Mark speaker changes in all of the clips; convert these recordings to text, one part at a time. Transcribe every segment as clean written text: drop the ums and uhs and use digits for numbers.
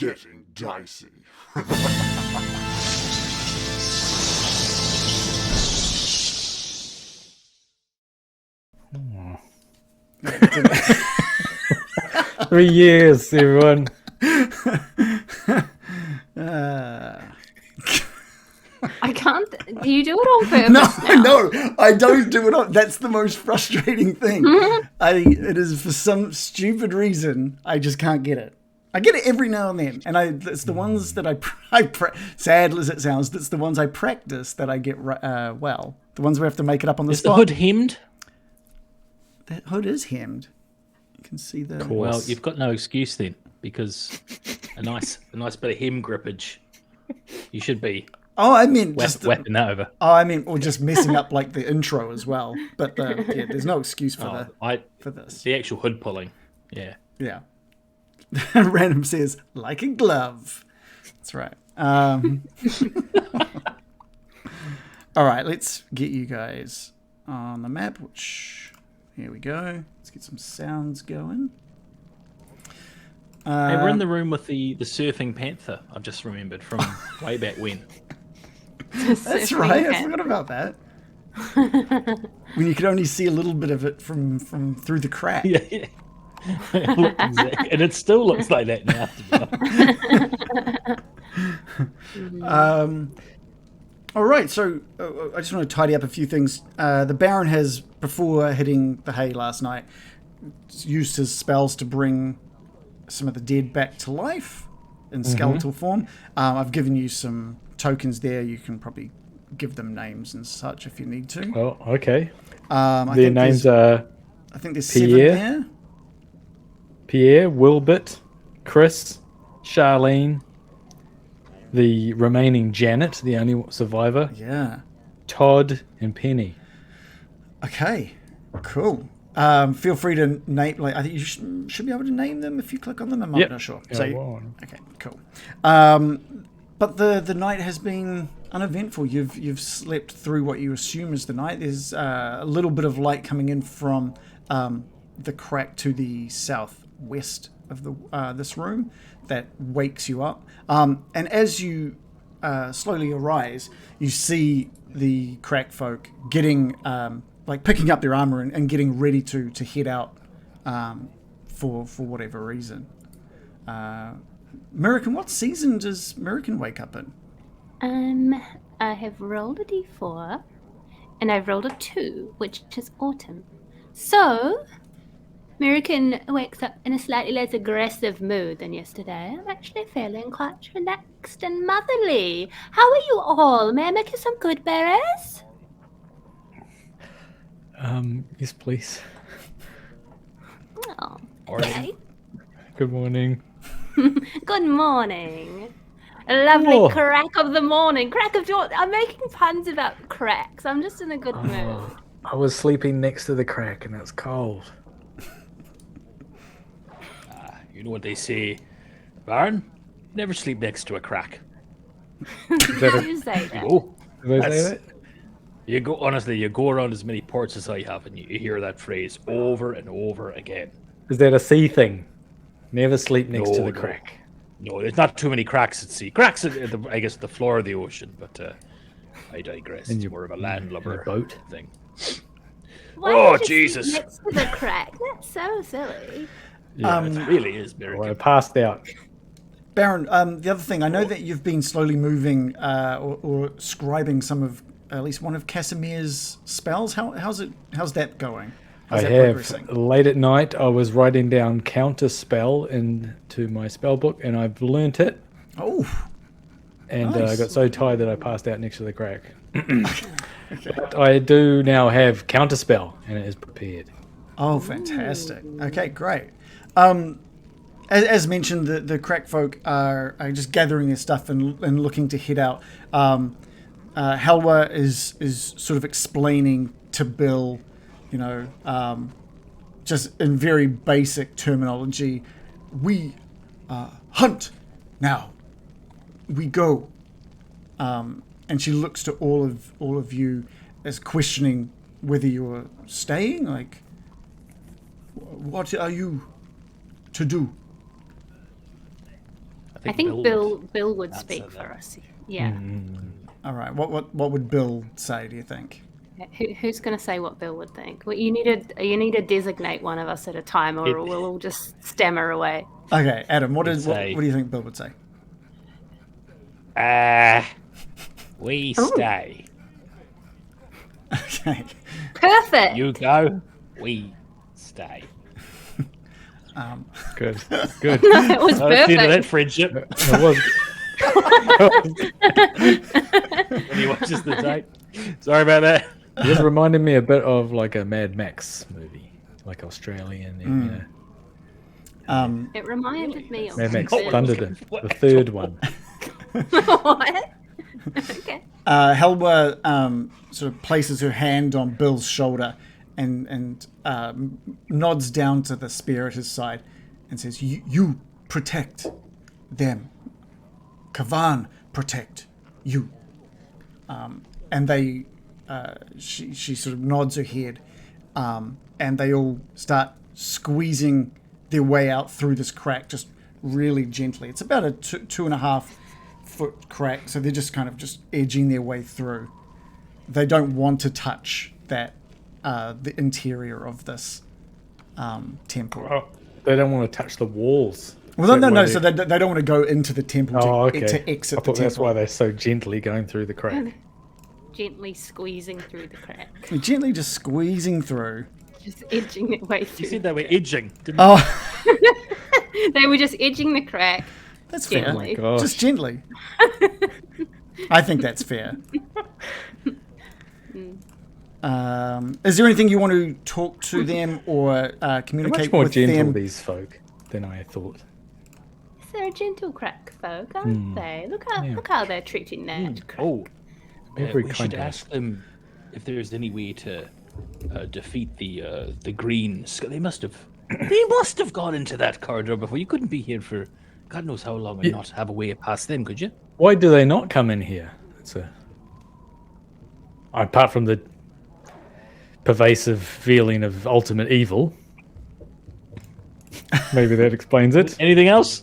Speaker 1: getting dicey.
Speaker 2: Oh. 3 years, everyone.
Speaker 3: I can't. Do you do it on purpose?
Speaker 4: No, I don't do it on. That's the most frustrating thing. It is for some stupid reason I just can't get it. I get it every now and then, and it's the ones that sad as it sounds, it's the ones I practice that I get well. The ones we have to make it up on the spot.
Speaker 5: Is the hood hemmed?
Speaker 4: That hood is hemmed. You can see the.
Speaker 5: Well, you've got no excuse then, because a nice bit of hem grippage. You should be.
Speaker 4: Oh, I mean, just
Speaker 5: whapping that over.
Speaker 4: Oh, I mean, or just messing up like the intro as well. But yeah, there's no excuse for for this.
Speaker 5: The actual hood pulling. Yeah.
Speaker 4: Yeah. Random says like a glove. That's right. All right, let's get you guys on the map. Which here we go. Let's get some sounds going.
Speaker 5: Hey, we're in the room with the surfing panther. I've just remembered from way back when.
Speaker 4: That's right. I forgot about that. When you could only see a little bit of it from through the crack.
Speaker 5: Yeah. And it still looks like that now.
Speaker 4: All right, so I just want to tidy up a few things. The Baron has, before hitting the hay last night, used his spells to bring some of the dead back to life in skeletal form. I've given you some tokens there. You can probably give them names and such if you need to.
Speaker 2: Oh, okay.
Speaker 4: Their
Speaker 2: names are...
Speaker 4: I think there's
Speaker 2: Pierre,
Speaker 4: 7 there.
Speaker 2: Pierre, Wilbert, Chris, Charlene, the remaining Janet, the only survivor.
Speaker 4: Yeah.
Speaker 2: Todd and Penny.
Speaker 4: Okay, cool. Feel free to name, like, I think you should be able to name them if you click on them. I'm not sure.
Speaker 2: Yeah,
Speaker 4: okay, cool. But the night has been uneventful. You've slept through what you assume is the night. There's a little bit of light coming in from the crack to the southwest of this room that wakes you up. And as you slowly arise, you see the crack folk getting picking up their armor and getting ready to head out for whatever reason. American, what season does American wake up in?
Speaker 3: I have rolled a d4, and I've rolled a 2, which is autumn. So, American wakes up in a slightly less aggressive mood than yesterday. I'm actually feeling quite relaxed and motherly. How are you all? May I make you some good berries?
Speaker 2: Yes, please.
Speaker 3: Oh, okay.
Speaker 2: Good morning.
Speaker 3: Good morning. A lovely crack of the morning. Crack of dawn. I'm making puns about cracks. I'm just in a good mood.
Speaker 2: I was sleeping next to the crack and it's cold.
Speaker 5: You know what they say, Baron? Never sleep next to a crack.
Speaker 3: You say that.
Speaker 5: Oh,
Speaker 2: Did I say that?
Speaker 5: you go around as many ports as I have, and you hear that phrase over and over again.
Speaker 2: Is that a sea thing? Never sleep next to the crack.
Speaker 5: No, there's not too many cracks at sea. Cracks at I guess the floor of the ocean, but I digress.
Speaker 2: And
Speaker 5: it's more of a landlubber
Speaker 2: boat
Speaker 5: thing.
Speaker 3: Why
Speaker 5: Oh,
Speaker 3: would you
Speaker 5: Jesus.
Speaker 3: sleep next to the crack? That's so silly.
Speaker 5: Yeah, it really is very
Speaker 2: Well, I
Speaker 5: good.
Speaker 2: passed out.
Speaker 4: Baron, the other thing, I know that you've been slowly moving or scribing some of, at least one of Casimir's spells. How's that going? How's that progressing?
Speaker 2: Late at night, I was writing down counter spell into my spell book, and I've learnt it.
Speaker 4: Oh.
Speaker 2: And
Speaker 4: Nice.
Speaker 2: I got so tired that I passed out next to the crack. But I do now have counter spell, and it is prepared.
Speaker 4: Oh, fantastic. Okay, great. As mentioned, the crack folk are just gathering their stuff and looking to head out. Halwa is sort of explaining to Bill, just in very basic terminology, we hunt now. We go. And she looks to all of you as questioning whether you're staying. Like, what are you to do?
Speaker 3: I think Bill would speak
Speaker 5: that.
Speaker 3: for us. Yeah.
Speaker 4: All right. What would Bill say? Do you think?
Speaker 3: Who's going to say what Bill would think? Well, you need to designate one of us at a time, or we'll all just stammer away.
Speaker 4: Okay, Adam. What do you think Bill would say?
Speaker 5: We stay.
Speaker 4: Okay.
Speaker 3: Perfect.
Speaker 5: You go. We stay.
Speaker 2: Good. Good.
Speaker 3: It was
Speaker 5: That's the end of that
Speaker 3: perfect.
Speaker 5: friendship.
Speaker 2: It was.
Speaker 5: When he watches the tape. Sorry about that.
Speaker 2: It just reminded me a bit of like a Mad Max movie, like Australian. You know,
Speaker 3: It reminded me of
Speaker 2: Mad Max
Speaker 3: Bill.
Speaker 2: Thunderdome, the third one.
Speaker 3: What? Okay.
Speaker 4: Helwa sort of places her hand on Bill's shoulder and nods down to the spear at his side and says, "You protect them. Kavan protect you." And they, she sort of nods her head, and they all start squeezing their way out through this crack, just really gently. It's about a 2.5 foot crack, so they're just kind of just edging their way through. They don't want to touch that the interior of this temple.
Speaker 2: Oh, they don't want to touch the walls.
Speaker 4: Well, no. So they don't want to go into the temple to exit
Speaker 2: I
Speaker 4: the
Speaker 2: thought that's
Speaker 4: temple.
Speaker 2: why they're so gently going through the crack.
Speaker 3: Gently squeezing through the crack.
Speaker 4: They're gently just squeezing through.
Speaker 3: Just edging their way
Speaker 5: You
Speaker 3: through.
Speaker 5: said they were edging, didn't
Speaker 4: Oh,
Speaker 3: They were just edging the crack.
Speaker 4: that's fair.
Speaker 3: Gently.
Speaker 2: Gosh.
Speaker 4: Just gently. I think that's fair. Is there anything you want to talk to them or
Speaker 2: They're
Speaker 4: communicate
Speaker 2: much more
Speaker 4: with
Speaker 2: gentle,
Speaker 4: them?
Speaker 2: these folk, than I thought.
Speaker 3: They're gentle crack folk, aren't they? Look how they're treating that crack.
Speaker 5: Oh,
Speaker 2: Very
Speaker 5: we
Speaker 2: kind
Speaker 5: should
Speaker 2: of
Speaker 5: ask them if there's any way to defeat the green. They must have gone into that corridor before. You couldn't be here for God knows how long and not have a way past them, could you?
Speaker 2: Why do they not come in here? Apart from the pervasive feeling of ultimate evil. Maybe that explains it.
Speaker 5: Anything else?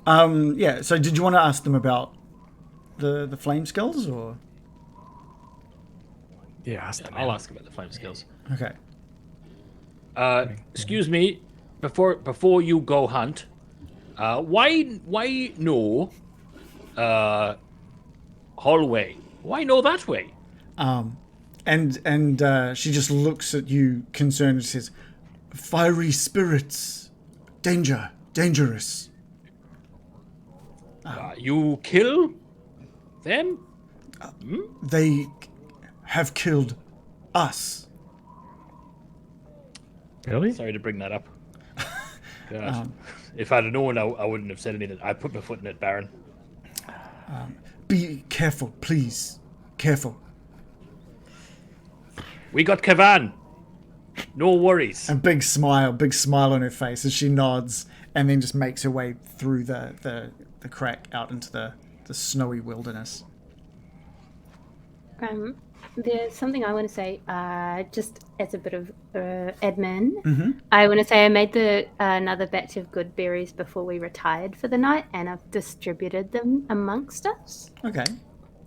Speaker 4: Yeah. So, did you want to ask them about the Flameskulls or?
Speaker 2: Yeah, ask them.
Speaker 5: I'll ask about the Flameskulls.
Speaker 4: Okay.
Speaker 5: Excuse me, before you go hunt, why no hallway? Why no that way?
Speaker 4: And she just looks at you concerned and says, "Fiery spirits, dangerous."
Speaker 5: You kill them?
Speaker 4: They have killed us.
Speaker 2: Really?
Speaker 5: Sorry to bring that up. God. If I'd have known, I wouldn't have said anything. I put my foot in it, Baron.
Speaker 4: Be careful, please. Careful.
Speaker 5: We got Kavan. No worries.
Speaker 4: A big smile on her face as she nods and then just makes her way through the crack out into the snowy wilderness.
Speaker 3: There's something I want to say, just as a bit of admin. I want to say I made another batch of good berries before we retired for the night, and I've distributed them amongst us.
Speaker 4: Okay.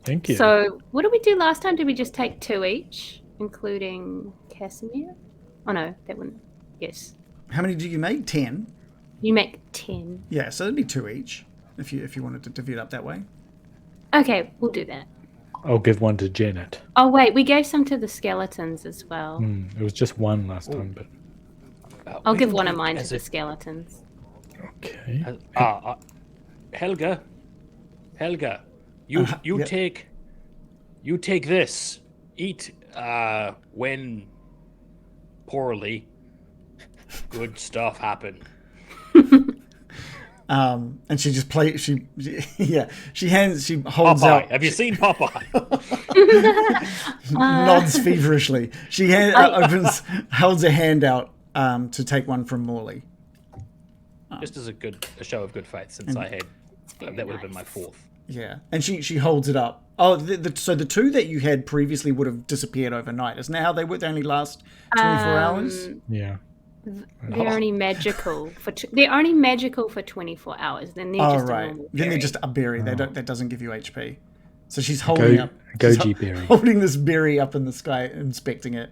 Speaker 2: Thank you.
Speaker 3: So, what did we do last time? Did we just take 2 each, including Casimir? Oh no, that wouldn't. Yes,
Speaker 4: How many did you make? 10?
Speaker 3: you make 10.
Speaker 4: Yeah, so it'd be 2 each if you wanted to divvy it up that way.
Speaker 3: Okay, we'll do that.
Speaker 2: I'll give one to Janet.
Speaker 3: Oh wait, we gave some to the skeletons as well.
Speaker 2: It was just one last time, but
Speaker 3: I'll give one of mine to the skeletons.
Speaker 2: okay.
Speaker 5: Helga, you
Speaker 4: yeah.
Speaker 5: take this. Eat when poorly. Good stuff happen.
Speaker 4: And she just she holds
Speaker 5: Popeye.
Speaker 4: out,
Speaker 5: Have you seen Popeye?
Speaker 4: nods feverishly. She holds a hand out to take one from Morley.
Speaker 5: Just as a show of good faith, since I had that would have been my fourth.
Speaker 4: Yeah, and she holds it up. Oh, so the 2 that you had previously would have disappeared overnight. Isn't that how they would? They only last 24 hours?
Speaker 2: Yeah.
Speaker 3: They're only magical for they're only magical for 24 hours. Then they're just a normal
Speaker 4: Then they're
Speaker 3: berry.
Speaker 4: just a berry. That doesn't give you HP. So she's holding up.
Speaker 2: Goji berry.
Speaker 4: Holding this berry up in the sky, inspecting it.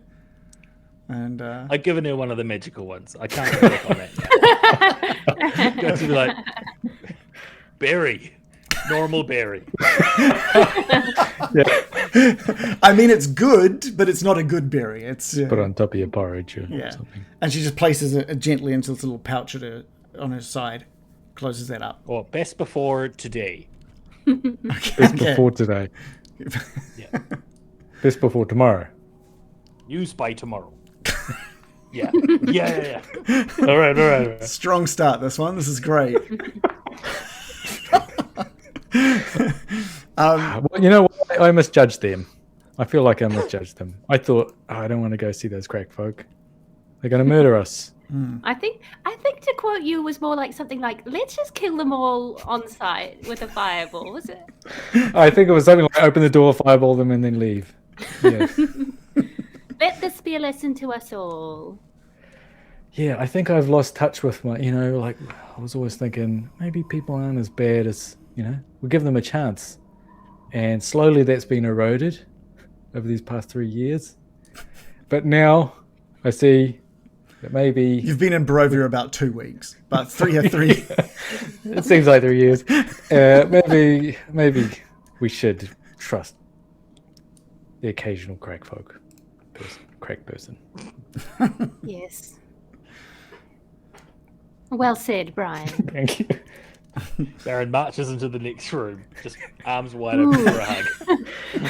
Speaker 4: And
Speaker 5: I've given her one of the magical ones. I can't click on that. Got to be like, berry. Normal berry.
Speaker 4: I mean, it's good, but it's not a good berry. It's
Speaker 2: Put on top of your porridge or something.
Speaker 4: And she just places it gently into this little pouch on her side, closes that up.
Speaker 5: Oh, best before today.
Speaker 2: Best before today.
Speaker 5: Yeah.
Speaker 2: Best before tomorrow.
Speaker 5: Use by tomorrow. Yeah.
Speaker 2: All right.
Speaker 4: Strong start, this one. This is great.
Speaker 2: Well, you know what? I misjudged them. I feel like I misjudged them. I thought, I don't want to go see those crack folk. They're going to murder us.
Speaker 3: I think to quote you was more like something like, let's just kill them all on site with a fireball, was it?
Speaker 2: I think it was something like open the door, fireball them, and then leave. Yeah.
Speaker 3: Let this be a lesson to us all.
Speaker 2: Yeah, I think I've lost touch with my, like I was always thinking maybe people aren't as bad as, we'll give them a chance. And slowly that's been eroded over these past 3 years. But now I see that maybe...
Speaker 4: You've been in Barovia about 2 weeks, but 3 or 3.
Speaker 2: It seems like 3 years. Maybe we should trust the occasional crack person.
Speaker 3: Yes. Well said, Brian.
Speaker 2: Thank you.
Speaker 5: Baron marches into the next room, just arms wide open for a hug.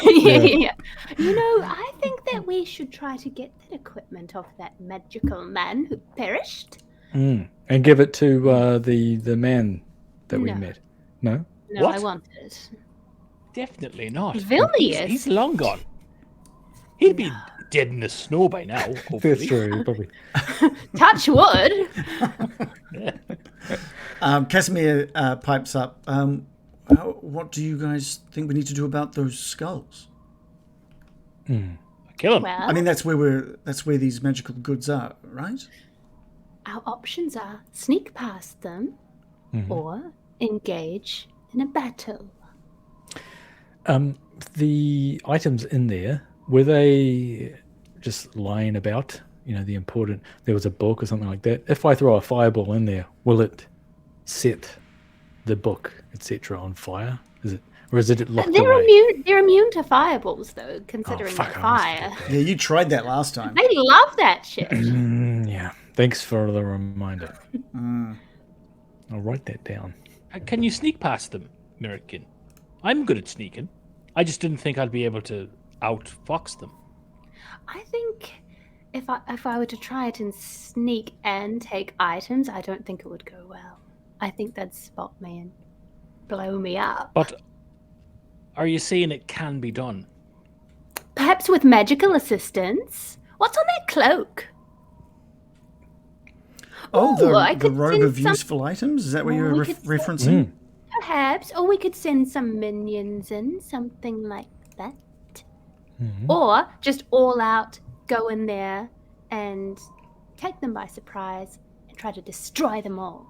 Speaker 3: Yeah. I think that we should try to get that equipment off that magical man who perished.
Speaker 2: And give it to the man that we met. No?
Speaker 3: No,
Speaker 5: What?
Speaker 3: I want it.
Speaker 5: Definitely not.
Speaker 3: Vilnius.
Speaker 5: He's long gone. He'd be dead in the snow by now, hopefully.
Speaker 2: That's true, probably.
Speaker 3: Touch wood.
Speaker 4: Casimir pipes up. What do you guys think we need to do about those skulls?
Speaker 5: Kill him.
Speaker 3: Well,
Speaker 4: I mean, that's where these magical goods are, right?
Speaker 3: our options are sneak past them or engage in a battle.
Speaker 2: The items in there, were they just lying about? The important, there was a book or something like that. If I throw a fireball in there, will it set the book, etc., on fire? Or is it locked away?
Speaker 3: They're immune to fireballs, though, considering
Speaker 2: fuck,
Speaker 3: the
Speaker 2: I
Speaker 3: fire.
Speaker 4: Yeah, you tried that last time.
Speaker 3: They love that shit.
Speaker 2: Yeah. Thanks for the reminder. I'll write that down.
Speaker 5: Can you sneak past them, American? I'm good at sneaking. I just didn't think I'd be able to outfox them.
Speaker 3: I think if I were to try it and sneak and take items, I don't think it would go well. I think they'd spot me and blow me up.
Speaker 5: But are you saying it can be done?
Speaker 3: Perhaps with magical assistance? What's on that cloak?
Speaker 4: Oh,
Speaker 3: Ooh, I
Speaker 4: the
Speaker 3: could
Speaker 4: robe
Speaker 3: send
Speaker 4: of
Speaker 3: some-
Speaker 4: useful items? Is that what
Speaker 3: Oh,
Speaker 4: you're
Speaker 3: we could
Speaker 4: referencing?
Speaker 3: Perhaps. Or we could send some minions in, something like that. Or just all out go in there and take them by surprise and try to destroy them all.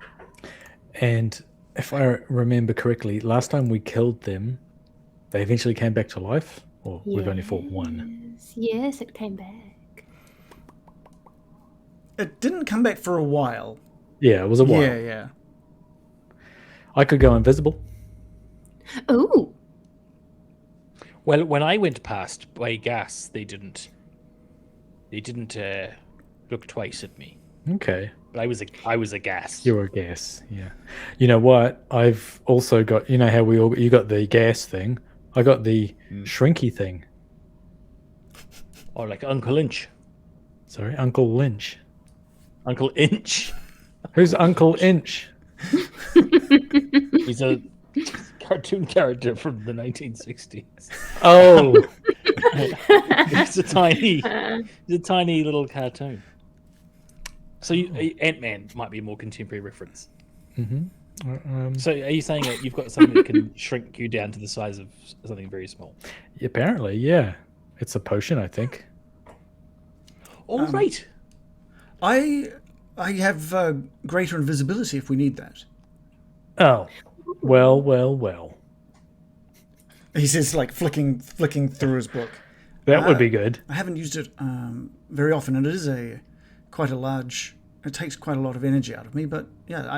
Speaker 2: And if I remember correctly, last time we killed them, they eventually came back to life? Or we've only fought one?
Speaker 3: Yes, it came back.
Speaker 4: It didn't come back for a while.
Speaker 2: Yeah, it was a while.
Speaker 4: Yeah.
Speaker 2: I could go invisible.
Speaker 3: Ooh.
Speaker 5: Well, when I went past by gas, they didn't look twice at me.
Speaker 2: Okay.
Speaker 5: But I was a gas.
Speaker 2: You're a gas, yeah. You know what? I've also got, how you got the gas thing. I got the shrinky thing.
Speaker 5: Or like Uncle Inch.
Speaker 2: Sorry, Uncle Lynch.
Speaker 5: Uncle Inch.
Speaker 2: Who's Uncle Inch?
Speaker 5: He's a cartoon character from the 1960s.
Speaker 2: Oh,
Speaker 5: He's a tiny little cartoon. So Ant-Man might be a more contemporary reference. So are you saying that you've got something that can shrink you down to the size of something very small?
Speaker 2: apparently, yeah. It's a potion, I think.
Speaker 5: All right.
Speaker 4: I I have greater invisibility if we need that.
Speaker 2: Oh, well.
Speaker 4: He says, like, flicking through his book.
Speaker 2: That would be good.
Speaker 4: I haven't used it very often, and it is quite a large. It takes quite a lot of energy out of me, but yeah,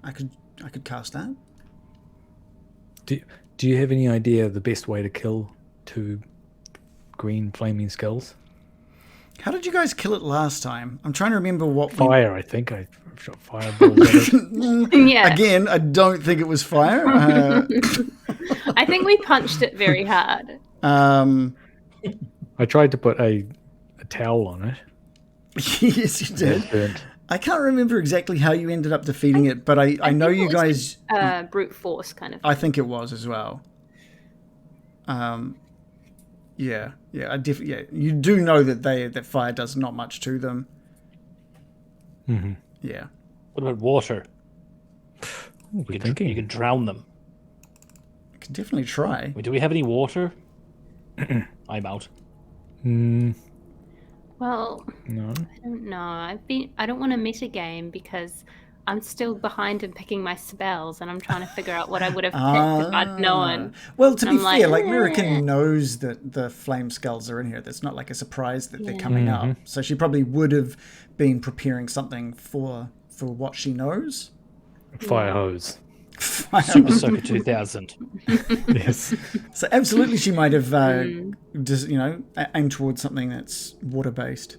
Speaker 4: I could cast that.
Speaker 2: Do you have any idea of the best way to kill 2 green flaming skulls?
Speaker 4: How did you guys kill it last time? I'm trying to remember what
Speaker 2: Fire, I think. I shot fireballs at it.
Speaker 3: Yeah.
Speaker 4: Again, I don't think it was fire.
Speaker 3: I think we punched it very hard.
Speaker 2: I tried to put a towel on it.
Speaker 4: Yes, you did.
Speaker 2: It burnt.
Speaker 4: I can't remember exactly how you ended up defeating it, but I know you guys.
Speaker 3: Brute force kind of.
Speaker 4: I think it was as well. Yeah. You do know that fire does not much to them.
Speaker 2: Mm-hmm.
Speaker 4: Yeah.
Speaker 5: What about water?
Speaker 2: You
Speaker 5: You can drown them.
Speaker 4: I could definitely try.
Speaker 5: I mean, do we have any water? I'm out.
Speaker 3: Well,
Speaker 2: No.
Speaker 3: I don't know. I don't want to metagame because I'm still behind in picking my spells, and I'm trying to figure out what I would have picked if I'd known.
Speaker 4: Well, to be
Speaker 3: I'm
Speaker 4: fair,
Speaker 3: like,
Speaker 4: Mirakin knows that the Flameskulls are in here. That's not like a surprise that they're coming up. So she probably would have been preparing something for what she knows.
Speaker 2: Fire hose.
Speaker 5: Super Sucker 2000.
Speaker 2: Yes.
Speaker 4: So absolutely, she might have just aimed towards something that's water based,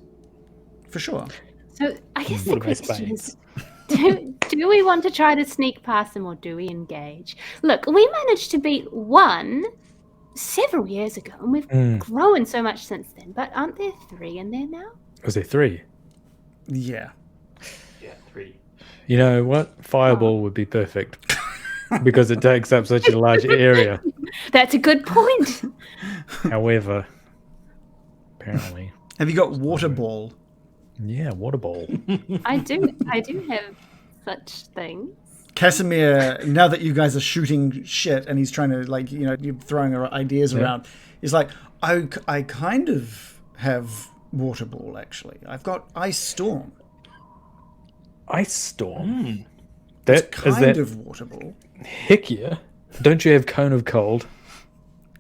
Speaker 4: for sure.
Speaker 3: So I guess the
Speaker 5: What about
Speaker 3: question
Speaker 5: spades?
Speaker 3: is, do we want to try to sneak past them or do we engage? Look, we managed to beat one several years ago, and we've grown so much since then. But aren't there 3 in there now?
Speaker 2: Was there 3?
Speaker 4: Yeah.
Speaker 5: Yeah, 3.
Speaker 2: You know what? Fireball would be perfect. Because it takes up such a large area.
Speaker 3: That's a good point.
Speaker 2: However, apparently.
Speaker 4: Have you got water ball?
Speaker 2: Yeah, water ball.
Speaker 3: I do have such things.
Speaker 4: Casimir, now that you guys are shooting shit and he's trying to, you're throwing ideas around, he's like, I kind of have water ball, actually. I've got ice storm.
Speaker 2: Ice storm?
Speaker 4: It's
Speaker 2: That
Speaker 4: kind of water ball.
Speaker 2: Heck yeah. Don't you have cone of cold,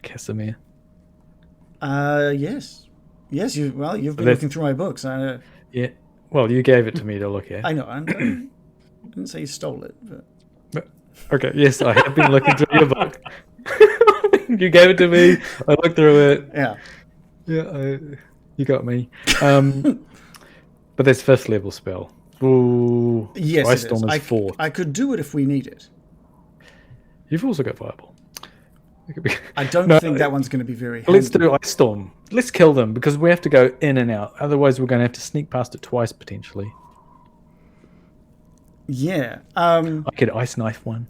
Speaker 2: Casimir?
Speaker 4: Yes. Yes, you've been looking through my books.
Speaker 2: Yeah. Well, you gave it to me to look at.
Speaker 4: I know. I didn't say you stole it, but...
Speaker 2: Okay, yes, I have been looking through your book. You gave it to me. I looked through it.
Speaker 4: Yeah.
Speaker 2: Yeah, you got me. But that's 5th level spell. Ooh.
Speaker 4: Yes,
Speaker 2: Ice
Speaker 4: it is.
Speaker 2: Storm is 4.
Speaker 4: I could do it if we need it.
Speaker 2: You've also got Fireball.
Speaker 4: I don't think that one's going to be very handy.
Speaker 2: Let's do Ice Storm. Let's kill them because we have to go in and out. Otherwise, we're going to have to sneak past it twice potentially.
Speaker 4: Yeah.
Speaker 2: I could ice knife one.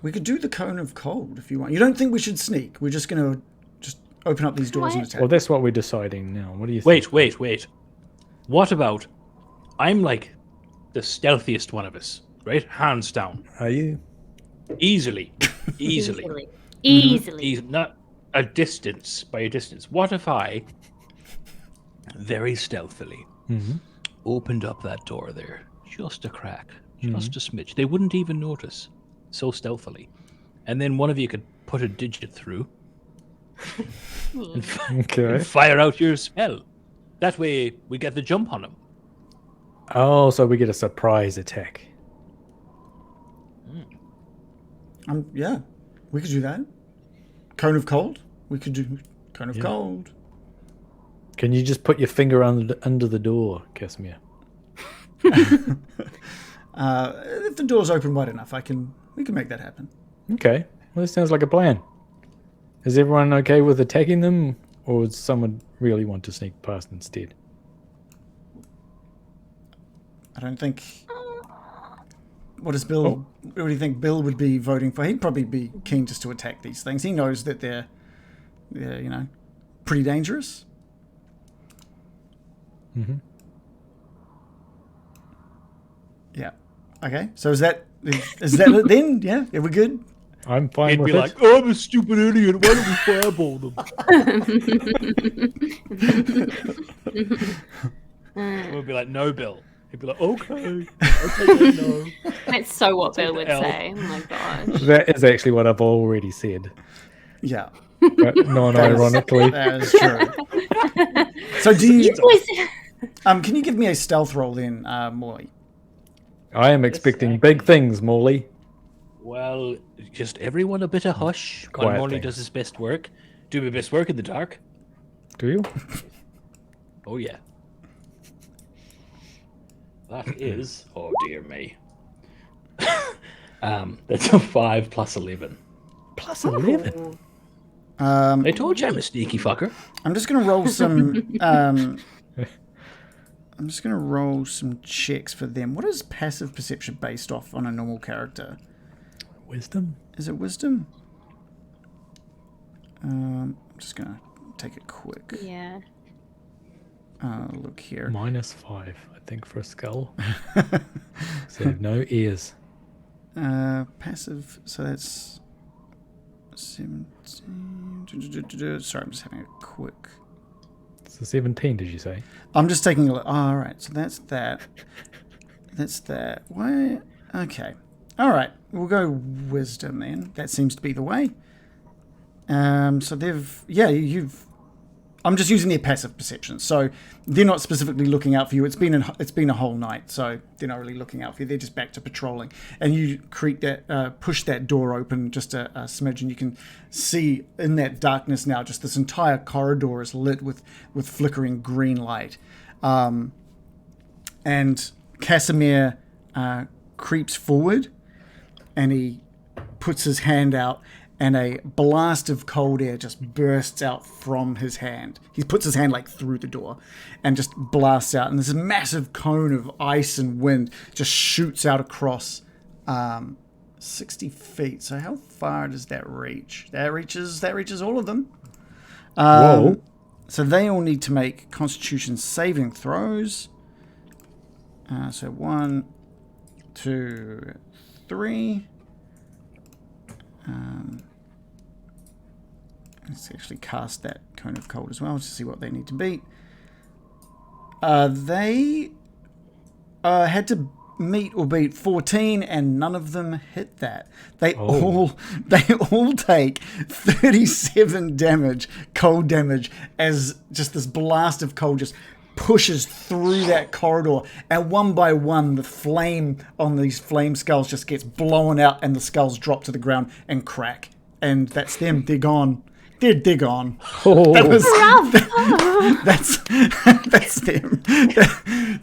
Speaker 4: We could do the cone of cold if you want. You don't think we should sneak? We're just going to just open up these doors and attack.
Speaker 2: Well, that's what we're deciding now. What do you think?
Speaker 5: Wait. What about... I'm like the stealthiest one of us, right? Hands down.
Speaker 2: Are you?
Speaker 5: Easily. Not a distance, by a distance. What if I, very stealthily, opened up that door there? Just a crack. Just a smidge. They wouldn't even notice. So stealthily. And then one of you could put a digit through and fire out your spell. That way we get the jump on them.
Speaker 2: Oh, so we get a surprise attack.
Speaker 4: Yeah, we could do that. Cone of cold? We could do cone of cold.
Speaker 2: Can you just put your finger under the door, Casimir?
Speaker 4: If the door's open wide enough, we can make that happen.
Speaker 2: Okay. Well, this sounds like a plan. Is everyone okay with attacking them, or does someone really want to sneak past instead?
Speaker 4: I don't think... What does Bill... What do you think Bill would be voting for? He'd probably be keen just to attack these things. He knows that they're pretty dangerous.
Speaker 2: Mm-hmm.
Speaker 4: Yeah. Okay. So is that it then? Yeah? Are we good?
Speaker 2: I'm fine
Speaker 5: He'd
Speaker 2: with
Speaker 5: be
Speaker 2: it.
Speaker 5: like, oh, I'm a stupid idiot. Why don't we fireball them? We'll be like, no, Bill. He'd be like, okay, I'll take it now.
Speaker 3: That's so what Bill would
Speaker 5: L.
Speaker 3: say. Oh my gosh.
Speaker 2: That is actually what I've already said,
Speaker 4: Yeah,
Speaker 2: but non-ironically.
Speaker 4: that is true. So do you?
Speaker 3: You boys,
Speaker 4: Can you give me a stealth roll then, Morley?
Speaker 2: I am expecting big things, Morley.
Speaker 5: Well, just everyone a bit of hush.
Speaker 2: Quiet
Speaker 5: While Morley
Speaker 2: things.
Speaker 5: does his best work. Do my best work in the dark.
Speaker 2: Do you?
Speaker 5: Oh, yeah. That is... Oh, dear me. That's a 5 plus 11.
Speaker 2: Plus 11.
Speaker 5: I told you I'm a sneaky fucker.
Speaker 4: I'm just gonna roll some. I'm just gonna roll some checks for them. What is passive perception based off on a normal character?
Speaker 2: Wisdom?
Speaker 4: Is it wisdom? I'm just gonna take it quick.
Speaker 3: yeah.
Speaker 4: Look here.
Speaker 2: -5, I think, for a skull. So no ears.
Speaker 4: Passive. So that's 17. Sorry, I'm just having a quick.
Speaker 2: So 17, did you say?
Speaker 4: I'm just taking a look. Oh, all right. So that's that. That's that. Why? Okay. All right. We'll go wisdom then. That seems to be the way. So they've. Yeah, you've. I'm just using their passive perception, so they're not specifically looking out for you. It's been a whole night, so they're not really looking out for you. They're just back to patrolling, and you push that door open just a smidge, and you can see in that darkness now, just this entire corridor is lit with flickering green light, and Casimir creeps forward, and he puts his hand out. And a blast of cold air just bursts out from his hand. He puts his hand like through the door and just blasts out. And this massive cone of ice and wind just shoots out across 60 feet. So how far does that reach? That reaches all of them.
Speaker 2: Whoa.
Speaker 4: So they all need to make Constitution saving throws. So 1, 2, 3. Let's actually cast that cone of cold as well to see what they need to beat. They had to meet or beat 14, and none of them hit that. They all take 37 damage, cold damage, as just this blast of cold just pushes through that corridor, and one by one the flame on these Flameskulls just gets blown out, and the skulls drop to the ground and crack. And that's them. They're gone. They're gone.
Speaker 2: Oh.
Speaker 4: That's them.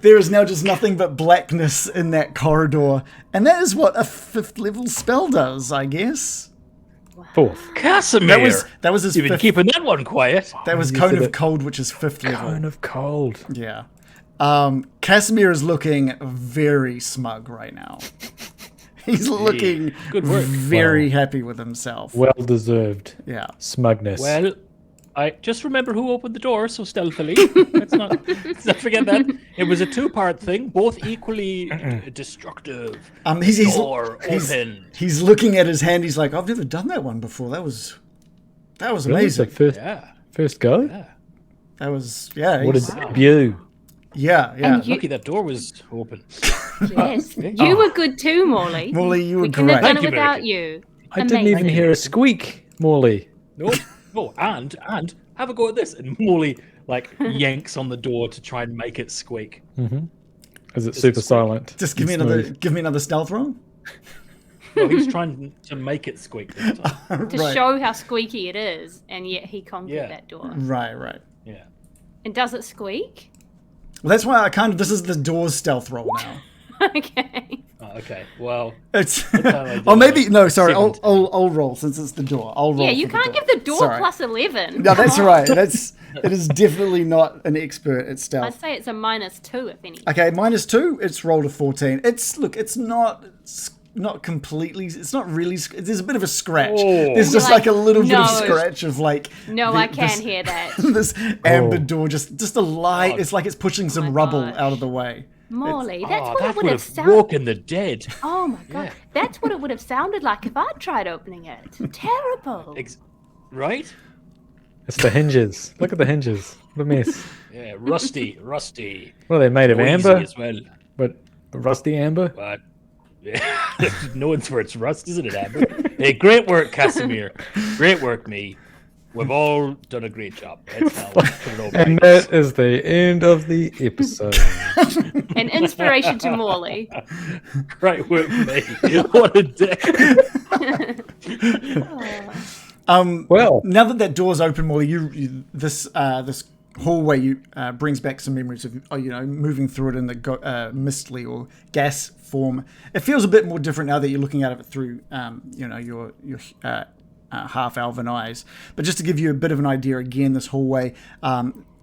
Speaker 4: There is now just nothing but blackness in that corridor, and that is what a 5th level spell does, I guess.
Speaker 2: 4th.
Speaker 5: Casimir!
Speaker 4: That was his
Speaker 5: You've been
Speaker 4: 5th.
Speaker 5: keeping that one quiet.
Speaker 4: That was
Speaker 2: You
Speaker 4: Cone
Speaker 2: said
Speaker 4: of
Speaker 2: it.
Speaker 4: Cold, which is 5th level.
Speaker 2: Cone of cold.
Speaker 4: Yeah. Casimir is looking very smug right now. He's looking
Speaker 5: Good work.
Speaker 4: very happy with himself.
Speaker 2: Well deserved.
Speaker 4: Yeah.
Speaker 2: Smugness.
Speaker 5: Well, I just remember who opened the door so stealthily. let's not forget that. It was a 2-part thing, both equally destructive. Door open.
Speaker 4: He's looking at his hand. He's like, I've never done that one before. That was
Speaker 2: Really?
Speaker 4: amazing.
Speaker 2: So
Speaker 5: Yeah.
Speaker 2: first go?
Speaker 5: Yeah.
Speaker 4: That was yeah.
Speaker 2: What a
Speaker 4: he's-
Speaker 2: debut.
Speaker 4: Yeah.
Speaker 3: And you-
Speaker 5: Lucky that door was open.
Speaker 3: Yes. You were good too, Morley.
Speaker 4: Morley, you were
Speaker 3: We couldn't have
Speaker 4: great.
Speaker 3: done
Speaker 5: Thank
Speaker 3: it
Speaker 5: you,
Speaker 3: without
Speaker 5: Meredith.
Speaker 3: you.
Speaker 2: I didn't even
Speaker 3: Amazing.
Speaker 2: hear a squeak, Morley.
Speaker 5: No. Oh, and have a go at this. And Morley yanks on the door to try and make it squeak.
Speaker 2: Is it super silent?
Speaker 4: Just give me
Speaker 2: and
Speaker 4: another
Speaker 2: smooth?
Speaker 4: stealth roll.
Speaker 5: Well, he's trying to make it squeak this time.
Speaker 3: To
Speaker 4: Right.
Speaker 3: show how squeaky it is, and yet he conquered
Speaker 5: Yeah.
Speaker 3: that door.
Speaker 4: Right.
Speaker 5: Yeah.
Speaker 3: And does it squeak?
Speaker 4: Well, that's why this is the door's stealth roll now.
Speaker 3: Okay.
Speaker 5: Oh, okay. Well,
Speaker 4: It's
Speaker 5: I
Speaker 4: oh maybe no sorry I'll
Speaker 5: 17.
Speaker 4: roll since it's the door. I'll roll.
Speaker 3: Yeah, you
Speaker 4: for the
Speaker 3: can't
Speaker 4: door.
Speaker 3: give the door
Speaker 4: Sorry.
Speaker 3: plus 11.
Speaker 4: No, that's
Speaker 3: Come on.
Speaker 4: right. It is definitely not an expert at
Speaker 3: I'd
Speaker 4: stealth.
Speaker 3: say it's a -2 if anything.
Speaker 4: Okay, -2. It's rolled a 14. It's not completely. It's not really. There's a bit of a scratch.
Speaker 5: Oh.
Speaker 4: There's just
Speaker 3: You're
Speaker 4: like a little bit of
Speaker 3: no.
Speaker 4: scratch of like.
Speaker 3: No, I can hear that.
Speaker 4: This amber door, just a light.
Speaker 5: God.
Speaker 4: It's like it's pushing some
Speaker 3: my
Speaker 4: rubble
Speaker 3: gosh.
Speaker 4: out of the way.
Speaker 3: Morley, that's
Speaker 5: oh,
Speaker 3: what
Speaker 5: that
Speaker 3: it would have
Speaker 5: have
Speaker 3: sounded.
Speaker 5: woken the dead.
Speaker 3: Oh my god,
Speaker 5: Yeah.
Speaker 3: that's what it would have sounded like if I'd tried opening it. Terrible.
Speaker 5: Right?
Speaker 2: It's the hinges. Look at the hinges. What a mess.
Speaker 5: Yeah, rusty.
Speaker 2: What are they made of?
Speaker 5: Noisy
Speaker 2: Amber?
Speaker 5: as well.
Speaker 2: But rusty amber?
Speaker 5: But no one's where it's rust, isn't it, Amber? Hey, great work, Casimir. Great work, me. We've all done a great job. Let's now put it over
Speaker 2: And
Speaker 5: ice.
Speaker 2: that is the end of the episode.
Speaker 3: An inspiration to Morley.
Speaker 5: Great work, me. What a dick.
Speaker 2: Well,
Speaker 4: Now that door's open, Molly, this hallway brings back some memories of moving through it in the mistly or gas form. It feels a bit more different now that you're looking at it through your half elven eyes. But just to give you a bit of an idea, again, this hallway,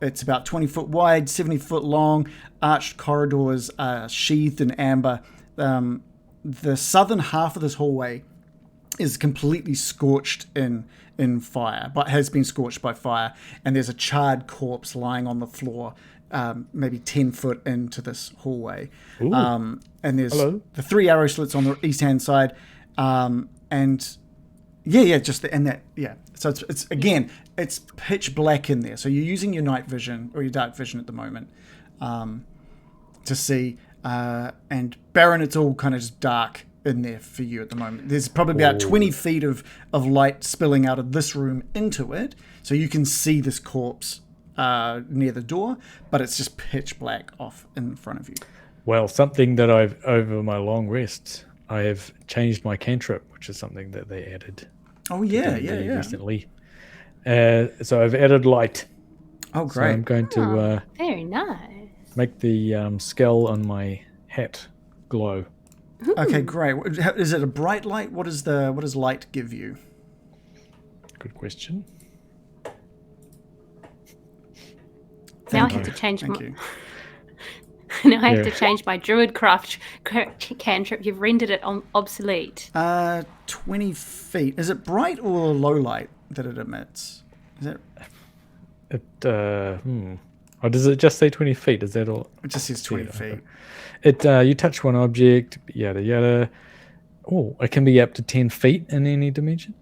Speaker 4: it's about 20 foot wide, 70 foot long, arched corridors, sheathed in amber. The southern half of this hallway is completely scorched in fire, but has been scorched by fire, and there's a charred corpse lying on the floor, maybe 10 foot into this hallway. And there's the 3 arrow slits on the east hand side, and so it's pitch black in there, so you're using your night vision or your dark vision at the moment to see, and Baron, it's all kind of just dark in there for you at the moment. There's probably about 20 feet of light spilling out of this room into it, so you can see this corpse near the door, but it's just pitch black off in front of you.
Speaker 2: well, something that I've, over my long rest, I have changed my cantrip, which is something that they added.
Speaker 4: Oh yeah, yeah.
Speaker 2: Recently. So I've added light.
Speaker 4: Oh
Speaker 2: So I'm
Speaker 4: great.
Speaker 2: going to
Speaker 3: Very nice.
Speaker 2: make the skull on my hat glow.
Speaker 4: Okay, great. Is it a bright light? What does light give you?
Speaker 2: Good question.
Speaker 3: Now I
Speaker 4: Thank
Speaker 3: have to
Speaker 4: you.
Speaker 3: change
Speaker 4: Thank
Speaker 3: my.
Speaker 4: you.
Speaker 3: Now I have to
Speaker 2: Yeah.
Speaker 3: change my druidcraft cantrip. You've rendered it obsolete.
Speaker 4: 20 feet. Is it bright or low light that it emits? Is it?
Speaker 2: It or does it just say 20 feet? Is that all?
Speaker 4: It just says 20
Speaker 2: Yeah.
Speaker 4: feet.
Speaker 2: It you touch one object, yada yada. Oh, it can be up to 10 feet in any dimension.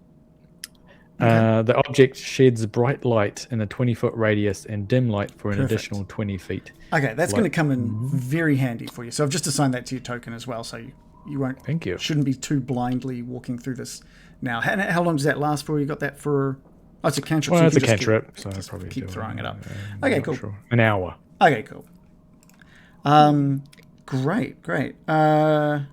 Speaker 2: The object sheds bright light in a 20-foot radius and dim light for an
Speaker 4: Perfect.
Speaker 2: additional 20 feet.
Speaker 4: Okay, that's going to come in
Speaker 2: Mm-hmm.
Speaker 4: very handy for you. So I've just assigned that to your token as well, so you won't.
Speaker 2: Thank you.
Speaker 4: Shouldn't be too blindly walking through this now. How long does that last for? You got that for? Oh, it's a cantrip.
Speaker 2: Well,
Speaker 4: so you
Speaker 2: it's a
Speaker 4: can just
Speaker 2: cantrip, so I'll
Speaker 4: just
Speaker 2: probably
Speaker 4: keep
Speaker 2: do
Speaker 4: throwing it up.
Speaker 2: I'm
Speaker 4: Okay,
Speaker 2: not
Speaker 4: cool.
Speaker 2: sure. An hour.
Speaker 4: Okay, cool. Great.
Speaker 3: Well,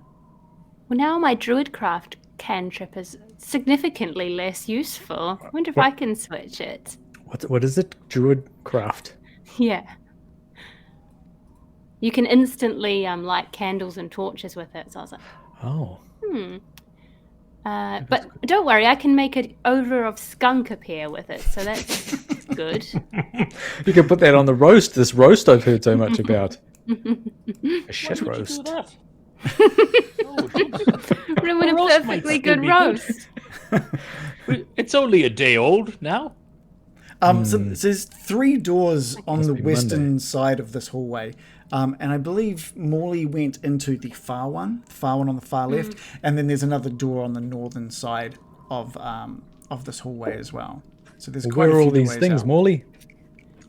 Speaker 3: now my druidcraft cantrip is significantly less useful. I wonder if I can switch it.
Speaker 2: What is it? Druid craft.
Speaker 3: Yeah. You can instantly light candles and torches with it. So I was like,
Speaker 2: Oh.
Speaker 3: but don't worry, I can make an odor of skunk appear with it. So that's good.
Speaker 2: You can put that on the roast. This roast I've heard so much about. A shit
Speaker 5: Why would you
Speaker 2: roast.
Speaker 5: do that? Oh, jeez.
Speaker 3: Ruin a
Speaker 5: roast might
Speaker 3: perfectly
Speaker 5: still
Speaker 3: good
Speaker 5: be
Speaker 3: roast.
Speaker 5: It's only a day old now.
Speaker 4: So there's 3 doors on
Speaker 2: Must
Speaker 4: the
Speaker 2: be
Speaker 4: western
Speaker 2: Monday.
Speaker 4: side of this hallway. And I believe Morley went into the far one on the far left, and then there's another door on the northern side of this hallway as well. So there's quite
Speaker 2: Where
Speaker 4: a
Speaker 2: are
Speaker 4: few
Speaker 2: all these
Speaker 4: doorways
Speaker 2: things,
Speaker 4: out.
Speaker 2: Morley?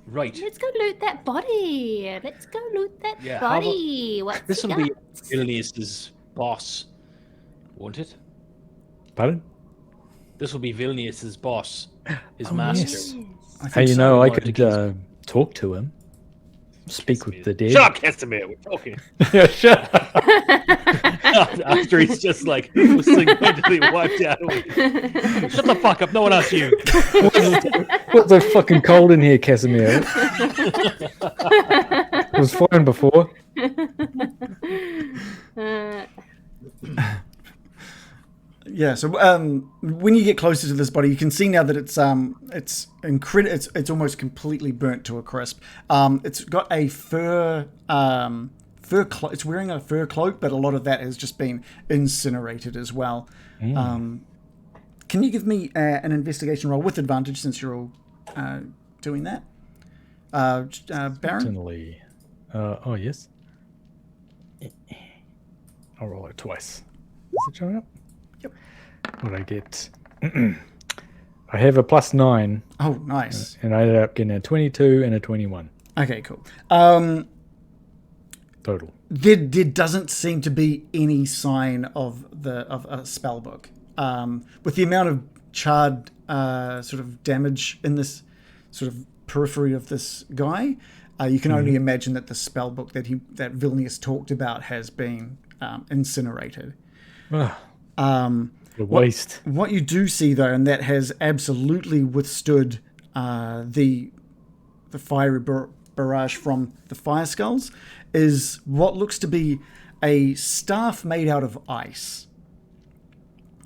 Speaker 5: Right.
Speaker 3: Let's go loot that body. Let's go loot that
Speaker 5: Yeah, how about-
Speaker 3: body. What's
Speaker 5: This
Speaker 3: it
Speaker 5: will be
Speaker 3: got?
Speaker 5: Vilnius's boss, won't it?
Speaker 2: Pardon?
Speaker 5: This will be Vilnius's boss, his
Speaker 2: Oh,
Speaker 5: master.
Speaker 2: yes.
Speaker 4: I think
Speaker 2: Hey, you
Speaker 4: so.
Speaker 2: know, I
Speaker 5: Lord
Speaker 2: could
Speaker 5: Dickinson.
Speaker 2: talk to him. Speak with the dead.
Speaker 5: Shut up, Casimir. We're talking.
Speaker 2: Yeah, shut up.
Speaker 5: After he's just like single-handedly wiped out. Shut the fuck up. No one asked you.
Speaker 2: What's so fucking cold in here, Casimir? It was fine before.
Speaker 4: Yeah, so when you get closer to this body, you can see now that it's almost completely burnt to a crisp. It's got a fur it's wearing a fur cloak, but a lot of that has just been incinerated as well. Can you give me an investigation roll with advantage since you're all doing that? Baron?
Speaker 2: Certainly. Oh, yes. I'll roll it twice. Is it showing up?
Speaker 4: Yep.
Speaker 2: What did I get? I have a +9,
Speaker 4: Oh, nice.
Speaker 2: and I ended up getting a 22 and a 21
Speaker 4: Okay, cool.
Speaker 2: total.
Speaker 4: there doesn't seem to be any sign of a spell book. With the amount of charred sort of damage in this sort of periphery of this guy, you can only imagine that the spell book that Vilnius talked about has been incinerated.
Speaker 2: Ah, a waste.
Speaker 4: What you do see, though, and that has absolutely withstood the fiery barrage from the Flameskulls, is what looks to be a staff made out of ice.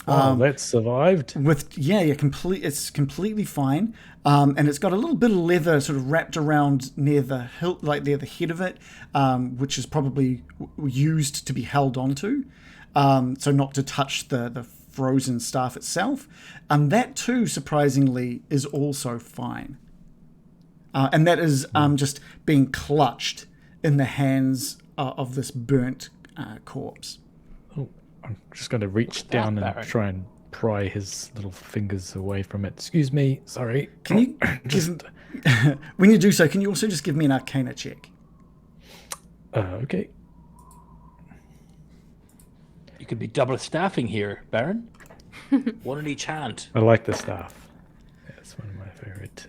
Speaker 2: Oh, that survived.
Speaker 4: It's completely fine, and it's got a little bit of leather sort of wrapped around near the hilt, like near the head of it, which is probably used to be held onto, so not to touch the frozen staff itself. And that too, surprisingly, is also fine, and that is just being clutched in the hands of this burnt corpse.
Speaker 2: I'm just going to reach down and
Speaker 5: Baron?
Speaker 2: try and pry his little fingers away from it. Excuse me, sorry.
Speaker 4: Can you
Speaker 2: just
Speaker 4: when you do so, can you also just give me an Arcana check?
Speaker 2: okay.
Speaker 5: You could be double staffing here, Baron. One in each hand.
Speaker 2: I like the staff. That's one of my favorite.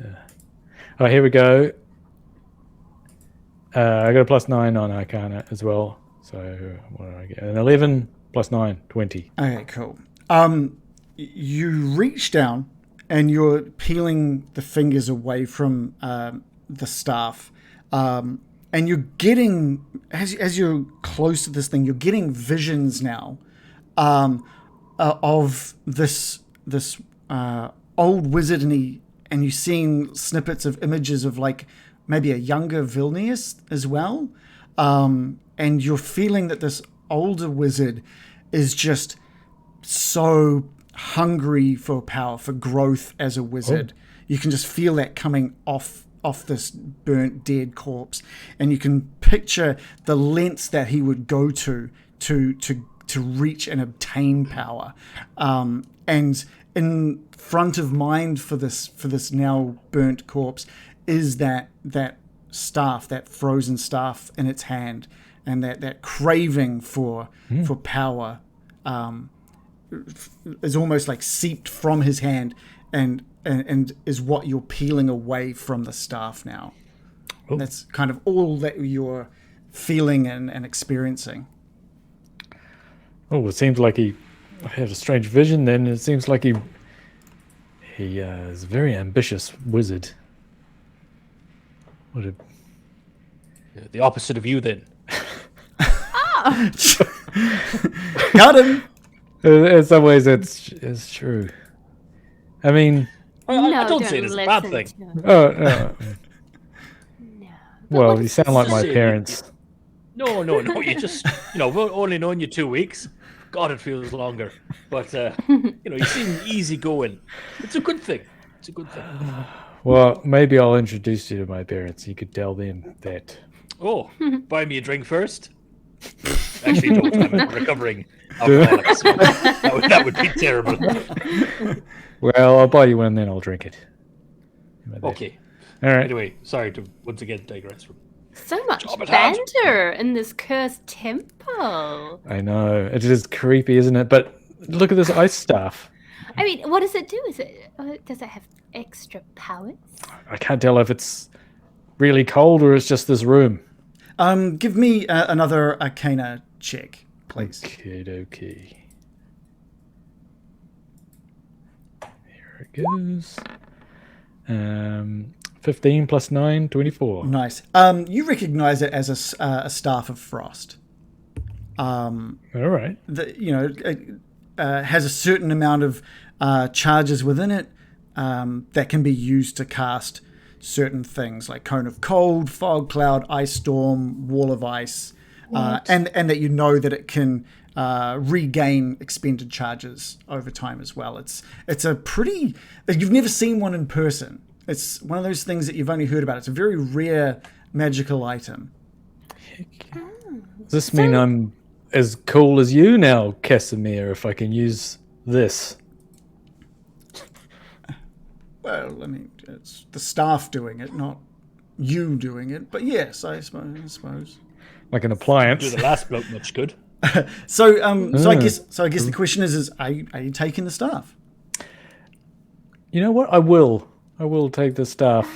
Speaker 2: Oh, here we go. I got a +9 on Arcana as well. So what did I get? An 11 + 9, 20.
Speaker 4: Okay, cool. You reach down and you're peeling the fingers away from the staff, and you're getting, as you're close to this thing, you're getting visions now of this old wizard, and you're seeing snippets of images of like maybe a younger Vilnius as well, and you're feeling that this older wizard is just so hungry for power, for growth as a wizard. You can just feel that coming off this burnt, dead corpse, and you can picture the lengths that he would go to reach and obtain power. And in front of mind for this now burnt corpse is that staff, that frozen staff in its hand, and that craving for power is almost like seeped from his hand, and is what you're peeling away from the staff now.
Speaker 2: Oh.
Speaker 4: That's kind of all that you're feeling and experiencing.
Speaker 2: Oh, it seems like he had a strange vision then. It seems like he is a very ambitious wizard. What a...
Speaker 5: The opposite of you, then.
Speaker 4: Got him!
Speaker 2: In some ways, it's true. I mean...
Speaker 5: I don't say it's a bad thing.
Speaker 2: Oh,
Speaker 3: No.
Speaker 2: well, you sound like my
Speaker 5: Just say-
Speaker 2: parents.
Speaker 5: No. You just, we've only known you 2 weeks. God, it feels longer. But, you seem easygoing. It's a good thing. It's a good thing.
Speaker 2: Well, maybe I'll introduce you to my parents. You could tell them that.
Speaker 5: Oh, buy me a drink first? Actually, don't. I'm a recovering alcoholic. So that would be terrible.
Speaker 2: Well, I'll buy you one, then I'll drink it.
Speaker 5: Okay.
Speaker 2: All right.
Speaker 5: Anyway, sorry to once again digress from.
Speaker 3: So much
Speaker 5: Job at hand.
Speaker 3: banter in this cursed temple.
Speaker 2: I know. It is creepy, isn't it? But look at this ice staff.
Speaker 3: I mean, what does it do? Does it have extra powers?
Speaker 2: I can't tell if it's really cold or it's just this room.
Speaker 4: Give me another Arcana check, please.
Speaker 2: Okay. Here it goes. 15 + 9, 24.
Speaker 4: Nice. You recognize it as a staff of frost.
Speaker 2: All right.
Speaker 4: It has a certain amount of charges within it that can be used to cast certain things like Cone of Cold, Fog Cloud, Ice Storm, Wall of Ice, and that that it can regain expended charges over time as well. It's a pretty... You've never seen one in person. It's one of those things that you've only heard about. It's a very rare magical item.
Speaker 2: Does this mean I'm as cool as you now, Casimir, if I can use this?
Speaker 4: Well, I mean, it's the staff doing it, not you doing it. But yes, I suppose.
Speaker 2: like an
Speaker 5: Do
Speaker 2: appliance.
Speaker 5: the last bloke much good.
Speaker 4: So I guess the question is are you taking the staff?
Speaker 2: You know what? I will take the staff.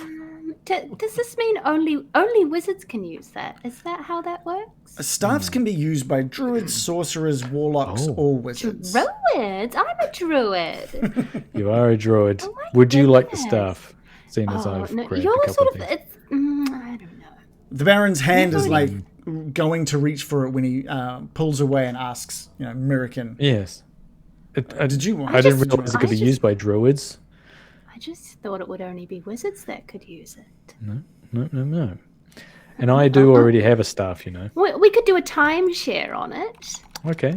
Speaker 3: Does this mean only wizards can use that? Is that how that works?
Speaker 4: Staffs can be used by druids, sorcerers, warlocks, or wizards.
Speaker 3: Druids? I'm a druid.
Speaker 2: You are a druid.
Speaker 3: Oh my
Speaker 2: Would you like the
Speaker 3: goodness.
Speaker 2: staff? Seeing as I've
Speaker 3: no,
Speaker 2: grabbed
Speaker 3: you're
Speaker 2: a couple
Speaker 3: sort
Speaker 2: of
Speaker 3: of.
Speaker 2: things.
Speaker 3: I don't know.
Speaker 4: The Baron's hand is
Speaker 3: You've
Speaker 4: like going to reach for it when he pulls away and asks, Mirakin,
Speaker 2: Yes.
Speaker 4: did you want
Speaker 2: I didn't
Speaker 3: just-
Speaker 2: realize it could be used by druids.
Speaker 3: I just thought it would only be wizards that could use it.
Speaker 2: No. And I do already have a staff,
Speaker 3: We could do a timeshare on it.
Speaker 2: Okay.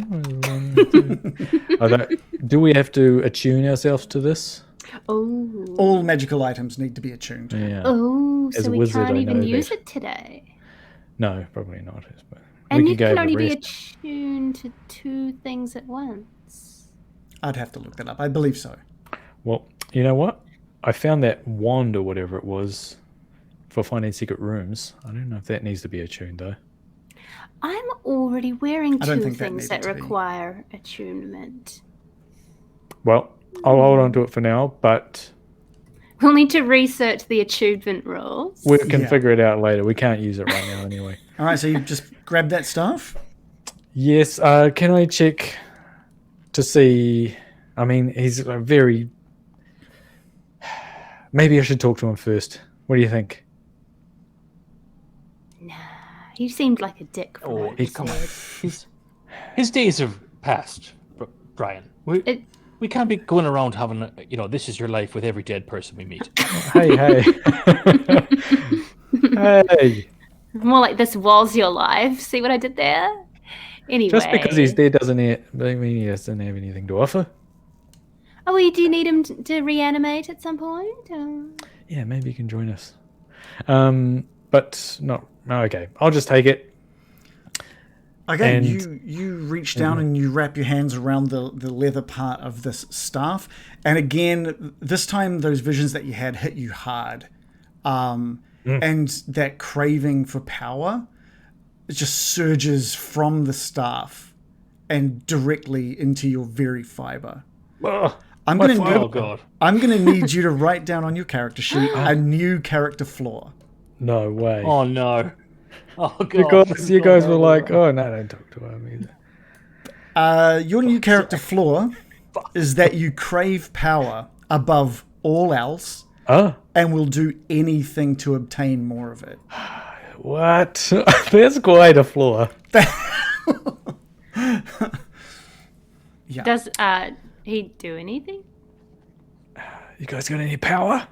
Speaker 2: Do we have to attune ourselves to this?
Speaker 3: Oh.
Speaker 4: all magical items need to be attuned?
Speaker 2: Yeah.
Speaker 3: Oh,
Speaker 2: As
Speaker 3: so
Speaker 2: a
Speaker 3: we
Speaker 2: wizard,
Speaker 3: can't
Speaker 2: I
Speaker 3: even
Speaker 2: know
Speaker 3: use
Speaker 2: that.
Speaker 3: it today.
Speaker 2: No, probably not. But
Speaker 3: And
Speaker 2: we
Speaker 3: you
Speaker 2: could go
Speaker 3: can
Speaker 2: over
Speaker 3: only
Speaker 2: the
Speaker 3: be
Speaker 2: rest.
Speaker 3: attuned to 2 things at once.
Speaker 4: I'd have to look that up. I believe so.
Speaker 2: Well, you know what? I found that wand or whatever it was for finding secret rooms. I don't know if that needs to be attuned though.
Speaker 3: I'm already wearing
Speaker 4: I don't
Speaker 3: 2
Speaker 4: think that
Speaker 3: things
Speaker 4: needed
Speaker 3: that
Speaker 4: to be.
Speaker 3: require attunement.
Speaker 2: Well, I'll hold on to it for now, but
Speaker 3: We'll need to research the attunement rules.
Speaker 2: we can
Speaker 4: Yeah.
Speaker 2: figure it out later. We can't use it right now anyway.
Speaker 4: All right, so you just grab that staff.
Speaker 2: Yes, can I check to see? I mean, he's a very. Maybe I should talk to him first. What do you think?
Speaker 3: Nah, he seemed like a dick. From
Speaker 5: Oh,
Speaker 3: what he
Speaker 5: come on.
Speaker 3: said.
Speaker 5: His days have passed, Brian. We can't be going around having, this is your life with every dead person we meet.
Speaker 2: Hey. Hey.
Speaker 3: More like this was your life. See what I did there? Anyway.
Speaker 2: Just because he's dead doesn't mean he doesn't have anything to offer.
Speaker 3: Oh, well, do you need him to reanimate at some point?
Speaker 2: Yeah, maybe you can join us. But not. Okay, I'll just take it.
Speaker 4: Okay,
Speaker 2: And-
Speaker 4: you reach down and you wrap your hands around the leather part of this staff. And again, this time those visions that you had hit you hard. And that craving for power, it just surges from the staff and directly into your very fiber.
Speaker 2: Ugh,
Speaker 4: I'm
Speaker 2: my
Speaker 4: gonna
Speaker 2: fiber.
Speaker 5: Oh, God.
Speaker 4: I'm gonna need you to write down on your character sheet a new character flaw.
Speaker 2: No way.
Speaker 5: Oh, no. Oh, God.
Speaker 2: You guys were like, oh no, don't talk to him either.
Speaker 4: Your new character flaw is that you crave power above all else
Speaker 2: Oh,
Speaker 4: and will do anything to obtain more of it.
Speaker 2: what? That's quite a flaw.
Speaker 4: Yeah.
Speaker 3: Does he do anything?
Speaker 2: You guys got any power?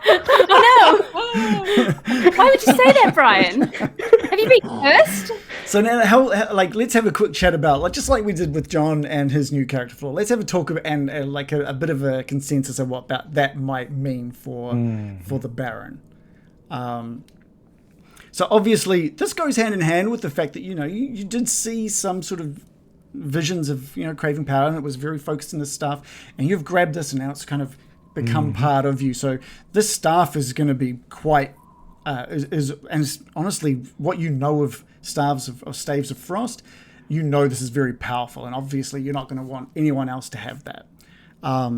Speaker 3: Oh no! Why would you say that, Brian? Have you been cursed?
Speaker 4: So now, how let's have a quick chat about, just like we did with John and his new character flaw. Let's have a talk about, and a bit of a consensus of what about that might mean for the Baron. So obviously, this goes hand in hand with the fact that you did see some sort of visions of craving power, and it was very focused in this stuff. And you've grabbed this, and now it's kind of become part of you. So this staff is going to be quite and it's honestly what you know of staves of frost. This is very powerful, and obviously you're not going to want anyone else to have that. But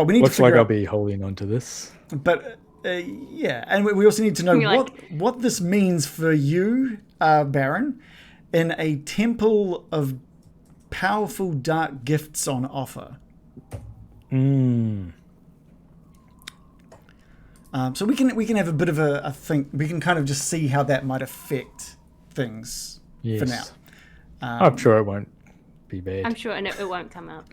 Speaker 4: we need
Speaker 2: Looks
Speaker 4: to
Speaker 2: like
Speaker 4: figure
Speaker 2: I'll
Speaker 4: out.
Speaker 2: be holding on to this.
Speaker 4: But yeah, and we also need to know
Speaker 3: You're like-
Speaker 4: what this means for you, Baron, in a temple of powerful dark gifts on offer. So we can have a bit of a think. We can kind of just see how that might affect things for now.
Speaker 2: Yes. I'm sure it won't be bad.
Speaker 3: I'm sure it won't come up.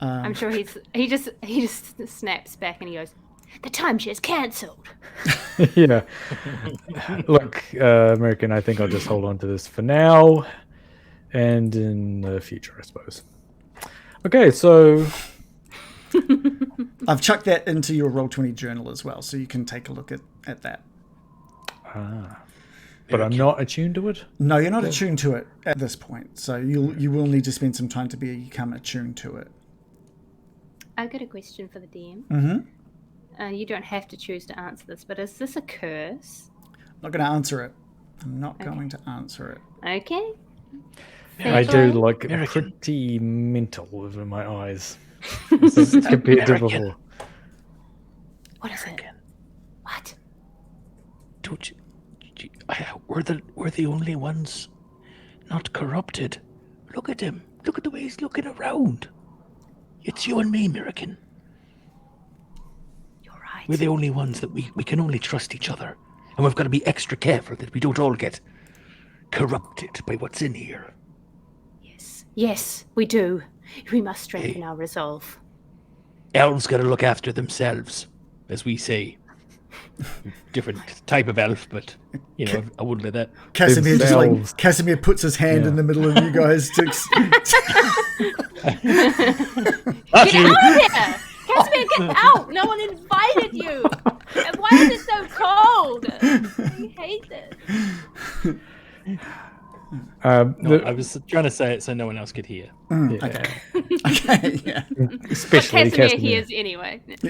Speaker 3: I'm sure he just snaps back and he goes, "The timeshare's cancelled."
Speaker 2: Yeah. Look, American, I think I'll just hold on to this for now and in the future, I suppose. Okay, so
Speaker 4: I've chucked that into your Roll20 journal as well, so you can take a look at that.
Speaker 2: but I'm not attuned to it.
Speaker 4: No, you're not attuned to it at this point, so you will need to spend some time to become attuned to it.
Speaker 3: I've got a question for the DM. you don't have to choose to answer this, but is this a curse?
Speaker 4: I'm not going to answer it. I'm not going to answer it.
Speaker 3: Okay.
Speaker 2: I do
Speaker 3: Fair.
Speaker 2: look
Speaker 5: American.
Speaker 2: pretty mental over my eyes compared to
Speaker 5: American.
Speaker 2: before.
Speaker 3: What is it? What?
Speaker 5: Don't you, we're the only ones not corrupted. Look at him. Look at the way he's looking around. It's you and me, American.
Speaker 3: You're right.
Speaker 5: We're the only ones that we can only trust each other. And we've got to be extra careful that we don't all get corrupted by what's in here.
Speaker 3: Yes, we do. We must strengthen our resolve.
Speaker 5: Elves got to look after themselves, as we say. Different type of elf, but, you know, I wouldn't let that.
Speaker 4: Casimir
Speaker 2: Themselves.
Speaker 4: Casimir puts his hand in the middle of you guys to...
Speaker 3: Get out of here! Casimir, get out! No one invited you! And why is it so cold? I hate this.
Speaker 5: No, I was trying to say it so no one else could hear.
Speaker 4: Okay, yeah.
Speaker 3: But
Speaker 2: Especially
Speaker 3: Casimir hears anyway.
Speaker 5: He's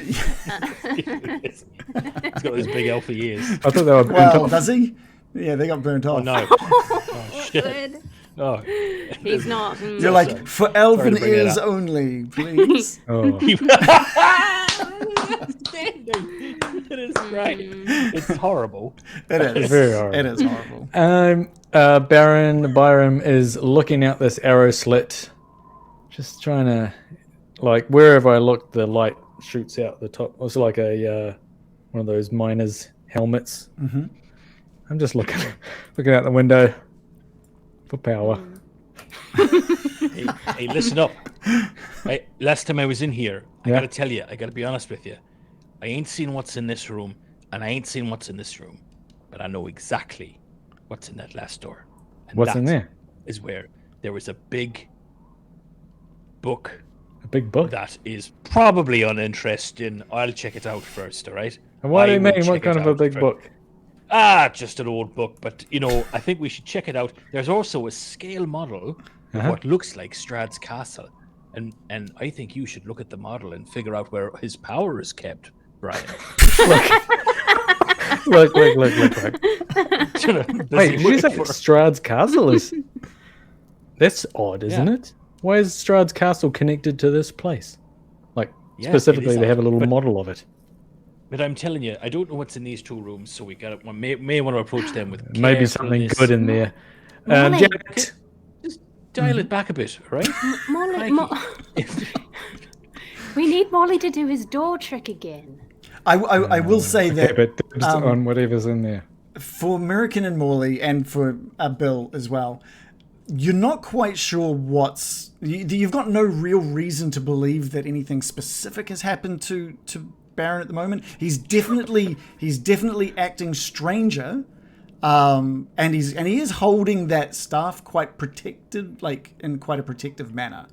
Speaker 5: got those big elfy ears.
Speaker 2: I thought they were burnt
Speaker 4: Well,
Speaker 2: off.
Speaker 4: does he? Yeah, they got burnt off.
Speaker 5: Oh, no. Oh, shit.
Speaker 3: Good.
Speaker 5: Oh.
Speaker 3: He's not.
Speaker 4: You're like, for elven
Speaker 5: to bring it
Speaker 4: ears
Speaker 5: up.
Speaker 4: only, please.
Speaker 2: Oh.
Speaker 5: It is great. It's horrible.
Speaker 4: It is.
Speaker 2: Very horrible.
Speaker 4: It is horrible.
Speaker 2: Baron Byram is looking out this arrow slit, just trying to, like, wherever I look, the light shoots out the top. It's like a one of those miners' helmets.
Speaker 4: Mm-hmm.
Speaker 2: I'm just looking out the window for power.
Speaker 5: Hey, listen up. Last time I was in here, I
Speaker 2: Yeah.
Speaker 5: gotta tell you, I gotta be honest with you. I ain't seen what's in this room, and I ain't seen what's in this room, but I know exactly what's in that last door. And
Speaker 2: What's in
Speaker 5: that
Speaker 2: there?
Speaker 5: is where there was a big book
Speaker 2: A big book.
Speaker 5: that is probably uninteresting. I'll check it out first, all right?
Speaker 2: And what do
Speaker 5: I
Speaker 2: you
Speaker 5: will
Speaker 2: mean? What
Speaker 5: check
Speaker 2: kind
Speaker 5: it
Speaker 2: of a
Speaker 5: out
Speaker 2: big
Speaker 5: first.
Speaker 2: book?
Speaker 5: Just an old book, but, you know, I think we should check it out. There's also a scale model of
Speaker 2: Uh-huh.
Speaker 5: what looks like Strahd's castle. And I think you should look at the model and figure out where his power is kept, Brian.
Speaker 2: Look. Wait,
Speaker 5: Wait,
Speaker 2: did you say Strahd's castle is? That's odd, isn't
Speaker 5: Yeah.
Speaker 2: it? Why is Strahd's castle connected to this place? Like,
Speaker 5: Yeah,
Speaker 2: specifically,
Speaker 5: it is
Speaker 2: they have a
Speaker 5: odd,
Speaker 2: little
Speaker 5: but-
Speaker 2: model of it.
Speaker 5: But I'm telling you, I don't know what's in these two rooms, so we may want to approach them with
Speaker 2: Maybe something
Speaker 5: carefulness.
Speaker 2: good in there.
Speaker 3: Molly.
Speaker 2: Janet,
Speaker 5: Just dial it back a bit, all right?
Speaker 3: Molly,
Speaker 5: Mikey.
Speaker 3: we need Molly to do his door trick again.
Speaker 4: I will say
Speaker 2: okay,
Speaker 4: that
Speaker 2: but dibs on whatever's in there.
Speaker 4: for American and Morley, and for Bill as well, you're not quite sure you've got no real reason to believe that anything specific has happened to Baron at the moment. He's definitely acting stranger, and he is holding that staff quite protected, like in quite a protective manner.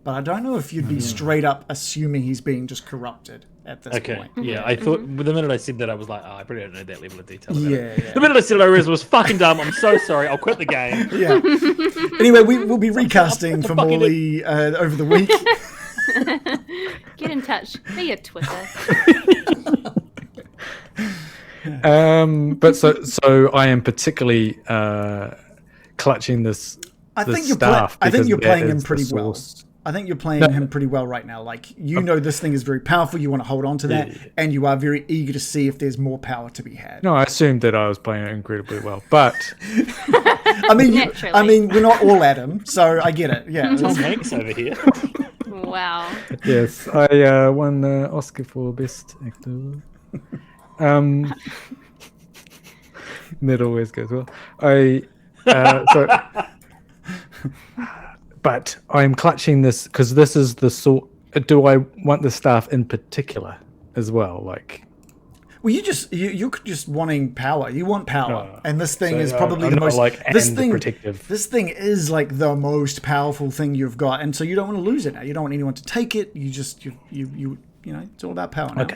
Speaker 4: But I don't know if you'd be straight up assuming he's being just corrupted at this
Speaker 5: Okay,
Speaker 4: point.
Speaker 5: yeah, I thought, the minute I said that, I was like, I probably don't know that level of detail. about it.
Speaker 4: Yeah.
Speaker 5: The minute I said it, I realized it was fucking dumb. I'm so sorry. I'll quit the game.
Speaker 4: Yeah. Anyway, we'll be recasting for
Speaker 5: fucking
Speaker 4: Morley over the week.
Speaker 3: Get in touch via Twitter.
Speaker 2: But so I am particularly clutching this.
Speaker 4: I
Speaker 2: this
Speaker 4: think you're
Speaker 2: staff
Speaker 4: I think
Speaker 2: because
Speaker 4: you're
Speaker 2: that
Speaker 4: playing
Speaker 2: is
Speaker 4: him
Speaker 2: the
Speaker 4: pretty well.
Speaker 2: source.
Speaker 4: I think you're playing him pretty well right now. Like, you know this thing is very powerful, you want to hold on to that, and you are very eager to see if there's more power to be had.
Speaker 2: No, I assumed that I was playing it incredibly well, but
Speaker 4: I mean,
Speaker 3: Naturally.
Speaker 4: we're not all Adam, so I get it. Yeah.
Speaker 5: Tom Hanks over here.
Speaker 3: Wow.
Speaker 2: yes, I won the Oscar for Best Actor. That always goes well. But I'm clutching this because this is the sort. Do I want the staff in particular as well? Like,
Speaker 4: Well, you're just wanting power. You want power,
Speaker 2: No.
Speaker 4: and this thing
Speaker 2: So,
Speaker 4: is probably
Speaker 2: I'm
Speaker 4: the
Speaker 2: not
Speaker 4: most.
Speaker 2: like
Speaker 4: This
Speaker 2: and
Speaker 4: thing,
Speaker 2: protective.
Speaker 4: this thing is like the most powerful thing you've got, and so you don't want to lose it now. You don't want anyone to take it. You just you know, it's all about power now.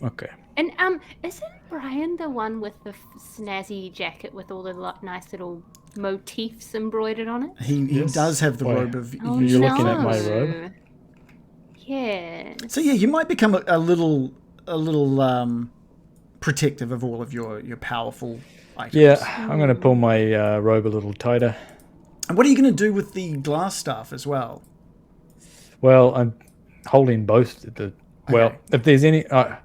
Speaker 2: okay.
Speaker 3: And isn't Brian the one with the snazzy jacket with all the nice little motifs embroidered on it?
Speaker 4: He
Speaker 2: Yes.
Speaker 4: does have the
Speaker 2: Why?
Speaker 4: robe of.
Speaker 3: Oh,
Speaker 2: You're looking at my
Speaker 3: no.
Speaker 2: robe?
Speaker 3: Yeah.
Speaker 4: So yeah, you might become a little a little protective of all of your powerful items.
Speaker 2: Yeah, I'm going to pull my robe a little tighter.
Speaker 4: And what are you going to do with the glass staff as well?
Speaker 2: Well, I'm holding both. Well,
Speaker 4: Okay.
Speaker 2: if there's any... I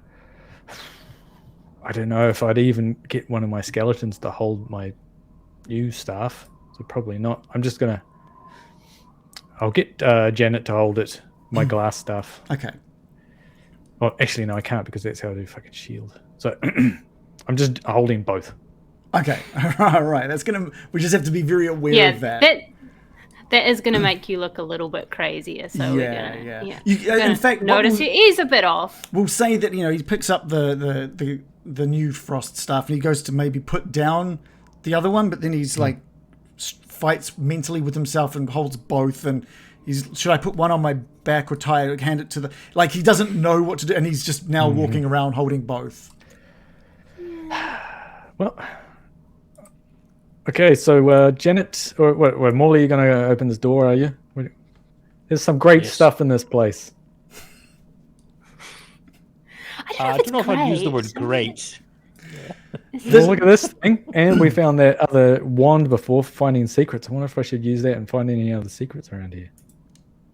Speaker 2: don't know if I'd even get one of my skeletons to hold my new staff. So probably not. I'm just going to... I'll get Janet to hold it, my glass staff.
Speaker 4: Okay.
Speaker 2: Well, actually, no, I can't because that's how I do fucking shield. So I'm just holding both.
Speaker 4: Okay. All right. We just have to be very aware of that.
Speaker 3: That is going to make you look a little bit crazier. So we're gonna,
Speaker 4: In fact,
Speaker 3: notice your ears a bit off.
Speaker 4: We'll say that he picks up the new frost staff and he goes to maybe put down the other one, but then he's like fights mentally with himself and holds both. And should I put one on my back or hand it to he doesn't know what to do, and he's just now walking around holding both.
Speaker 2: Well, okay, so Janet, or Morley, you're going to open this door, are you? There's some great stuff in this place.
Speaker 3: I don't know if
Speaker 5: I'd use the word great.
Speaker 2: Well, look at this thing, and we found that other wand before, finding secrets. I wonder if I should use that and find any other secrets around here.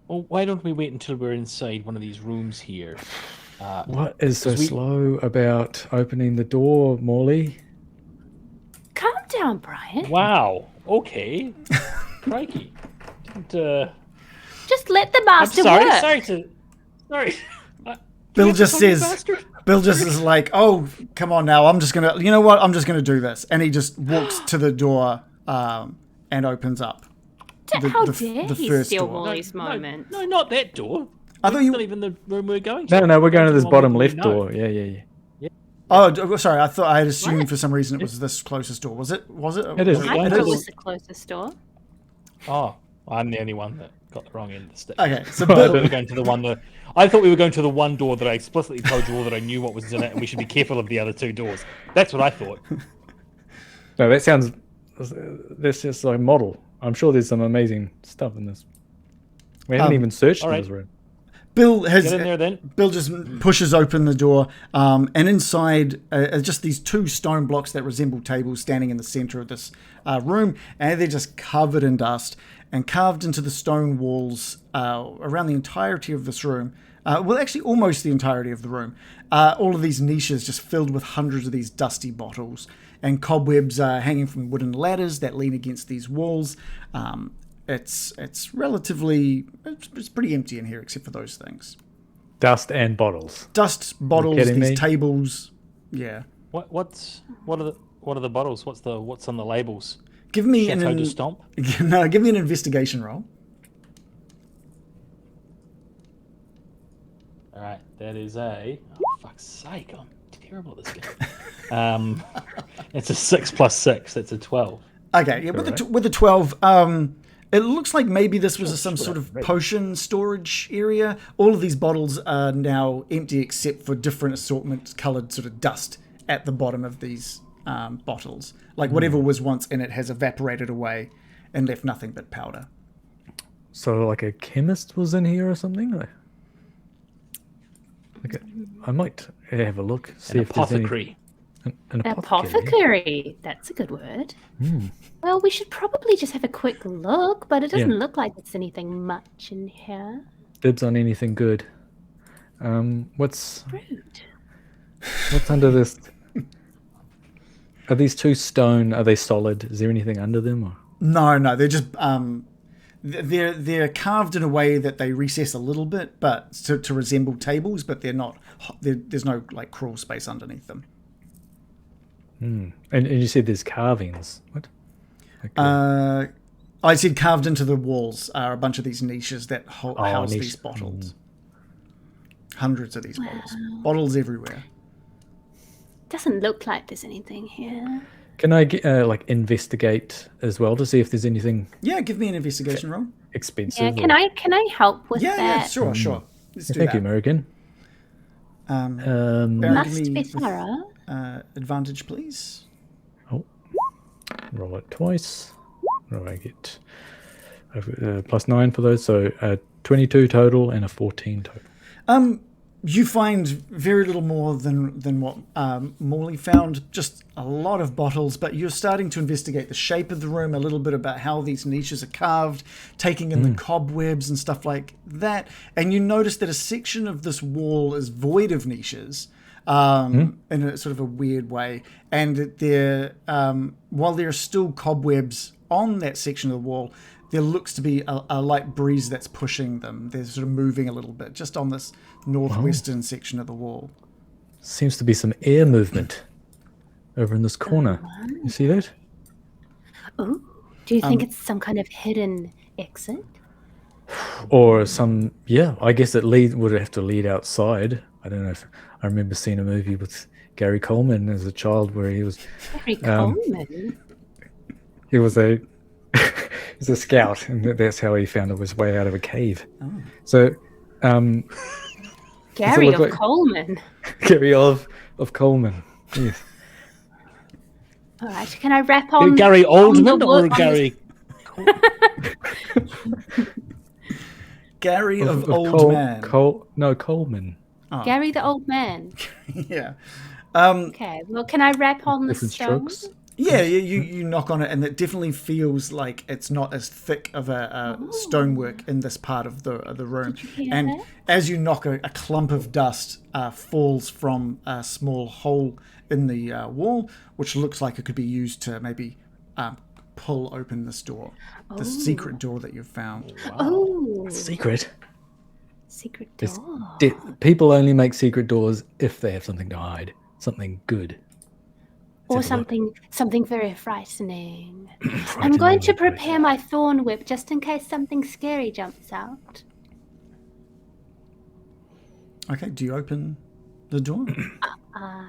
Speaker 5: Well, why don't we wait until we're inside one of these rooms here?
Speaker 2: What is so slow about opening the door, Morley?
Speaker 3: Calm down, Brian.
Speaker 5: Wow. Okay. Crikey.
Speaker 3: Just let the master
Speaker 5: I'm
Speaker 3: work.
Speaker 5: Sorry.
Speaker 4: Bill just is like, oh, come on now. I'm just going to, you know what? I'm just going to do this. And he just walks to the door and opens up.
Speaker 3: How dare he
Speaker 4: first
Speaker 3: steal
Speaker 4: door.
Speaker 3: Morley's moment?
Speaker 5: No, not that door.
Speaker 4: I thought
Speaker 5: It's not even the room we're going to.
Speaker 2: No, we're going to this
Speaker 5: One
Speaker 2: bottom
Speaker 5: we
Speaker 2: left
Speaker 5: know.
Speaker 2: door. Yeah.
Speaker 4: Oh, sorry. I had assumed for some reason it was this closest door. Was it?
Speaker 2: It is.
Speaker 3: I thought it was the closest door.
Speaker 5: Oh, I'm the only one that got the wrong end of the stick.
Speaker 4: Okay, so
Speaker 5: I thought
Speaker 4: Bill,
Speaker 5: we were going to the one that I thought we were going to the one door that I explicitly told you all that I knew what was in it, and we should be careful of the other two doors. That's what I thought.
Speaker 2: No, that's just like a model. I'm sure there's some amazing stuff in this. We haven't even searched in
Speaker 5: right.
Speaker 2: this room.
Speaker 4: Bill
Speaker 5: Get in there then.
Speaker 4: Bill just pushes open the door, and inside are just these two stone blocks that resemble tables standing in the center of this room, and they're just covered in dust. And carved into the stone walls around the entirety of this room, actually almost the entirety of the room, all of these niches just filled with hundreds of these dusty bottles, and cobwebs hanging from wooden ladders that lean against these walls. It's pretty empty in here except for those things.
Speaker 2: Dust and bottles.
Speaker 4: Dust, bottles,
Speaker 2: kidding
Speaker 4: these
Speaker 2: me?
Speaker 4: tables. Yeah.
Speaker 5: What are the bottles? What's on the labels?
Speaker 4: Give me
Speaker 5: Chateau de Stomp.
Speaker 4: give me an investigation roll.
Speaker 5: All right, that is a. Oh, fuck's sake! I'm terrible at this game. It's a 6 + 6. That's a 12.
Speaker 4: Okay, yeah, with the 12, it looks like maybe this was some sort of potion storage area. All of these bottles are now empty except for different assortment coloured sort of dust at the bottom of these bottles. Like whatever was once in it has evaporated away and left nothing but powder.
Speaker 2: So like a chemist was in here or something? I might have a look. See
Speaker 5: An
Speaker 2: if there's any-
Speaker 5: apothecary.
Speaker 2: An apothecary.
Speaker 3: Apothecary. That's a good word. Well, we should probably just have a quick look, but it doesn't look like there's anything much in here.
Speaker 2: Dibs on anything good. What's
Speaker 3: Rude.
Speaker 2: under this? Are these two stone? Are they solid? Is there anything under them? Or?
Speaker 4: No, they're just they're carved in a way that they recess a little bit, but to resemble tables, but they're not. There's no like crawl space underneath them.
Speaker 2: And you said there's carvings. What?
Speaker 4: I said carved into the walls are a bunch of these niches that house
Speaker 2: niche.
Speaker 4: these bottles. Hundreds of these bottles. Bottles everywhere.
Speaker 3: Doesn't look like there's anything here.
Speaker 2: Can I get investigate as well to see if there's anything
Speaker 4: Yeah, give me an investigation roll.
Speaker 2: expensive?
Speaker 3: Yeah, can I help with
Speaker 4: Yeah,
Speaker 3: that?
Speaker 4: sure. Let's do
Speaker 2: Thank
Speaker 4: that.
Speaker 2: you, American.
Speaker 4: Baron,
Speaker 3: Must
Speaker 4: give me
Speaker 3: be thorough.
Speaker 4: advantage, please.
Speaker 2: Roll it twice. What do I get? +9 for those, so 22 total and a 14 total.
Speaker 4: You find very little more than what Morley found, just a lot of bottles, but you're starting to investigate the shape of the room, a little bit about how these niches are carved, taking in the cobwebs and stuff like that, and you notice that a section of this wall is void of niches, in a sort of a weird way, and that while there are still cobwebs on that section of the wall, there looks to be a light breeze that's pushing them. They're sort of moving a little bit, just on this northwestern section of the wall.
Speaker 2: Seems to be some air movement over in this corner. You see that?
Speaker 3: Oh, do you think it's some kind of hidden exit?
Speaker 2: Or some, I guess it would have to lead outside. I don't know if I remember seeing a movie with Gary Coleman as a child where he was
Speaker 3: Gary Coleman?
Speaker 2: he was a he's a scout, and that's how he found his way out of a cave. Oh. So
Speaker 3: Gary of Coleman.
Speaker 2: Gary of Coleman. Yes.
Speaker 3: All right. Can I wrap on
Speaker 5: Gary Oldman or Gary?
Speaker 4: Gary of Old Man.
Speaker 2: Coleman.
Speaker 4: Oh.
Speaker 3: Gary the Old Man.
Speaker 4: Yeah.
Speaker 3: Okay. Well, can I wrap on the stone?
Speaker 2: Strokes?
Speaker 4: Yeah, you knock on it, and it definitely feels like it's not as thick of a stonework in this part of the room.
Speaker 3: Did you hear
Speaker 4: and
Speaker 3: that?
Speaker 4: as you knock, a clump of dust falls from a small hole in the wall, which looks like it could be used to maybe pull open this door, the secret door that you've found.
Speaker 5: Wow.
Speaker 3: Oh,
Speaker 2: Secret?
Speaker 3: secret door.
Speaker 2: People only make secret doors if they have something to hide, something good.
Speaker 3: Or something very frightening. I'm going to prepare my thorn whip just in case something scary jumps out.
Speaker 4: Okay, do you open the door?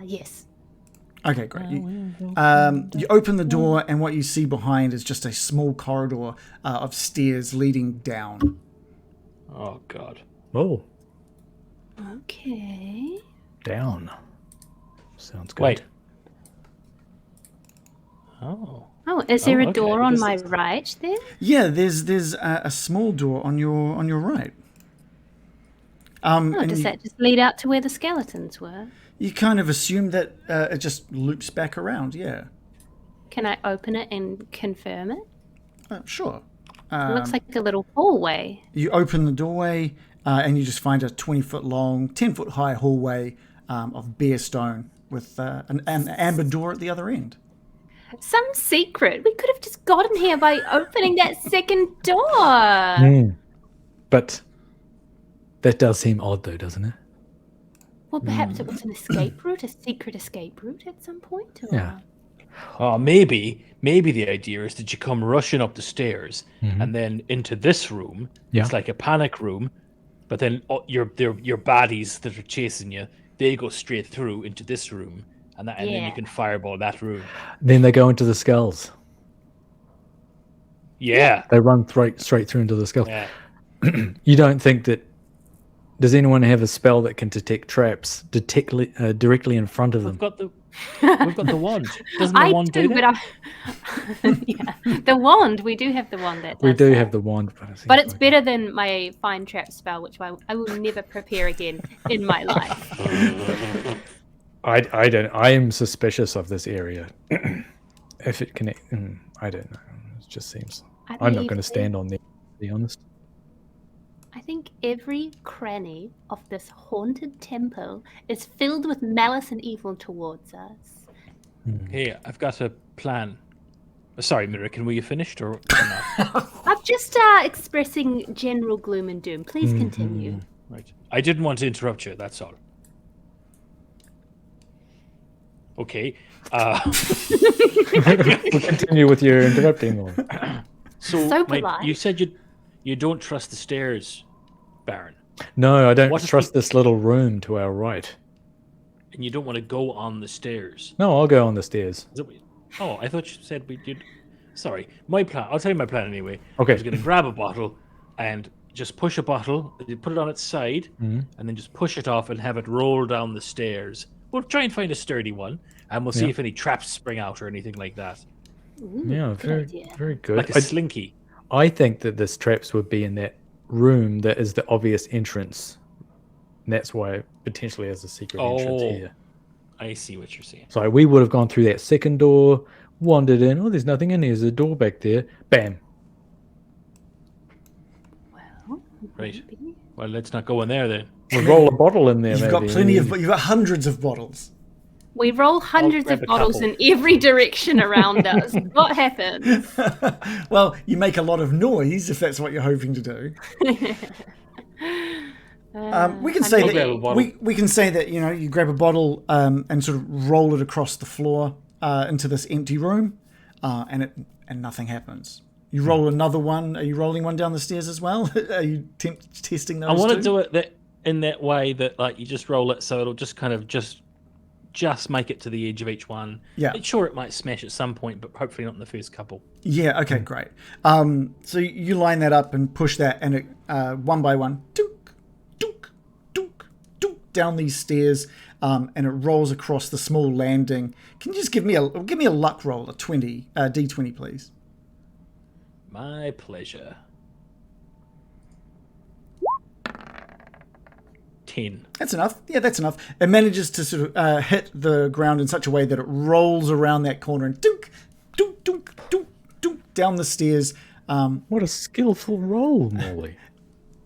Speaker 3: Yes.
Speaker 4: Okay, great. You open the door, and what you see behind is just a small corridor of stairs leading down.
Speaker 5: Oh, God.
Speaker 2: Oh,
Speaker 3: Okay.
Speaker 2: down. Sounds good.
Speaker 5: Wait. Oh.
Speaker 3: Oh, is there a
Speaker 5: okay.
Speaker 3: door on
Speaker 5: This
Speaker 3: my
Speaker 5: is-
Speaker 3: right there?
Speaker 4: Yeah, there's a small door on your right.
Speaker 3: Oh,
Speaker 4: and
Speaker 3: does that just lead out to where the skeletons were?
Speaker 4: you kind of assume that it just loops back around. Yeah,
Speaker 3: Can I open it and confirm it?
Speaker 4: sure.
Speaker 3: It looks like a little hallway.
Speaker 4: You open the doorway, and you just find a 20-foot long, 10-foot high hallway of bare stone with an amber door at the other end.
Speaker 3: Some secret. We could have just gotten here by opening that second door.
Speaker 2: But that does seem odd, though, doesn't it?
Speaker 3: Well, perhaps it was an escape route, a secret escape route at some point. Or...
Speaker 2: Yeah.
Speaker 5: Oh, maybe the idea is that you come rushing up the stairs and then into this room.
Speaker 2: Yeah.
Speaker 5: It's like a panic room, but then your baddies that are chasing you, they go straight through into this room, and then you can fireball that room.
Speaker 2: Then they go into the skulls.
Speaker 5: Yeah.
Speaker 2: They run straight through into the skulls.
Speaker 5: Yeah.
Speaker 2: You don't think that... Does anyone have a spell that can detect traps directly in front of them?
Speaker 5: We've got the wand. Doesn't the wand do that?
Speaker 3: Yeah, the wand. We do have the wand that.
Speaker 2: We
Speaker 3: does
Speaker 2: do
Speaker 3: that.
Speaker 2: have the wand,
Speaker 3: But it's better than my find trap spell, which I will never prepare again in my life.
Speaker 2: I am suspicious of this area. If it can, I don't know. It just seems. I'm not going to stand on there, to be honest.
Speaker 3: I think every cranny of this haunted temple is filled with malice and evil towards us.
Speaker 5: Hey, I've got a plan. Sorry, Mirakin, were you finished or not?
Speaker 3: I'm just expressing general gloom and doom. Please continue.
Speaker 5: Right. I didn't want to interrupt you, that's all. Okay.
Speaker 2: We'll continue with your interrupting one.
Speaker 3: So polite.
Speaker 5: You said you don't trust the stairs, Baron.
Speaker 2: No, I don't
Speaker 5: What if
Speaker 2: trust this little room to our right.
Speaker 5: And you don't want to go on the stairs.
Speaker 2: No, I'll go on the stairs.
Speaker 5: Oh, I thought you said we did. Sorry. My plan. I'll tell you my plan anyway.
Speaker 2: Okay.
Speaker 5: I was going to grab a bottle and just push a bottle, you put it on its side, and then just push it off and have it roll down the stairs. We'll try and find a sturdy one, and we'll see if any traps spring out or anything like that.
Speaker 3: Ooh,
Speaker 2: Yeah,
Speaker 3: good idea.
Speaker 2: very good.
Speaker 5: Like a slinky.
Speaker 2: I think that this traps would be in that room that is the obvious entrance And that's why it potentially has a secret entrance here.
Speaker 5: I see what you're saying.
Speaker 2: So we would have gone through that second door, wandered in. Oh, there's nothing in here. There's a door back there. Bam.
Speaker 3: Well,
Speaker 5: Right.
Speaker 3: maybe.
Speaker 5: Well, let's not go in there then.
Speaker 2: We'll roll a bottle in there,
Speaker 4: You've
Speaker 2: maybe.
Speaker 4: got plenty of. You've got hundreds of bottles.
Speaker 3: We roll hundreds
Speaker 5: grab
Speaker 3: of
Speaker 5: a
Speaker 3: bottles
Speaker 5: couple.
Speaker 3: in every direction around us. What happens?
Speaker 4: Well, you make a lot of noise if that's what you're hoping to do. We can say
Speaker 5: I'll grab a
Speaker 4: that
Speaker 5: bottle.
Speaker 4: we can say that you grab a bottle and sort of roll it across the floor into this empty room, and nothing happens. You roll another one. Are you rolling one down the stairs as well? Are you testing those?
Speaker 5: I want
Speaker 4: too?
Speaker 5: to do it in that way that like you just roll it so it'll just kind of just make it to the edge of each one.
Speaker 4: Yeah.
Speaker 5: Sure, it might smash at some point, but hopefully not in the first couple.
Speaker 4: Yeah. Okay. Great. So you line that up and push that, and it one by one, dunk, dunk, dunk, dunk, down these stairs, and it rolls across the small landing. Can you just give me a luck roll, a D20, please?
Speaker 5: My pleasure. 10.
Speaker 4: That's enough. Yeah, that's enough. It manages to sort of hit the ground in such a way that it rolls around that corner and dunk, dunk, dunk, dunk, dunk, down the stairs.
Speaker 2: What a skillful roll, Morley.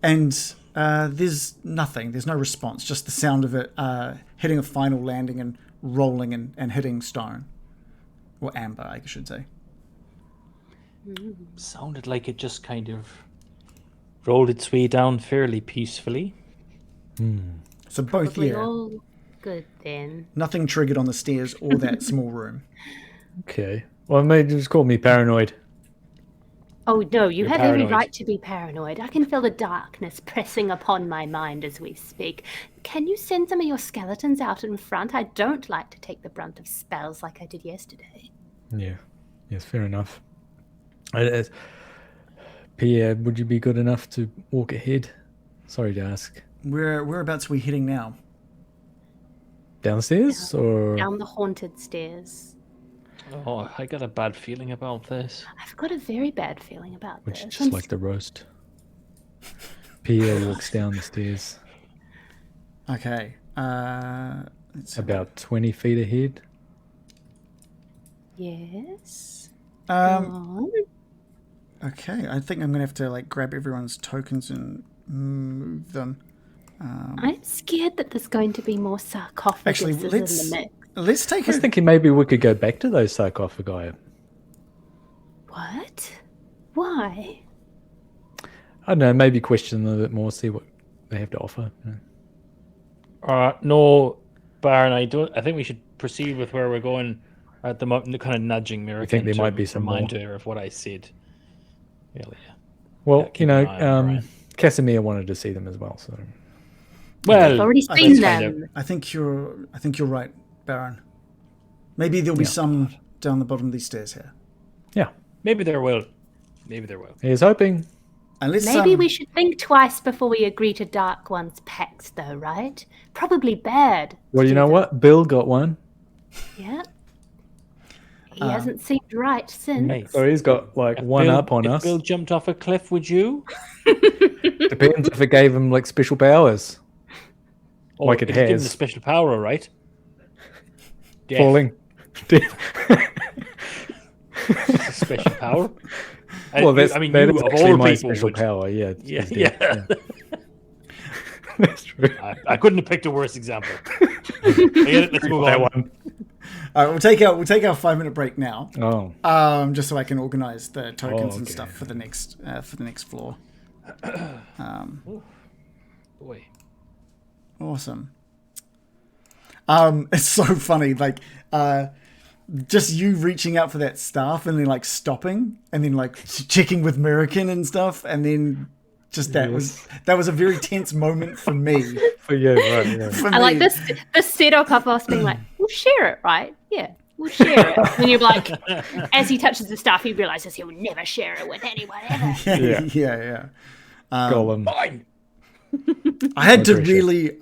Speaker 4: And there's nothing. There's no response. Just the sound of it hitting a final landing and rolling and hitting stone. Or amber, I should say.
Speaker 5: Sounded like it just kind of rolled its way down fairly peacefully.
Speaker 4: So both,
Speaker 3: Probably
Speaker 4: yeah.
Speaker 3: all good then.
Speaker 4: Nothing triggered on the stairs or that small room.
Speaker 2: Okay. Well, maybe just call me paranoid.
Speaker 3: Oh no, you
Speaker 5: You're
Speaker 3: have every
Speaker 5: paranoid.
Speaker 3: right to be paranoid. I can feel the darkness pressing upon my mind as we speak. Can you send some of your skeletons out in front? I don't like to take the brunt of spells like I did yesterday.
Speaker 2: Yeah. Yes, fair enough. Pierre, would you be good enough to walk ahead? Sorry to ask.
Speaker 4: Whereabouts are we heading now?
Speaker 2: Downstairs or
Speaker 3: Down the haunted stairs.
Speaker 5: Oh, I got a bad feeling about this.
Speaker 3: I've got a very bad feeling about
Speaker 2: which
Speaker 3: this.
Speaker 2: just like the roast? Pierre walks down the stairs
Speaker 4: Okay. Let's have
Speaker 2: about 20 feet ahead.
Speaker 3: Yes.
Speaker 4: Um, okay, I think I'm gonna have to grab everyone's tokens and move them.
Speaker 3: I'm scared that there's going to be more sarcophaguses
Speaker 4: Actually,
Speaker 3: in the mix.
Speaker 4: let's take
Speaker 2: I was
Speaker 4: a
Speaker 2: thinking maybe we could go back to those sarcophagi.
Speaker 3: What? Why?
Speaker 2: I don't know, maybe question them a bit more, see what they have to offer. you know.
Speaker 5: No, Baron, I think we should proceed with where we're going at the moment. Kind of nudging Mirakin.
Speaker 2: think there might be some
Speaker 5: remind
Speaker 2: more?
Speaker 5: her of what I said earlier.
Speaker 2: Well,
Speaker 5: Yeah, keep an eye on Brian.
Speaker 2: Casimir wanted to see them as well, so
Speaker 5: Well,
Speaker 3: I've already
Speaker 4: I
Speaker 3: seen
Speaker 4: think
Speaker 3: them.
Speaker 4: I think you're right, Baron. Maybe there'll be
Speaker 2: Yeah.
Speaker 4: some down the bottom of these stairs here.
Speaker 2: yeah.
Speaker 5: maybe there will. Maybe there will.
Speaker 2: Here's hoping.
Speaker 4: And let's
Speaker 3: Maybe we should think twice before we agree to Dark One's pacts, though, right? Probably bad.
Speaker 2: Well, you know what? Bill got one.
Speaker 3: Yeah. He hasn't seemed right since.
Speaker 5: Hey,
Speaker 2: So he's got one up on
Speaker 5: if
Speaker 2: us.
Speaker 5: Bill jumped off a cliff, would you?
Speaker 2: Depends if it gave him special powers.
Speaker 5: Oh,
Speaker 2: Like it
Speaker 5: if you give him
Speaker 2: has.
Speaker 5: the special power, all right? Death.
Speaker 2: Falling.
Speaker 5: Special power.
Speaker 2: Well, that's,
Speaker 5: I mean,
Speaker 2: that
Speaker 5: you
Speaker 2: is
Speaker 5: of
Speaker 2: actually
Speaker 5: all
Speaker 2: my
Speaker 5: people
Speaker 2: special
Speaker 5: would.
Speaker 2: power. Yeah.
Speaker 5: Yeah,
Speaker 2: is death,
Speaker 5: yeah.
Speaker 2: That's true.
Speaker 5: I couldn't have picked a worse example. I get it, let's move
Speaker 2: That
Speaker 5: on.
Speaker 2: one.
Speaker 4: All right, we'll take our 5-minute break now.
Speaker 2: Oh.
Speaker 4: Just so I can organize the tokens and
Speaker 2: okay.
Speaker 4: stuff for the next floor.
Speaker 5: Boy.
Speaker 4: Awesome. It's so funny, just you reaching out for that staff and then stopping and then checking with Mirakin and stuff, and then just that was a very tense moment for me.
Speaker 2: For you, right? Yeah.
Speaker 4: For
Speaker 3: I like
Speaker 4: me.
Speaker 3: this setup of us being like, we'll share it, right? Yeah, we'll share it. And you're like, as he touches the stuff, he realizes he'll never share it with anyone ever.
Speaker 4: Yeah.
Speaker 2: Golem.
Speaker 5: Fine.
Speaker 4: I had to
Speaker 2: pressure.
Speaker 4: really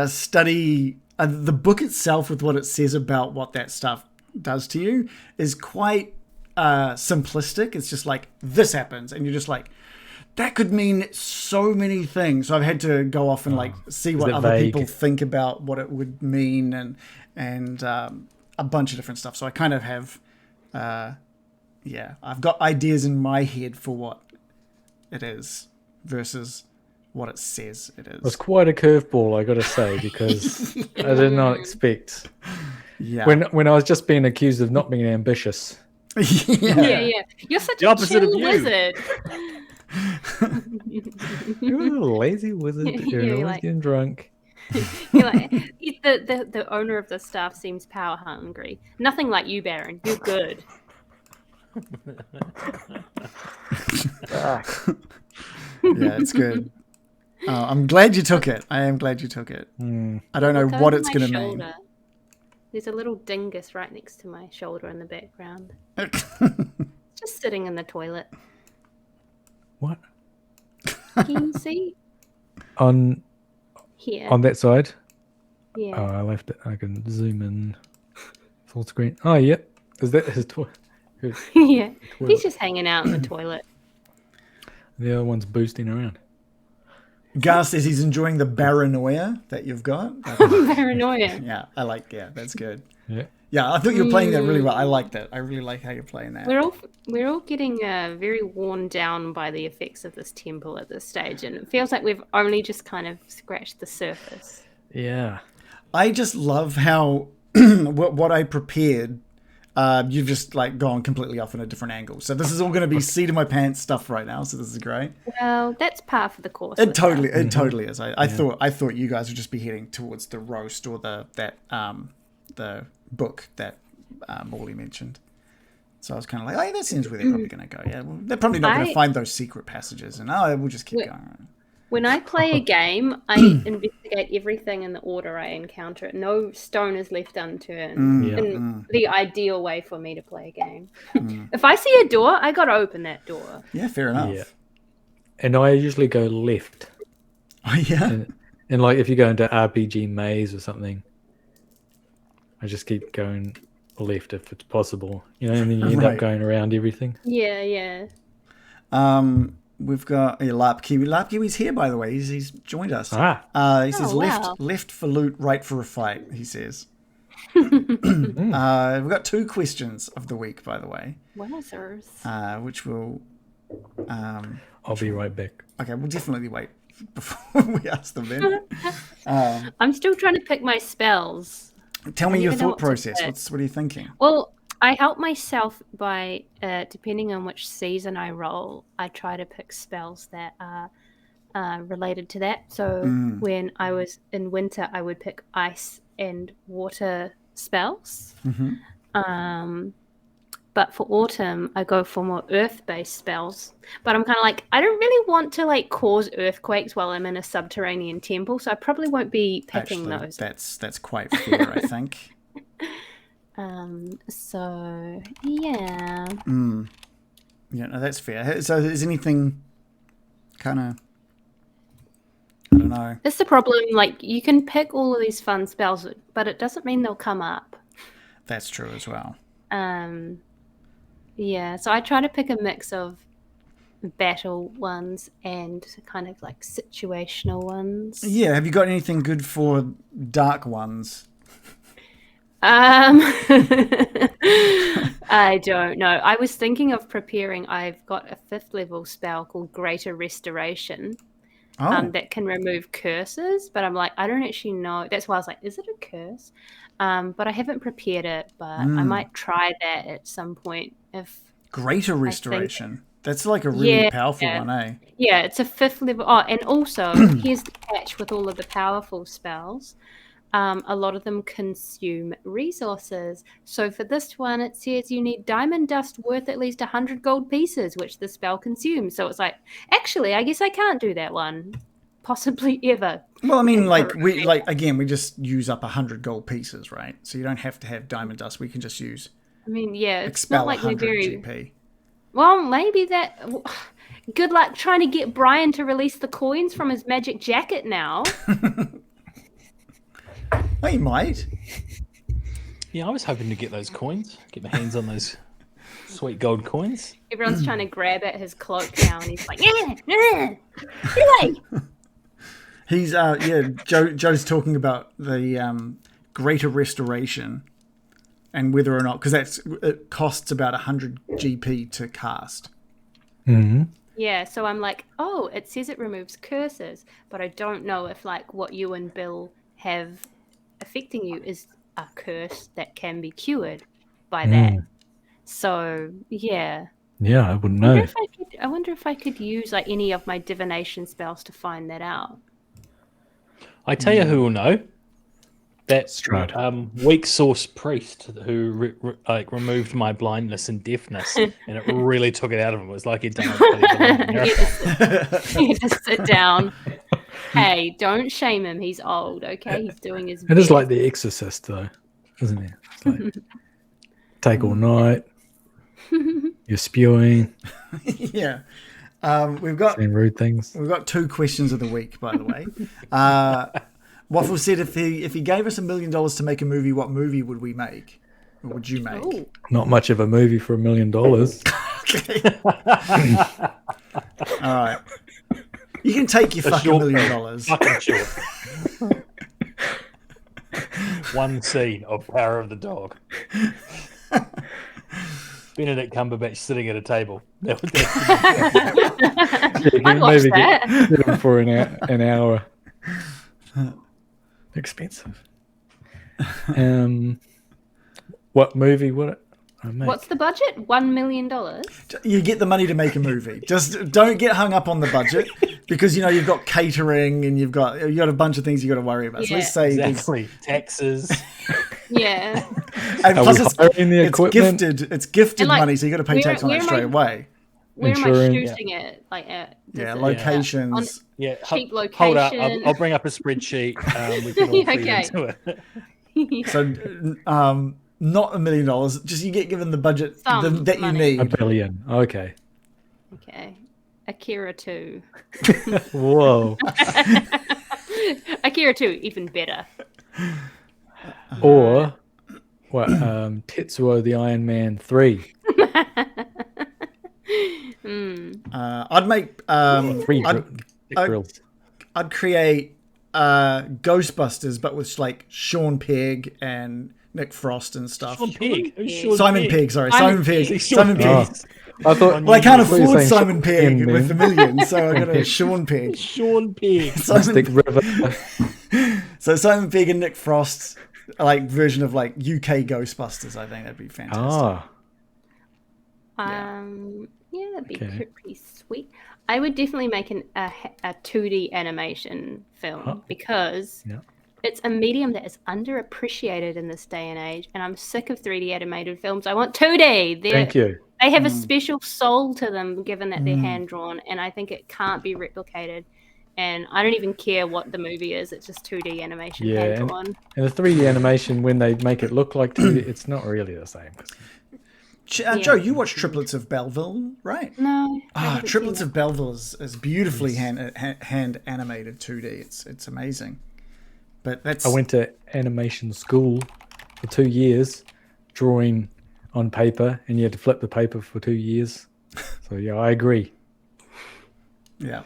Speaker 4: study the book itself with what it says about what that stuff does to you is quite simplistic. It's just like, this happens, and you're just like, that could mean so many things. So I've had to go off and like see what other
Speaker 2: vague?
Speaker 4: people think about what it would mean, and a bunch of different stuff. So I kind of have, I've got ideas in my head for what it is versus what it says it is.
Speaker 2: It was quite a curveball, I got to say, because I did not expect.
Speaker 4: Yeah.
Speaker 2: When I was just being accused of not being ambitious.
Speaker 3: Yeah. You're such
Speaker 5: The
Speaker 3: a
Speaker 5: opposite of
Speaker 3: chill
Speaker 5: you.
Speaker 3: wizard.
Speaker 2: You're a little lazy wizard. You're
Speaker 3: You're
Speaker 2: always
Speaker 3: like-
Speaker 2: getting drunk.
Speaker 3: You're like, the owner of the staff seems power hungry. Nothing like you, Baron. You're good.
Speaker 4: Yeah, it's good. I'm glad you took it. I am glad you took it. I don't know
Speaker 3: Look
Speaker 4: what
Speaker 3: over
Speaker 4: it's
Speaker 3: my
Speaker 4: going to mean.
Speaker 3: shoulder. There's a little dingus right next to my shoulder in the background. Just sitting in the toilet.
Speaker 2: What?
Speaker 3: Can you see?
Speaker 2: On
Speaker 3: Here.
Speaker 2: that side?
Speaker 3: Yeah.
Speaker 2: Oh, I left it. I can zoom in full screen. Oh, yep. Is that his toilet?
Speaker 3: Yeah.
Speaker 2: toilet.
Speaker 3: He's just hanging out in the toilet.
Speaker 2: The other one's boosting around.
Speaker 4: Gar says he's enjoying the paranoia that you've got.
Speaker 3: Paranoia.
Speaker 4: Yeah, that's good.
Speaker 2: Yeah.
Speaker 4: Yeah, I thought you were playing that really well. I like that. I really like how you're playing that.
Speaker 3: We're all getting very worn down by the effects of this temple at this stage, and it feels like we've only just kind of scratched the surface.
Speaker 2: Yeah.
Speaker 4: I just love how what I prepared, you've just like gone completely off in a different angle. So this is all going to be seat of my pants stuff right now. So this is great.
Speaker 3: Well, that's par for the course.
Speaker 4: It
Speaker 3: with
Speaker 4: totally,
Speaker 3: us.
Speaker 4: it totally is. I thought you guys would just be heading towards the roast or the book that Morley mentioned. So I was kind of like, oh, yeah, that seems where they're probably going to go. Yeah, well, they're probably not going to find those secret passages, and we'll just keep going.
Speaker 3: When I play a game, I investigate everything in the order I encounter it. No stone is left unturned. In the ideal way for me to play a game. If I see a door, I got to open that door.
Speaker 4: Yeah, fair enough.
Speaker 2: Yeah. And I usually go left.
Speaker 4: Oh, yeah?
Speaker 2: And like if you go into RPG maze or something, I just keep going left if it's possible. You know, and then you end
Speaker 4: Right.
Speaker 2: up going around everything.
Speaker 3: Yeah.
Speaker 4: We've got Lapkiwi. Lapkiwi's here, by the way. He's joined us. He says
Speaker 3: wow.
Speaker 4: left for loot, right for a fight, he says. We've got 2 questions of the week, by the way.
Speaker 3: Wowzers.
Speaker 4: Which will...
Speaker 2: I'll be right back.
Speaker 4: okay, we'll definitely wait before we ask them then.
Speaker 3: I'm still trying to pick my spells.
Speaker 4: Tell me
Speaker 3: don't
Speaker 4: your
Speaker 3: even know
Speaker 4: thought
Speaker 3: what to
Speaker 4: process.
Speaker 3: pick.
Speaker 4: What are you thinking?
Speaker 3: Well, I help myself by, depending on which season I roll, I try to pick spells that are related to that. So when I was in winter, I would pick ice and water spells. But for autumn, I go for more earth-based spells. But I'm kind of like, I don't really want to like cause earthquakes while I'm in a subterranean temple, so I probably won't be picking
Speaker 4: Actually,
Speaker 3: those.
Speaker 4: that's quite fair, I think.
Speaker 3: So yeah.
Speaker 4: Yeah, no, that's fair. So is anything kind of... I don't know.
Speaker 3: That's the problem. Like, you can pick all of these fun spells, but it doesn't mean they'll come up.
Speaker 4: That's true as well.
Speaker 3: Yeah, so I try to pick a mix of battle ones and kind of like situational ones.
Speaker 4: Yeah, have you got anything good for dark ones?
Speaker 3: I don't know. I was thinking of preparing. I've got a 5th level spell called Greater Restoration. That can remove curses, but I'm like, I don't actually know. That's why I was like, is it a curse? But I haven't prepared it, but I might try that at some point. If
Speaker 4: Greater Restoration. That's like a really powerful one, eh?
Speaker 3: Yeah, it's a 5th level. Oh, and also, here's the catch with all of the powerful spells. A lot of them consume resources. So for this one, it says you need diamond dust worth at least 100 gold pieces, which the spell consumes. So it's like, actually, I guess I can't do that one. Possibly ever.
Speaker 4: Well, I mean, we just use up 100 gold pieces, right? So you don't have to have diamond dust. We can just use...
Speaker 3: I mean, yeah, it's
Speaker 4: expel
Speaker 3: not like we're
Speaker 4: 100
Speaker 3: very...
Speaker 4: GP.
Speaker 3: Well, maybe that... Good luck trying to get Brian to release the coins from his magic jacket now.
Speaker 4: Oh, you might.
Speaker 5: Yeah, I was hoping to get those coins, get my hands on those Sweet gold coins.
Speaker 3: Everyone's trying to grab at his cloak now, and he's like, really?
Speaker 4: He's Joe's talking about the greater restoration and whether or not, because it costs about 100 GP to cast.
Speaker 2: Mm-hmm.
Speaker 3: Yeah, so I'm like, oh, it says it removes curses, but I don't know if like what you and Bill have affecting you is a curse that can be cured by that. So yeah.
Speaker 2: Yeah, I wouldn't know.
Speaker 3: I wonder if I could use like any of my divination spells to find that out.
Speaker 5: I tell you who will know. That
Speaker 2: Strahd.
Speaker 5: weak sauce priest who removed my blindness and deafness, and it really took it out of him. It was like he'd done a
Speaker 3: He had to sit down. Hey, don't shame him. He's old, okay? He's doing his best.
Speaker 2: It is like The Exorcist, though, isn't it? It's like, take all night. You're spewing.
Speaker 4: Yeah. We've got
Speaker 2: saying rude things.
Speaker 4: We've got 2 questions of the week, by the way. Waffle said if he gave us $1 million to make a movie, what movie would we make? Or would you make?
Speaker 3: Ooh.
Speaker 2: Not much of a movie for $1 million.
Speaker 4: Okay. All right. You can take your fucking $1 million.
Speaker 5: Fucking short. One scene of Power of the Dog. Benedict Cumberbatch sitting at a table.
Speaker 3: I'd watch
Speaker 2: Maybe
Speaker 3: that.
Speaker 2: get him for an hour. Expensive. What movie would I make?
Speaker 3: What's the budget? $1 million?
Speaker 4: You get the money to make a movie. Just don't get hung up on the budget because you've got catering and you've got a bunch of things you got to worry about. So
Speaker 3: Yeah.
Speaker 4: let's say
Speaker 5: Exactly. Taxes.
Speaker 3: Yeah.
Speaker 4: and plus it's
Speaker 2: equipment?
Speaker 4: gifted. It's gifted
Speaker 3: And, like,
Speaker 4: money, so you got to pay tax on
Speaker 3: where
Speaker 4: it
Speaker 3: am
Speaker 4: straight
Speaker 3: I-
Speaker 4: away.
Speaker 3: Where am I
Speaker 2: Insurance.
Speaker 3: shooting it? Like at
Speaker 4: Locations.
Speaker 5: Yeah,
Speaker 3: cheap
Speaker 5: hold up.
Speaker 3: location.
Speaker 5: I'll bring up a spreadsheet. We can all feed
Speaker 3: Okay.
Speaker 5: into it.
Speaker 4: So, not $1 million. Just you get given the budget
Speaker 3: Some
Speaker 4: that you
Speaker 3: money.
Speaker 2: $1
Speaker 4: need.
Speaker 2: billion. Okay.
Speaker 3: Okay. Akira 2.
Speaker 2: Whoa.
Speaker 3: Akira 2, even better.
Speaker 2: Or what? Tetsuo the Iron Man 3.
Speaker 4: I'd make. I'd create Ghostbusters, but with like Sean Pegg and Nick Frost and stuff.
Speaker 5: Sean Pegg. Who's
Speaker 3: Pegg.
Speaker 5: Sean
Speaker 4: Simon
Speaker 5: Pegg?
Speaker 4: Pegg, sorry.
Speaker 3: Simon
Speaker 4: Simon Pegg.
Speaker 3: Pegg.
Speaker 4: Simon Pegg.
Speaker 2: I thought.
Speaker 4: Well, I can't
Speaker 2: thought you were
Speaker 4: afford
Speaker 2: saying
Speaker 4: Simon
Speaker 2: Sean
Speaker 4: Pegg
Speaker 2: Penn
Speaker 4: with
Speaker 2: then.
Speaker 4: $1 million, so I got a Sean Pegg.
Speaker 5: Sean Pegg.
Speaker 2: Mystic
Speaker 4: Simon,
Speaker 2: River.
Speaker 4: so Simon Pegg and Nick Frost, like version of like UK Ghostbusters. I think that'd be fantastic.
Speaker 3: Yeah, that'd be
Speaker 2: Okay.
Speaker 3: pretty sweet. I would definitely make a 2D animation film because
Speaker 2: Yeah.
Speaker 3: it's a medium that is underappreciated in this day and age, and I'm sick of 3D animated films. I want 2D.
Speaker 2: Thank you.
Speaker 3: They have a special soul to them, given that they're hand drawn, and I think it can't be replicated. And I don't even care what the movie is; it's just 2D animation,
Speaker 2: Yeah,
Speaker 3: hand drawn.
Speaker 2: And the 3D animation, when they make it look like 2D, it's not really the same.
Speaker 4: Joe, you watched Triplets of Belleville, right?
Speaker 3: No. I haven't
Speaker 4: Triplets
Speaker 3: seen
Speaker 4: of Belleville is beautifully hand animated 2D. It's amazing. But that's
Speaker 2: I went to animation school for 2 years, drawing on paper, and you had to flip the paper for 2 years. So yeah, I agree.
Speaker 4: yeah.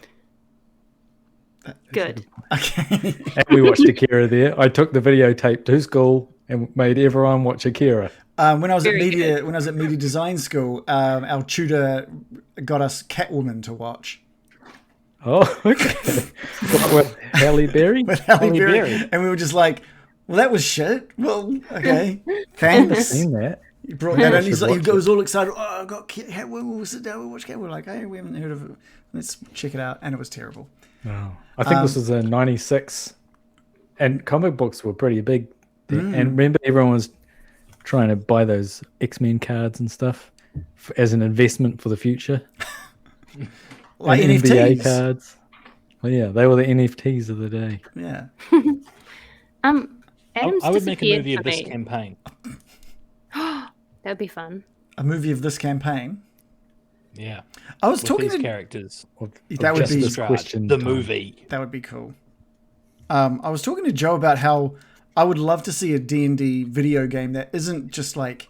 Speaker 3: Good.
Speaker 4: Okay.
Speaker 2: And we watched Akira there. I took the videotape to school and made everyone watch Akira.
Speaker 4: When I was
Speaker 3: Very
Speaker 4: at media design school, our tutor got us Catwoman to watch.
Speaker 2: Oh, okay. With Halle Berry?
Speaker 4: With Halle
Speaker 5: Halle
Speaker 4: Berry.
Speaker 5: Berry.
Speaker 4: And we were just like, well, that was shit. Well, okay.
Speaker 2: I've
Speaker 4: Thanks.
Speaker 2: seen that.
Speaker 4: He brought that in.
Speaker 2: should watch
Speaker 4: He was all excited. Oh, I got Catwoman. We'll sit down. We'll watch Catwoman. We're like, hey, we haven't heard of it. Let's check it out. And it was terrible.
Speaker 2: Oh, I think this was in 96. And comic books were pretty big then. And remember, everyone was trying to buy those X-Men cards and stuff as an investment for the future.
Speaker 4: Like
Speaker 2: and NBA
Speaker 4: NFTs.
Speaker 2: cards. Well, yeah, they were the NFTs of the day.
Speaker 4: Yeah.
Speaker 3: Adam's
Speaker 5: I would make a
Speaker 3: disappeared
Speaker 5: movie of
Speaker 3: for
Speaker 5: this
Speaker 3: me.
Speaker 5: campaign.
Speaker 3: That'd be fun.
Speaker 4: A movie of this campaign.
Speaker 5: Yeah.
Speaker 4: I was
Speaker 5: With
Speaker 4: talking
Speaker 5: these
Speaker 4: to
Speaker 5: characters.
Speaker 4: That would
Speaker 2: Just
Speaker 4: be
Speaker 2: this
Speaker 5: Strahd,
Speaker 2: question
Speaker 5: the
Speaker 2: time.
Speaker 5: movie.
Speaker 4: That would be cool. I was talking to Joe about how I would love to see a D&D video game that isn't just like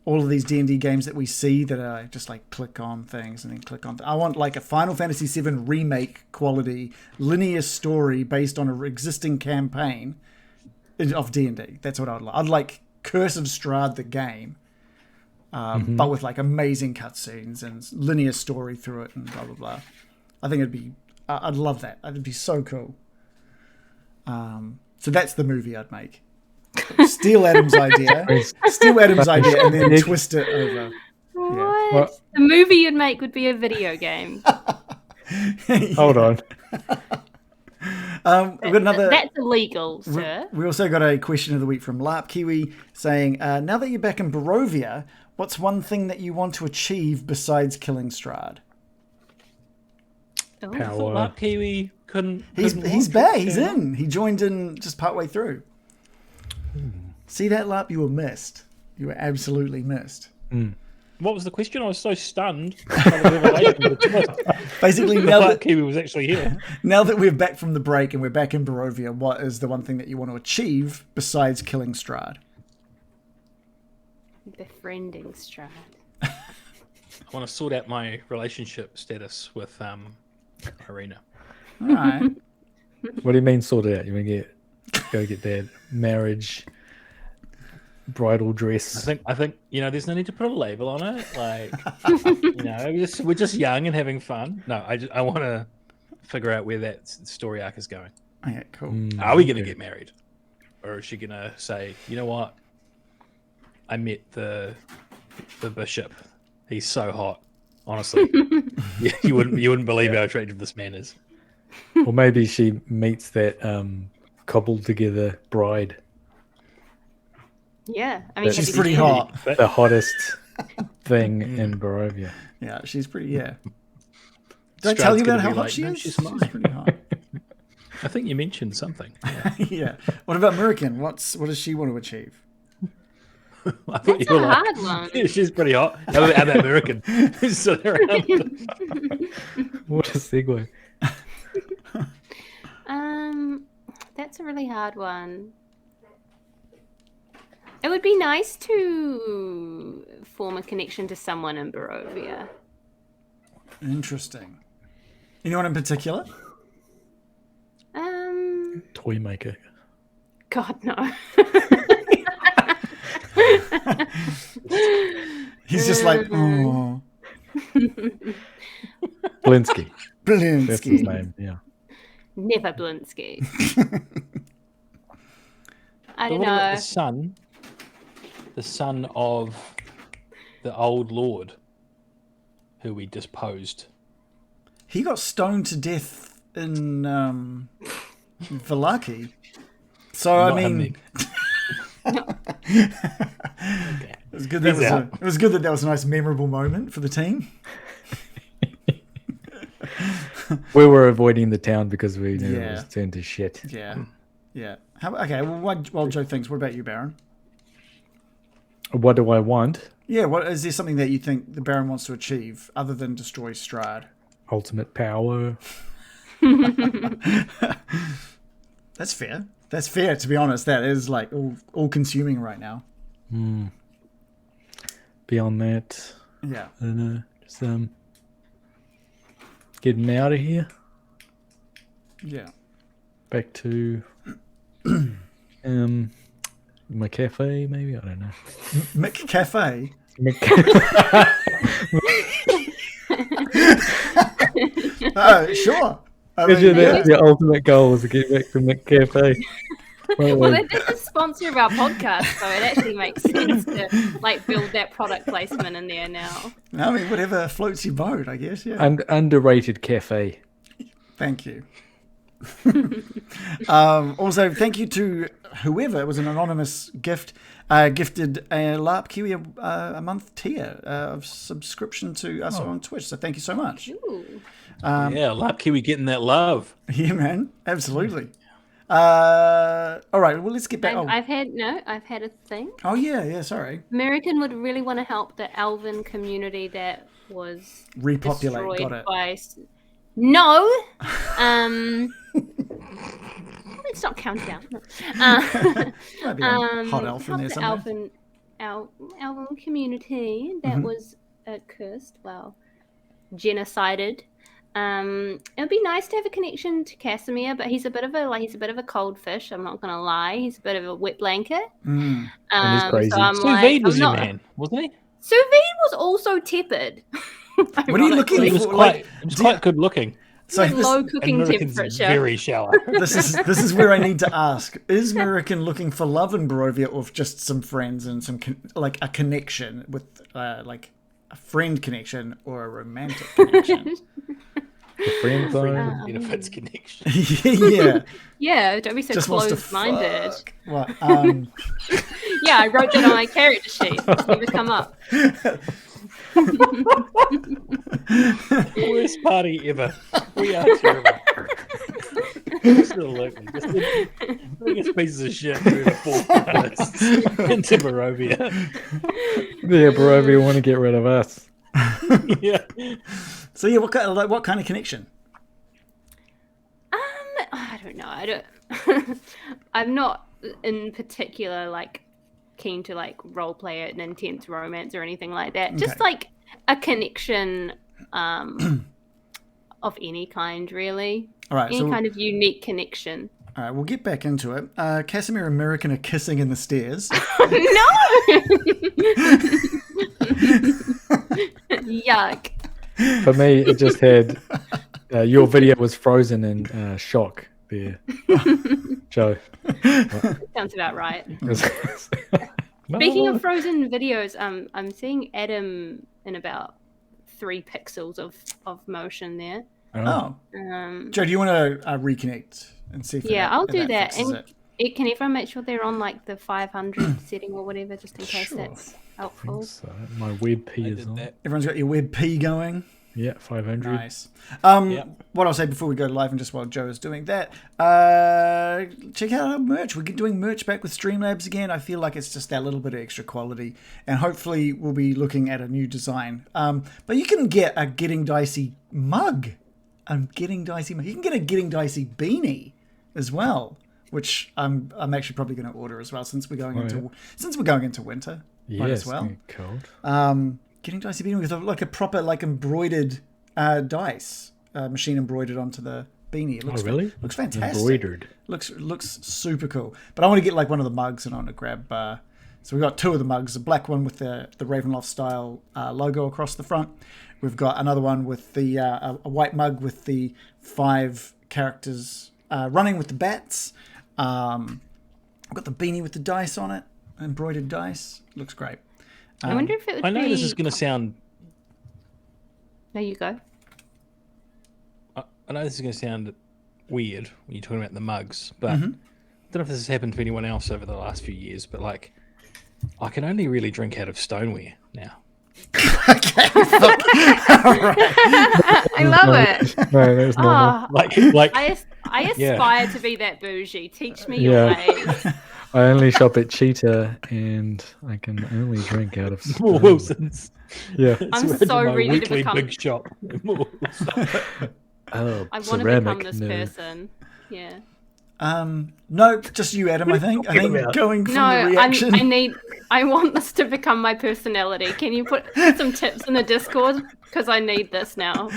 Speaker 4: all of these D&D games that we see that are just like click on things and then click on. I want like a Final Fantasy VII remake quality linear story based on an existing campaign of D&D. That's what I'd like. I'd like Curse of Strahd the game, but with like amazing cutscenes and linear story through it and blah blah blah. I think it'd be. I'd love that. It'd be so cool. So that's the movie I'd make. Steal Adam's idea, and then twist it over.
Speaker 3: What?
Speaker 2: Well-
Speaker 3: The movie you'd make would be a video game.
Speaker 2: Hold on.
Speaker 4: We've got another.
Speaker 3: That's illegal, sir.
Speaker 4: We also got a question of the week from Larp Kiwi saying, now that you're back in Barovia, what's one thing that you want to achieve besides killing Strahd?
Speaker 3: Oh.
Speaker 2: Power.
Speaker 5: Larp Kiwi couldn't.
Speaker 4: He's
Speaker 5: watch
Speaker 4: back.
Speaker 5: it,
Speaker 4: He's
Speaker 5: you know?
Speaker 4: in. He joined in just partway through. See that, Larp? You were missed. You were absolutely missed.
Speaker 5: What was the question? I was so stunned. By the revelation of the twist.
Speaker 4: Basically,
Speaker 5: The
Speaker 4: now
Speaker 5: Larp
Speaker 4: that
Speaker 5: Kiwi was actually here.
Speaker 4: we're back from the break and we're back in Barovia, what is the one thing that you want to achieve besides killing Strahd?
Speaker 3: Befriending Strahd.
Speaker 5: I want to sort out my relationship status with Arena.
Speaker 4: All right.
Speaker 2: What do you mean sort it out? You mean go get that marriage bridal dress?
Speaker 5: I think there's no need to put a label on it. Like we're just young and having fun. No, I want to figure out where that story arc is going.
Speaker 4: Okay, cool.
Speaker 5: Are we going to get married, or is she going to say, you know what? I met the bishop. He's so hot. Honestly, you wouldn't believe how attractive this man is.
Speaker 2: Or maybe she meets that cobbled together bride,
Speaker 3: Yeah, I mean,
Speaker 4: She's
Speaker 3: have you
Speaker 4: pretty
Speaker 3: seen
Speaker 4: hot.
Speaker 2: the hottest thing in Barovia.
Speaker 4: Yeah, she's pretty, yeah. Did I
Speaker 5: Strahd's
Speaker 4: tell you about
Speaker 5: gonna
Speaker 4: how
Speaker 5: be
Speaker 4: hot
Speaker 5: like,
Speaker 4: she
Speaker 5: "No,
Speaker 4: is?
Speaker 5: she's
Speaker 4: She's
Speaker 5: fine."
Speaker 4: pretty hot.
Speaker 5: I think you mentioned something.
Speaker 4: Yeah. What about American? What does she want to achieve?
Speaker 5: I thought
Speaker 3: That's
Speaker 5: you were
Speaker 3: a
Speaker 5: like,
Speaker 3: hard one.
Speaker 5: "Yeah, she's pretty hot." How about American? Sit around.
Speaker 2: What a segue.
Speaker 3: That's a really hard one. It would be nice to form a connection to someone in Barovia.
Speaker 4: Interesting. Anyone in particular?
Speaker 2: Toy maker.
Speaker 3: God, no.
Speaker 4: He's just like, oh,
Speaker 2: Blinsky. That's his
Speaker 4: Blinsky.
Speaker 2: name. Yeah.
Speaker 3: Never Blinsky. I don't
Speaker 5: But what about
Speaker 3: know.
Speaker 5: the son of the old lord who we disposed?
Speaker 4: He got stoned to death in Valaki. So
Speaker 5: Not
Speaker 4: I
Speaker 5: him,
Speaker 4: mean,
Speaker 5: Okay.
Speaker 4: it was good.
Speaker 5: He's out.
Speaker 4: It was good that was a nice, memorable moment for the team.
Speaker 2: We were avoiding the town because we knew it
Speaker 4: Yeah.
Speaker 2: was turned to shit.
Speaker 4: Yeah, yeah. Okay. Well, while Joe thinks, what about you, Baron?
Speaker 2: What do I want?
Speaker 4: Yeah. What is there something that you think the Baron wants to achieve other than destroy Strahd?
Speaker 2: Ultimate power.
Speaker 4: That's fair. That's fair. To be honest, that is like all consuming right now.
Speaker 2: Beyond that,
Speaker 4: Yeah.
Speaker 2: I don't know. Just getting out of here.
Speaker 4: Yeah.
Speaker 2: Back to my cafe, maybe. I don't know.
Speaker 4: Mick Cafe. Oh, sure. I mean,
Speaker 2: Imagine
Speaker 4: yeah.
Speaker 2: that's your ultimate goal is to get back from the cafe.
Speaker 3: Well, that's the sponsor of our podcast, so it actually makes sense to like build that product placement in there now.
Speaker 4: I mean, whatever floats your boat, I guess. Yeah.
Speaker 2: Underrated cafe.
Speaker 4: Thank you. Also, thank you to whoever, it was an anonymous gift, gifted a LARP Kiwi a month tier of subscription to us on Twitch. So thank you so much.
Speaker 3: Ooh.
Speaker 5: Yeah, Larp Kiwi getting that love.
Speaker 4: Yeah, man. Absolutely. All right. Well, let's get back.
Speaker 3: I've had a thing.
Speaker 4: Oh, yeah. Sorry.
Speaker 3: American would really want to help the elven community that was
Speaker 4: Repopulate.
Speaker 3: destroyed
Speaker 4: Got it.
Speaker 3: by. No. Let's not count down.
Speaker 4: Might be a hot elf in
Speaker 3: help
Speaker 4: there
Speaker 3: the
Speaker 4: somewhere.
Speaker 3: elven. our community that was cursed, genocided. It would be nice to have a connection to Casimir, but he's a bit of a cold fish. I'm not gonna lie. He's a bit of a wet blanket.
Speaker 2: And he's crazy.
Speaker 3: So I'm
Speaker 5: Sous vide was your man, wasn't he?
Speaker 3: Sous vide was also tepid.
Speaker 4: What are you looking
Speaker 5: He
Speaker 4: for?
Speaker 5: was quite good looking.
Speaker 4: So
Speaker 3: low
Speaker 4: this,
Speaker 3: cooking
Speaker 5: American's
Speaker 3: temperature.
Speaker 5: very shallow.
Speaker 4: this is where I need to ask: is American looking for love in Barovia, or just some friends and some like a connection with like a friend connection or a romantic connection?
Speaker 2: The friend zone.
Speaker 5: Benefits connection.
Speaker 4: Yeah,
Speaker 3: Yeah, don't be so
Speaker 4: just wants to
Speaker 3: closed-minded.
Speaker 4: fuck. What?
Speaker 3: Yeah, I wrote that on my character sheet. It's never come up.
Speaker 5: Worst party ever. We are terrible. Still looking. Just the biggest pieces of shit through the 4 planets into Barovia.
Speaker 2: Yeah, Barovia want to get rid of us.
Speaker 5: Yeah.
Speaker 4: So yeah, what kind of connection?
Speaker 3: I don't know. I'm not in particular like keen to like role play an intense romance or anything like that. Just
Speaker 4: Okay.
Speaker 3: like a connection of any kind, really.
Speaker 4: All right,
Speaker 3: Any kind of unique connection.
Speaker 4: all right, we'll get back into it. Casimir and American are kissing in the stairs.
Speaker 3: No. Yuck.
Speaker 2: For me, it just had your video was frozen in shock there, Joe.
Speaker 3: Sounds about right.
Speaker 2: No.
Speaker 3: Speaking of frozen videos, I'm seeing Adam in about 3 pixels of motion there.
Speaker 4: Oh, Joe, do you want to reconnect and see if
Speaker 3: I'll
Speaker 4: if
Speaker 3: do that.
Speaker 4: fixes
Speaker 3: And
Speaker 4: it?
Speaker 3: can everyone make sure they're on like the 500 setting or whatever, just in case
Speaker 2: Sure.
Speaker 3: that's
Speaker 2: I
Speaker 3: helpful?
Speaker 2: think so. My web P
Speaker 5: I
Speaker 2: is
Speaker 5: did
Speaker 2: on.
Speaker 5: that.
Speaker 4: Everyone's got your web P going.
Speaker 2: Yeah, 500.
Speaker 4: Nice.
Speaker 5: Yep.
Speaker 4: What I'll say before we go live, and just while Joe is doing that, check out our merch. We're doing merch back with Streamlabs again. I feel like it's just that little bit of extra quality, and hopefully we'll be looking at a new design. But you can get a Getting Dicey mug. You can get a Getting Dicey beanie as well, which I'm actually probably going to order as well since we're going into winter.
Speaker 2: Yeah,
Speaker 4: Might as
Speaker 2: it's
Speaker 4: well.
Speaker 2: gonna be cold.
Speaker 4: Getting Dicey beanie with like a proper like embroidered dice machine embroidered onto the beanie. It looks
Speaker 2: really?
Speaker 4: looks fantastic.
Speaker 2: Embroidered.
Speaker 4: Looks super cool. But I want to get like one of the mugs, and I want to grab. So we've got 2 of the mugs: a black one with the Ravenloft style logo across the front. We've got another one with the a white mug with the 5 characters running with the bats. I've got the beanie with the dice on it, embroidered dice. Looks great.
Speaker 3: I wonder if it would
Speaker 5: I know
Speaker 3: be...
Speaker 5: this is going to sound.
Speaker 3: There you go.
Speaker 5: I know this is going to sound weird when you're talking about the mugs, but I don't know if this has happened to anyone else over the last few years. But like, I can only really drink out of stoneware now.
Speaker 3: I love it.
Speaker 2: No, that's normal.
Speaker 3: Oh,
Speaker 5: Like
Speaker 3: I aspire to be that bougie. Teach me
Speaker 2: Yeah.
Speaker 3: your ways.
Speaker 2: I only shop at Cheetah, and I can only drink out of.
Speaker 5: More Wilson's.
Speaker 2: Yeah.
Speaker 3: I'm
Speaker 5: It's
Speaker 3: so
Speaker 5: my
Speaker 3: ready to
Speaker 5: weekly
Speaker 3: become.
Speaker 5: big shop.
Speaker 2: Oh,
Speaker 3: I want to
Speaker 2: ceramic.
Speaker 3: become this
Speaker 2: No.
Speaker 3: person. Yeah.
Speaker 4: No, just you, Adam. I think going from the reaction.
Speaker 3: I want this to become my personality. Can you put some tips in the Discord? Because I need this now.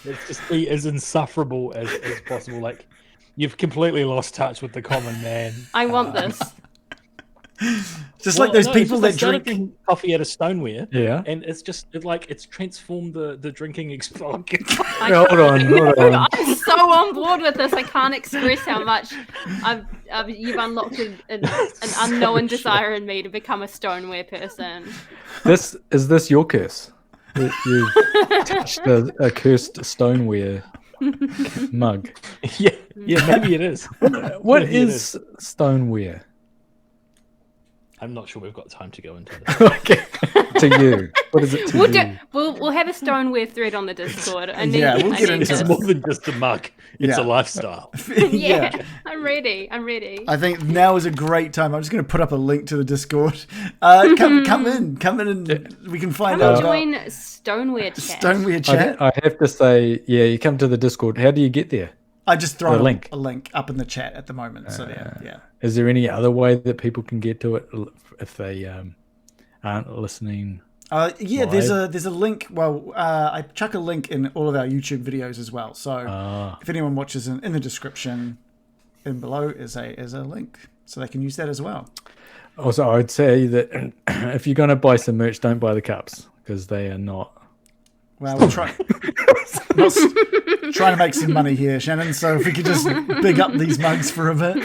Speaker 5: Let's just be as insufferable as possible. Like, you've completely lost touch with the common man.
Speaker 3: I want this.
Speaker 4: Just like those people that
Speaker 5: I started
Speaker 4: drink.
Speaker 5: drinking coffee out of stoneware.
Speaker 2: Yeah.
Speaker 5: And it's just it's transformed the drinking experience.
Speaker 2: Hold on.
Speaker 3: I'm so on board with this. I can't express how much you've unlocked an unknown desire in me to become a stoneware person.
Speaker 2: Is this your curse? You've touched a cursed stoneware mug.
Speaker 5: yeah, maybe it is.
Speaker 2: What
Speaker 5: Maybe it
Speaker 2: is stoneware?
Speaker 5: I'm not sure we've got time to go into this.
Speaker 2: Okay. To you. What is it to you?
Speaker 3: We'll have a stoneware thread on the Discord.
Speaker 4: We'll get into
Speaker 5: It's
Speaker 4: this.
Speaker 5: more than just a mug. It's
Speaker 4: Yeah.
Speaker 5: a lifestyle.
Speaker 3: Yeah, I'm ready.
Speaker 4: I think now is a great time. I'm just going to put up a link to the Discord. Come in, and we can find
Speaker 3: Come
Speaker 4: out
Speaker 3: and
Speaker 4: about
Speaker 3: join Stoneware Chat.
Speaker 4: Stoneware Chat.
Speaker 2: I have to say, yeah, you come to the Discord. How do you get there?
Speaker 4: I just throw
Speaker 2: a link.
Speaker 4: a link up in the chat at the moment. So yeah.
Speaker 2: Is there any other way that people can get to it if they aren't listening.
Speaker 4: Yeah, there's a link. Well, I chuck a link in all of our YouTube videos as well. So if anyone watches in the description in below is a link, so they can use that as well.
Speaker 2: Also, I'd say that if you're going to buy some merch, don't buy the cups because they are not.
Speaker 4: Well, we'll try. Not trying to make some money here, Shannon. So if we could just big up these mugs for a bit.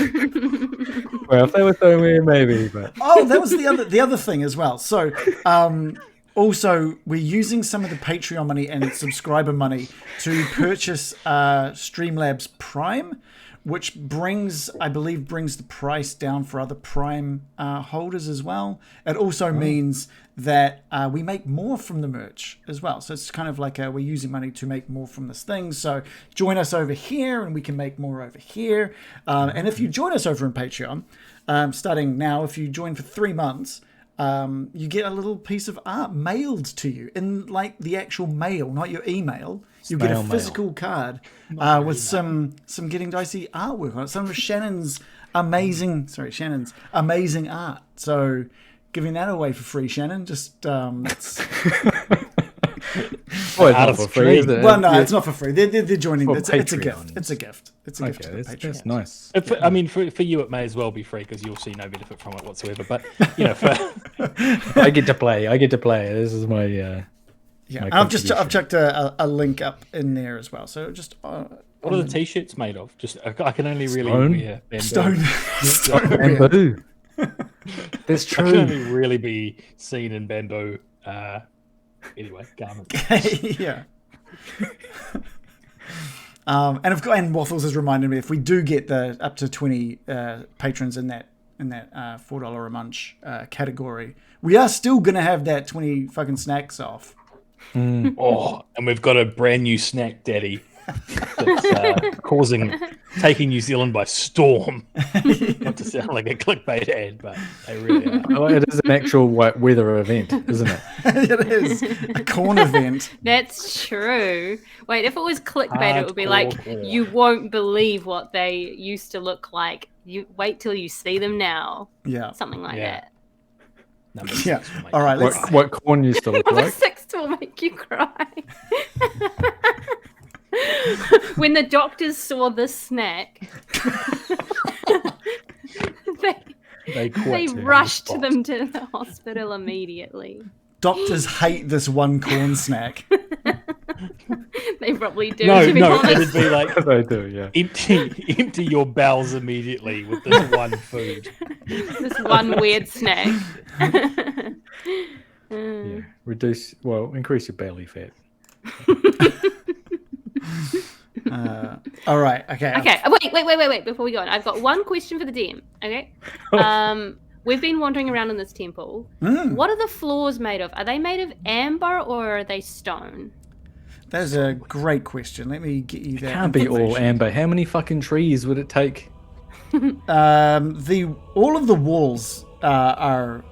Speaker 2: Well, if they were Stoneware, maybe. But
Speaker 4: That was the other thing as well. So also we're using some of the Patreon money and subscriber money to purchase Streamlabs Prime, which I believe brings the price down for other Prime holders as well. It also means that we make more from the merch as well. So it's kind of like we're using money to make more from this thing. So join us over here and we can make more over here. And if you join us over in Patreon, starting now, if you join for 3 months, you get a little piece of art mailed to you in like the actual mail, not your email. You get a physical card with some Getting Dicey artwork on it. Some of Shannon's amazing art. So giving that away for free, Shannon. Just it's
Speaker 2: not for free, is it?
Speaker 4: well, no, it's not for free. They're joining. It's a gift. It's a gift. It's a gift to the
Speaker 2: that's
Speaker 4: Patreon.
Speaker 2: nice.
Speaker 5: I mean, for you, it may as well be free because you'll see no benefit from it whatsoever. But
Speaker 2: I get to play. This is my.
Speaker 4: Yeah, and I've chucked a link up in there as well. So just
Speaker 5: what are the t-shirts made of? Just I can only really wear
Speaker 4: stone.
Speaker 2: Bamboo. That's true.
Speaker 5: I can only really be seen in bando. Anyway, garments.
Speaker 4: Yeah. And Waffles has reminded me, if we do get the up to 20 patrons in that $4 a munch category, we are still gonna have that 20 fucking snacks off.
Speaker 5: Oh, and we've got a brand new snack daddy that's taking New Zealand by storm. Not to sound like a clickbait ad, but they really are.
Speaker 2: Oh, it is an actual weather event, isn't it?
Speaker 4: It is a corn event.
Speaker 3: That's true. Wait, if it was clickbait, it would be
Speaker 5: Hardcore
Speaker 3: like,
Speaker 5: corn.
Speaker 3: you won't believe what they used to look like. You wait till you see them now.
Speaker 4: Yeah.
Speaker 3: Something like
Speaker 5: Yeah.
Speaker 3: that.
Speaker 5: Number
Speaker 4: Yeah.
Speaker 5: 6 will make
Speaker 4: All right.
Speaker 5: it.
Speaker 4: Let's,
Speaker 2: What corn used to look
Speaker 3: Number
Speaker 2: like?
Speaker 3: 6 will make you cry. When the doctors saw this snack,
Speaker 5: They
Speaker 3: they
Speaker 5: quit
Speaker 3: rushed
Speaker 5: on the
Speaker 3: them to the hospital immediately.
Speaker 4: doctors hate this one corn snack.
Speaker 3: They probably do,
Speaker 5: spot.
Speaker 3: to be
Speaker 5: No,
Speaker 3: honest.
Speaker 5: it'd be like
Speaker 2: They do, yeah.
Speaker 5: empty your bowels immediately with this one food.
Speaker 3: This one weird snack.
Speaker 2: Yeah. Increase your belly fat.
Speaker 4: All right. Okay.
Speaker 3: Okay, wait. Before we go on, I've got one question for the DM. Okay. We've been wandering around in this temple. What are the floors made of? Are they made of amber or are they stone?
Speaker 4: That's a great question. Let me get you that.
Speaker 2: Can't be all
Speaker 4: information.
Speaker 2: amber. How many fucking trees would it take?
Speaker 4: All of the walls are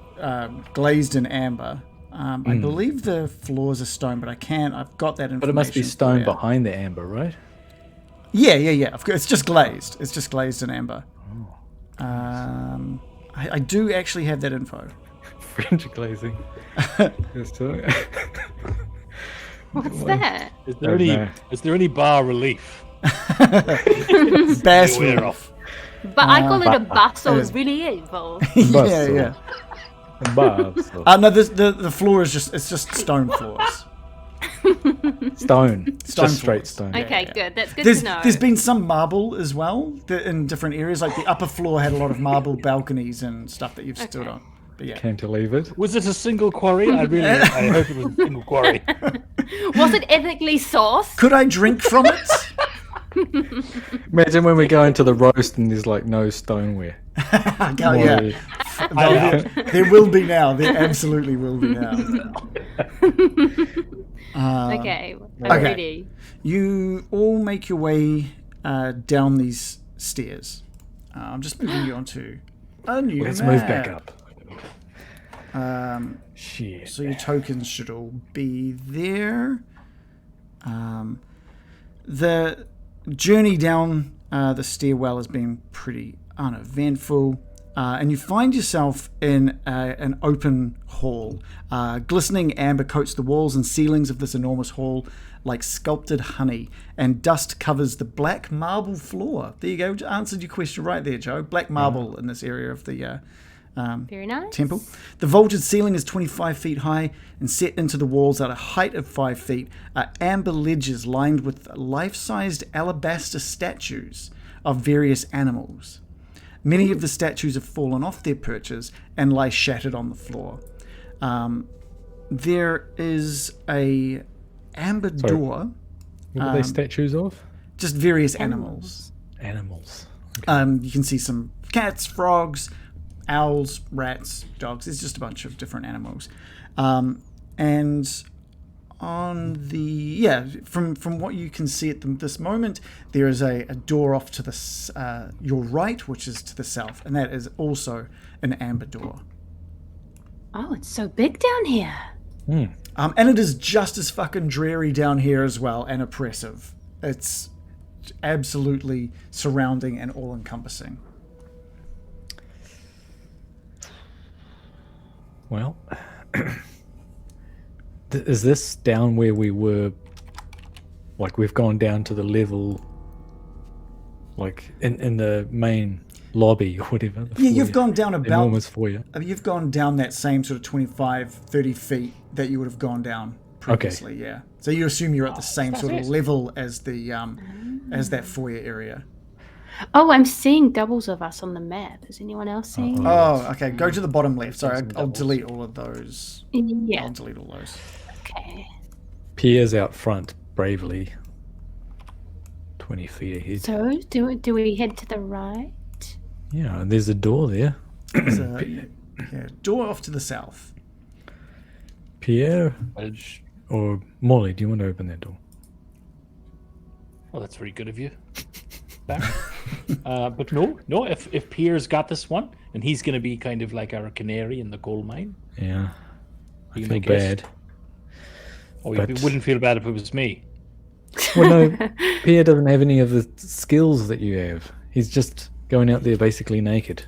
Speaker 4: glazed in amber. I believe the floors are stone, but I've got that information.
Speaker 2: But it must be
Speaker 4: for
Speaker 2: stone
Speaker 4: you.
Speaker 2: behind the amber, right?
Speaker 4: Yeah. Of course, it's just glazed. It's just glazed in amber. I do actually have that info.
Speaker 2: French glazing. Let's talk.
Speaker 3: What's that?
Speaker 5: Is there any bar relief?
Speaker 4: Bass
Speaker 5: Beware
Speaker 4: relief.
Speaker 3: But I call it a bustle
Speaker 4: it is.
Speaker 3: relief.
Speaker 4: Yeah.
Speaker 2: Barbs.
Speaker 4: No, the floor is just stone floors.
Speaker 2: Stone.
Speaker 4: Stone
Speaker 2: Just straight
Speaker 4: floors.
Speaker 2: stone.
Speaker 3: Okay,
Speaker 4: yeah.
Speaker 3: good. That's good to know.
Speaker 4: There's been some marble as well in different areas. Like the upper floor had a lot of marble balconies and stuff that you've stood on. But yeah.
Speaker 2: Cantilevered.
Speaker 5: Was it a single quarry? I hope it was a single quarry.
Speaker 3: Was it ethically sourced?
Speaker 4: Could I drink from it?
Speaker 2: Imagine when we go into the roast and there's like no stoneware.
Speaker 4: Yeah. There will be now. There absolutely will be now.
Speaker 3: Okay, I'm
Speaker 4: okay.
Speaker 3: ready.
Speaker 4: You all make your way down these stairs. I'm just moving you onto a new
Speaker 2: Let's
Speaker 4: map.
Speaker 2: move back up. Shit.
Speaker 4: So your tokens should all be there. The journey down the stairwell has been pretty uneventful. and you find yourself in an open hall. Glistening amber coats the walls and ceilings of this enormous hall like sculpted honey, and dust covers the black marble floor. There you go. Answered your question right there, Joe. Black marble in this area of the
Speaker 3: Very nice.
Speaker 4: temple. The vaulted ceiling is 25 feet high, and set into the walls at a height of 5 feet are amber ledges lined with life-sized alabaster statues of various animals. Many of the statues have fallen off their perches and lie shattered on the floor. There is a amber door.
Speaker 2: What are they statues of?
Speaker 4: Just various animals.
Speaker 2: Animals.
Speaker 4: You can see some cats, frogs, owls, rats, dogs. It's just a bunch of different animals. And on the from what you can see at this moment, there is a door off to the your right, which is to the south, and that is also an amber door.
Speaker 3: Oh, it's so big down here.
Speaker 4: And it is just as fucking dreary down here as well, and oppressive. It's absolutely surrounding and all-encompassing.
Speaker 2: Well, is this down where we were? Like, we've gone down to the level, like in the main lobby or whatever.
Speaker 4: Yeah, you've gone down about
Speaker 2: enormous foyer.
Speaker 4: You've gone down that same sort of 25, 30 feet that you would have gone down previously. Okay. Yeah. So you assume you're at the same sort of level as the as that foyer area.
Speaker 3: Oh, I'm seeing doubles of us on the map. Is anyone else seeing?
Speaker 4: Oh, okay. Go to the bottom left. Sorry, I'll delete all of those.
Speaker 3: Yeah.
Speaker 4: I'll delete all those.
Speaker 3: Okay.
Speaker 2: Pierre's out front bravely. 20 feet ahead.
Speaker 3: So, do we head to the right?
Speaker 2: Yeah, and there's a door there.
Speaker 4: There's a door off to the south.
Speaker 2: Pierre or Molly, do you want to open that door?
Speaker 5: Well, that's very good of you. But no. If Pierre's got this one, and he's going to be kind of like our canary in the coal mine.
Speaker 2: Yeah, I
Speaker 5: You
Speaker 2: feel
Speaker 5: make it.
Speaker 2: bad.
Speaker 5: Oh, you wouldn't feel bad if it was me.
Speaker 2: Well, no, Pierre doesn't have any of the skills that you have. He's just going out there basically naked,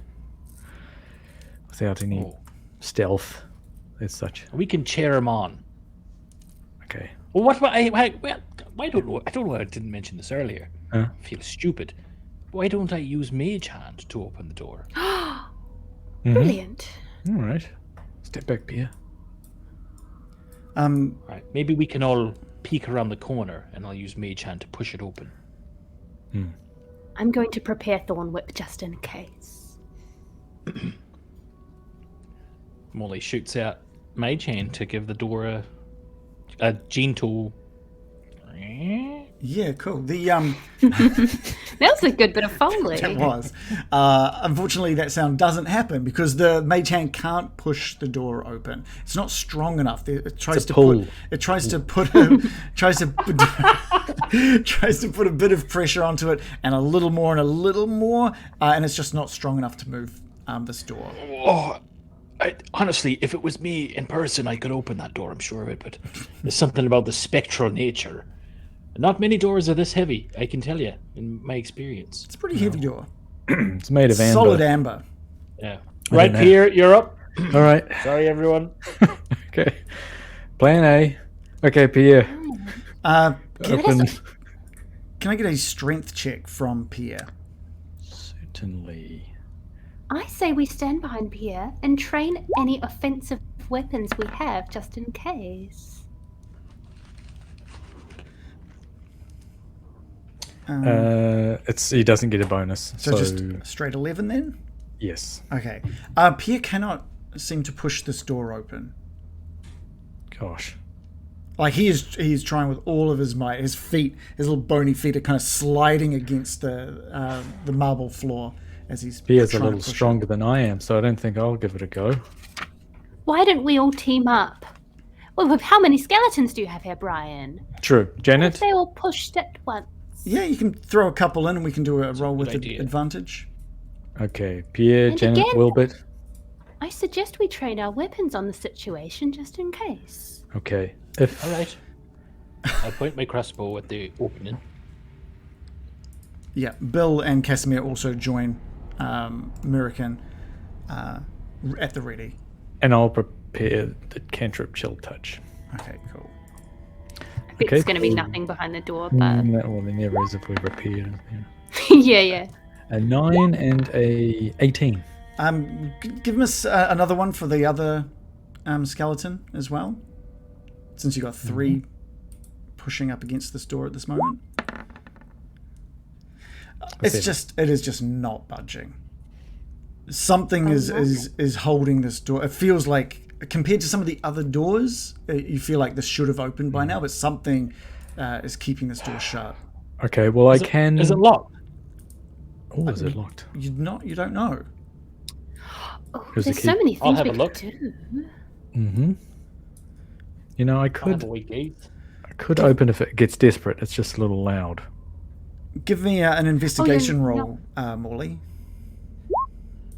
Speaker 2: without any stealth as such.
Speaker 5: We can cheer him on.
Speaker 2: Okay.
Speaker 5: Well, why don't know? I don't know why I didn't mention this earlier.
Speaker 2: Huh?
Speaker 5: I feel stupid. Why don't I use Mage Hand to open the door?
Speaker 3: Brilliant.
Speaker 2: All right. Step back, Pierre.
Speaker 5: Right. Maybe we can all peek around the corner, and I'll use Mage Hand to push it open.
Speaker 3: I'm going to prepare Thorn Whip just in case.
Speaker 5: Molly shoots out Mage Hand to give the door a gentle.
Speaker 4: Yeah, cool. The
Speaker 3: That was a good bit of Foley.
Speaker 4: It was. Unfortunately, that sound doesn't happen because the mage hand can't push the door open. It's not strong enough. It tries to
Speaker 2: pull.
Speaker 4: tries to put a bit of pressure onto it, and a little more, and it's just not strong enough to move this door.
Speaker 5: Oh, honestly, if it was me in person, I could open that door. I'm sure of it. But there's something about the spectral nature. Not many doors are this heavy, I can tell you, in my experience.
Speaker 4: It's a pretty heavy door.
Speaker 2: It's made of amber.
Speaker 4: Solid amber.
Speaker 5: Yeah. Right, Pierre, you're up.
Speaker 2: All right.
Speaker 5: Sorry, everyone.
Speaker 2: Okay. Plan A. Okay, Pierre. Open.
Speaker 4: Can I get a strength check from Pierre?
Speaker 2: Certainly.
Speaker 3: I say we stand behind Pierre and train any offensive weapons we have just in case.
Speaker 2: He doesn't get a bonus.
Speaker 4: So just a straight 11 then?
Speaker 2: Yes.
Speaker 4: Okay. Pierre cannot seem to push this door open.
Speaker 2: Gosh.
Speaker 4: Like he is trying with all of his might. His feet, his little bony feet, are kind of sliding against the marble floor as he's.
Speaker 2: Pierre's a little stronger than I am, so I don't think I'll give it a go.
Speaker 3: Why don't we all team up? Well, how many skeletons do you have here, Brian?
Speaker 2: True. Janet?
Speaker 3: If they all pushed at once.
Speaker 4: Yeah, you can throw a couple in and we can do a roll with advantage.
Speaker 2: Okay, Pierre,
Speaker 3: And
Speaker 2: Janet,
Speaker 3: again,
Speaker 2: Wilbert.
Speaker 3: I suggest we train our weapons on the situation just in case.
Speaker 2: Okay.
Speaker 5: All right. I point my crossbow at the opening.
Speaker 4: Yeah, Bill and Casimir also join Mirakin. at the ready.
Speaker 2: And I'll prepare the cantrip chill touch.
Speaker 4: Okay, cool.
Speaker 3: It's going to be nothing behind the door, but
Speaker 2: Well, there never is if we repair.
Speaker 3: yeah.
Speaker 2: A 9 and a 18.
Speaker 4: Give us another one for the other skeleton as well, since you got 3 pushing up against this door at this moment. It is just not budging. Something is holding this door. It feels like, compared to some of the other doors, you feel like this should have opened by now, but something is keeping this door shut.
Speaker 2: Okay, well,
Speaker 5: Is it locked?
Speaker 2: Oh, is it locked?
Speaker 4: You don't know.
Speaker 3: Oh,
Speaker 2: Here's the
Speaker 3: there's
Speaker 2: key.
Speaker 3: so many
Speaker 5: I'll
Speaker 3: things
Speaker 5: have
Speaker 3: we
Speaker 5: a
Speaker 3: could
Speaker 5: look.
Speaker 3: do.
Speaker 2: Mm-hmm. You know, I
Speaker 5: I'll have
Speaker 2: could
Speaker 5: a wee gaze.
Speaker 2: open if it gets desperate. It's just a little loud.
Speaker 4: Give me an investigation
Speaker 3: no.
Speaker 4: roll, Morley.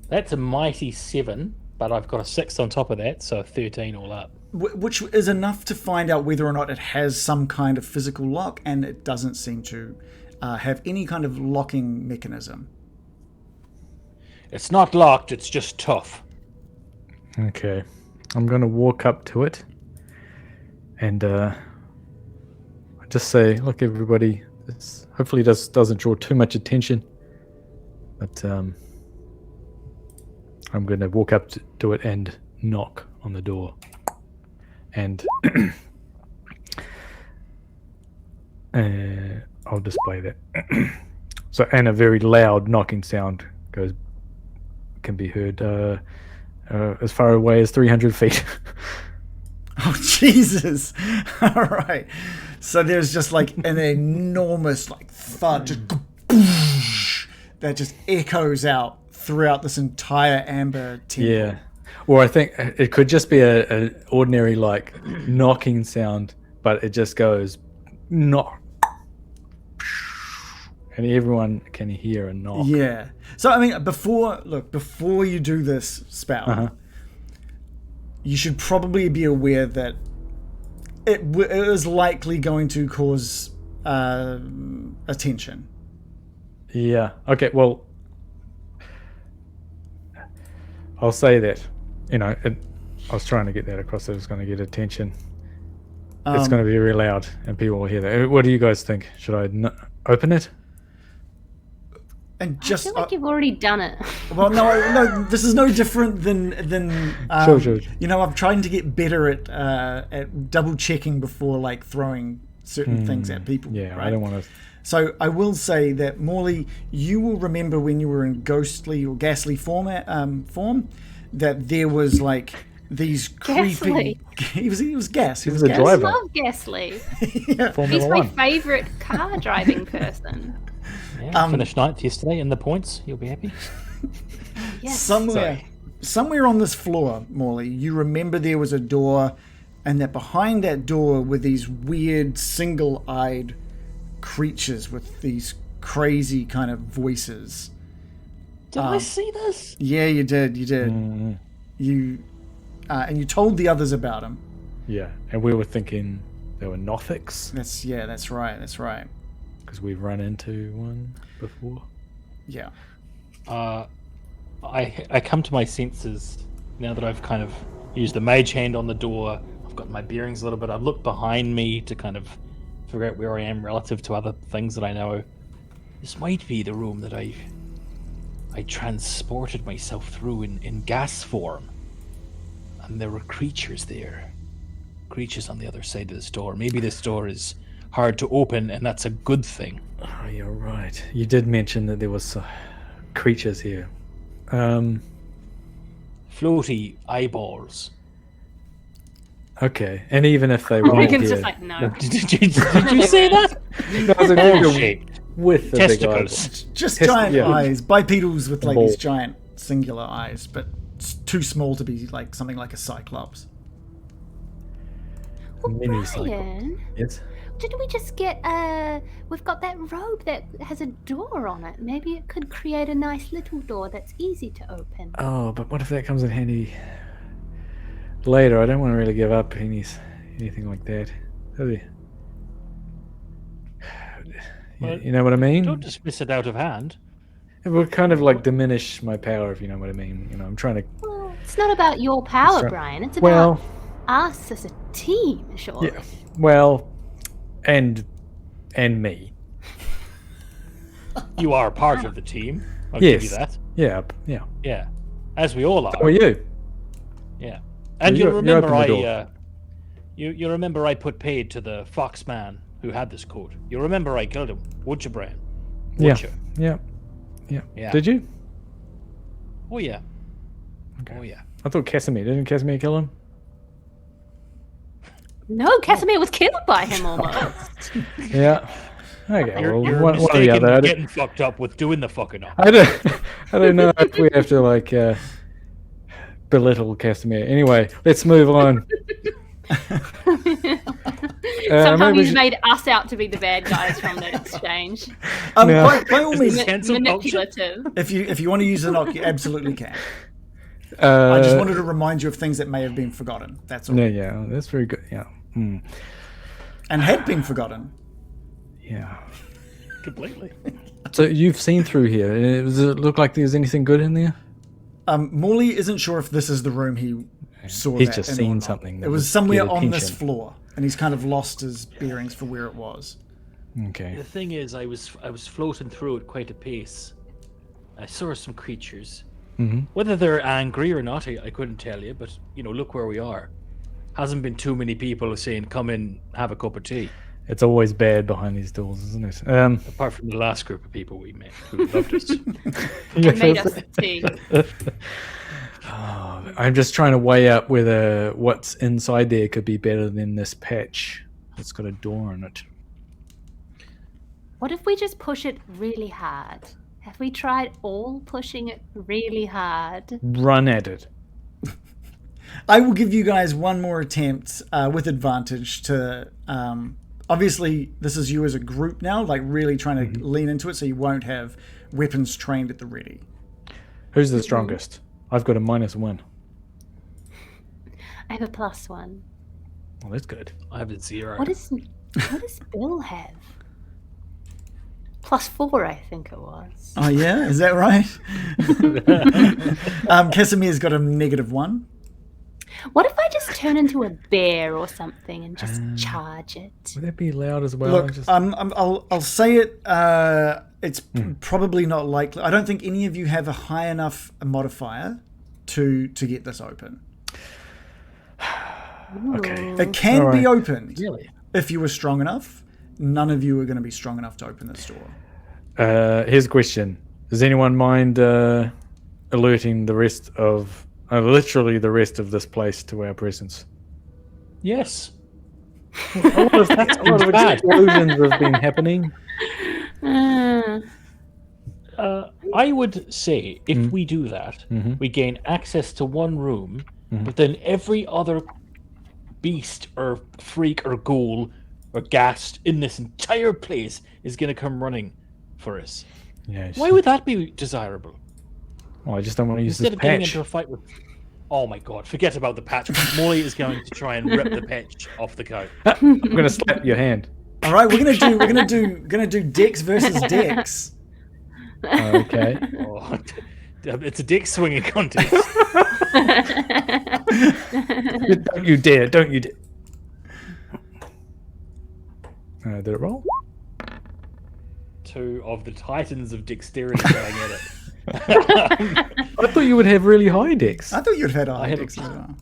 Speaker 5: That's a mighty 7, but I've got a 6 on top of that, so 13 all up.
Speaker 4: Which is enough to find out whether or not it has some kind of physical lock, and it doesn't seem to have any kind of locking mechanism.
Speaker 5: It's not locked, it's just tough.
Speaker 2: Okay. I'm going to walk up to it and just say, look, everybody, this hopefully doesn't draw too much attention. But I'm going to walk up to it and knock on the door. And I'll display that. So, and a very loud knocking sound can be heard as far away as 300 feet.
Speaker 4: Oh, Jesus. All right. So there's just like an enormous like thud just that just echoes out throughout this entire amber temple.
Speaker 2: Yeah. Or I think it could just be an ordinary like knocking sound, but it just goes knock. And everyone can hear a knock.
Speaker 4: Yeah. So, I mean, before you do this spell, you should probably be aware that it is likely going to cause attention.
Speaker 2: Yeah. Okay, well, I'll say that. You know, I was trying to get that across that it's going to get attention. It's going to be very loud and people will hear that. What do you guys think? Should I open it?
Speaker 4: And
Speaker 3: I
Speaker 4: just
Speaker 3: feel like you've already done it.
Speaker 4: well, no, this is no different than
Speaker 2: Sure.
Speaker 4: you know, I'm trying to get better at double checking before like throwing certain things at people.
Speaker 2: Yeah,
Speaker 4: right?
Speaker 2: I don't want to.
Speaker 4: So I will say that Morley, you will remember when you were in ghostly or ghastly form that there was like these creepy. He was gas. He was
Speaker 2: a
Speaker 4: gas.
Speaker 3: I
Speaker 2: driver.
Speaker 3: love Gasly. He's
Speaker 2: Formula
Speaker 3: my
Speaker 2: 1.
Speaker 3: favourite car driving person.
Speaker 5: Yeah, finished 9th yesterday in the points. You'll be happy.
Speaker 3: Yes.
Speaker 4: Somewhere on this floor, Morley, you remember there was a door, and that behind that door were these weird single-eyed creatures with these crazy kind of voices.
Speaker 5: Did I see this?
Speaker 4: Yeah, you did. You and you told the others about them.
Speaker 2: Yeah, and we were thinking they were Nothics
Speaker 4: That's right.
Speaker 2: because we've run into one before.
Speaker 4: Yeah.
Speaker 5: I come to my senses now that I've kind of used the mage hand on the door. I've got my bearings a little bit. I've looked behind me to kind of figure out where I am relative to other things that I know. This might be the room that I transported myself through in gas form. And there were creatures there. Creatures on the other side of this door. Maybe this door is hard to open, and that's a good thing.
Speaker 2: Oh, you're right. You did mention that there was creatures here.
Speaker 5: Floaty eyeballs.
Speaker 2: Okay, and even if they weren't
Speaker 3: Megan's
Speaker 2: here,
Speaker 3: just like, no.
Speaker 5: Did you say that?
Speaker 2: that was a creature
Speaker 5: Shaped.
Speaker 2: with the big
Speaker 5: Testicles.
Speaker 2: eyes.
Speaker 4: Just giant
Speaker 2: yeah.
Speaker 4: eyes, bipedals with like
Speaker 2: Ball.
Speaker 4: these giant singular eyes, but it's too small to be like something like a cyclops.
Speaker 2: Mini cycle.
Speaker 3: Brian,
Speaker 2: Yes.
Speaker 3: didn't we just get we've got that robe that has a door on it. Maybe it could create a nice little door that's easy to open.
Speaker 2: Oh, but what if that comes in handy later? I don't want to really give up anything like that.
Speaker 5: Well,
Speaker 2: You know what I mean?
Speaker 5: Don't dismiss it out of hand.
Speaker 2: It would kind of like diminish my power, if you know what I mean. You know, I'm trying to.
Speaker 3: Well, it's not about your power,
Speaker 2: Sorry.
Speaker 3: Brian. It's about
Speaker 2: Well,
Speaker 3: us as a team, sure.
Speaker 2: yeah. Well, and me.
Speaker 5: You are part of the team. I'll
Speaker 2: Yes.
Speaker 5: give you that.
Speaker 2: Yeah. Yeah.
Speaker 5: Yeah, as we all are.
Speaker 2: How are you?
Speaker 5: Yeah, and
Speaker 2: You're-
Speaker 5: you
Speaker 2: you're
Speaker 5: remember
Speaker 2: open the
Speaker 5: you remember I put paid to the fox man who had this coat. You remember I killed him, would you, Brian?
Speaker 2: Yeah.
Speaker 5: Would you?
Speaker 2: Yeah. Yeah.
Speaker 5: Yeah.
Speaker 2: Did you?
Speaker 5: Oh yeah.
Speaker 2: Okay.
Speaker 5: Oh yeah.
Speaker 2: I thought Casimir. Didn't Casimir kill him?
Speaker 3: No, Casimir was killed by him almost.
Speaker 2: Yeah. Okay.
Speaker 5: You're,
Speaker 2: Well,
Speaker 5: you're
Speaker 2: one or the
Speaker 5: mistaken
Speaker 2: other.
Speaker 5: getting fucked up with doing the fucking up.
Speaker 2: I don't know if we have to like belittle Casimir. Anyway, let's move on.
Speaker 3: Somehow
Speaker 2: maybe we
Speaker 3: he's
Speaker 2: should-
Speaker 3: made us out to be the bad guys from the exchange.
Speaker 2: No.
Speaker 4: By all means,
Speaker 5: Cancel culture?
Speaker 3: Manipulative.
Speaker 4: if you want to use the knock, you absolutely can. I
Speaker 2: Uh,
Speaker 4: just wanted to remind you of things that may have been forgotten. That's all.
Speaker 2: yeah, that's very good. Yeah. Hmm.
Speaker 4: And had been forgotten.
Speaker 2: Yeah.
Speaker 5: Completely.
Speaker 2: So you've seen through here. Does it look like there's anything good in there?
Speaker 4: Morley isn't sure if this is the room he saw.
Speaker 2: He's
Speaker 4: that
Speaker 2: just
Speaker 4: in or
Speaker 2: seen
Speaker 4: not.
Speaker 2: something that
Speaker 4: It was
Speaker 2: would
Speaker 4: somewhere
Speaker 2: get
Speaker 4: on this
Speaker 2: attention.
Speaker 4: floor, and he's kind of lost his bearings for where it was.
Speaker 2: Okay.
Speaker 5: The thing is, I was floating through at quite a pace. I saw some creatures.
Speaker 2: Mm-hmm.
Speaker 5: Whether they're angry or not, I couldn't tell you. But you know, look where we are. Hasn't been too many people saying, "Come in, have a cup of tea."
Speaker 2: It's always bad behind these doors, isn't it?
Speaker 5: Apart from the last group of people we met who loved us.
Speaker 3: And made us tea.
Speaker 2: I'm just trying to weigh up whether what's inside there could be better than this patch. It's got a door on it.
Speaker 3: What if we just push it really hard? Have we tried all pushing it really hard?
Speaker 2: Run at it.
Speaker 4: I will give you guys one more attempt with advantage to. Obviously, this is you as a group now, like really trying to lean into it, so you won't have weapons trained at the ready.
Speaker 2: Who's the strongest? I've got a -1.
Speaker 3: I have a +1.
Speaker 2: Well, that's good.
Speaker 5: I have a 0.
Speaker 3: What does Bill have? +4, I think it was.
Speaker 4: Oh yeah, is that right? Casimir's got a -1.
Speaker 3: What if I just turn into a bear or something and just charge it?
Speaker 2: Would that be loud as well?
Speaker 4: Look,
Speaker 2: Just-
Speaker 4: I'll say it. It's probably not likely. I don't think any of you have a high enough modifier to get this open.
Speaker 2: okay.
Speaker 4: It can be opened
Speaker 5: Really?
Speaker 4: if you were strong enough. None of you are going to be strong enough to open this door.
Speaker 2: Here's a question. Does anyone mind alerting the rest of, literally the rest of this place to our presence?
Speaker 5: Yes.
Speaker 2: A lot of explosions have been happening.
Speaker 5: I would say if we do that, we gain access to one room, but then every other beast or freak or ghoul or ghast in this entire place is going to come running for us.
Speaker 2: Yes.
Speaker 5: Why would that be desirable?
Speaker 2: Well, I just don't want to use
Speaker 5: Instead
Speaker 2: this
Speaker 5: of getting
Speaker 2: patch.
Speaker 5: into a fight with... Oh my god, forget about the patch. Molly is going to try and rip the patch off the coat.
Speaker 2: I'm gonna slap your hand.
Speaker 4: All right, we're gonna do Dex versus Dex.
Speaker 2: Okay.
Speaker 5: Oh, it's a dick swinging contest.
Speaker 2: Don't you dare! Don't you dare! Did it roll?
Speaker 5: 2 of the titans of dexterity going at it.
Speaker 2: I thought you would have really high decks.
Speaker 4: I thought you'd had a high
Speaker 5: had
Speaker 4: Dex as well.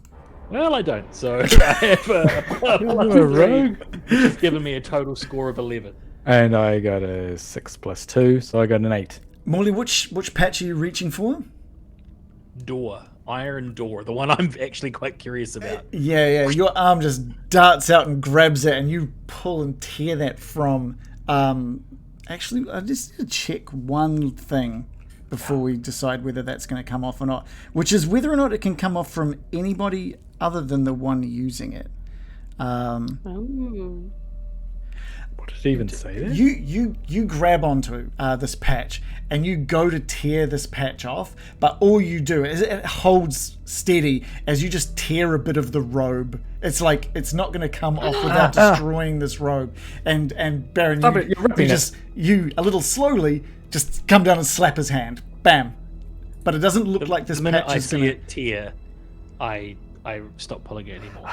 Speaker 5: Well, I don't, so I have
Speaker 2: You're a rogue.
Speaker 5: it's given me a total score of 11.
Speaker 2: And I got a 6 + 2, so I got an 8.
Speaker 4: Morley, which patch are you reaching for?
Speaker 5: Door. Iron door. The one I'm actually quite curious about.
Speaker 4: Yeah. Your arm just darts out and grabs it, and you pull and tear that from. Actually, I just need to check one thing before we decide whether that's going to come off or not, which is whether or not it can come off from anybody other than the one using it.
Speaker 2: What did he even say there?
Speaker 4: You grab onto this patch and you go to tear this patch off, but all you do is it holds steady as you just tear a bit of the robe. It's like it's not going to come off without destroying this robe. And Baron,
Speaker 2: Stop it, you're ripping
Speaker 4: you a little slowly just come down and slap his hand. Bam. But it doesn't look like this
Speaker 5: The minute
Speaker 4: patch
Speaker 5: I
Speaker 4: is
Speaker 5: see
Speaker 4: going
Speaker 5: it tear, I stop pulling it anymore.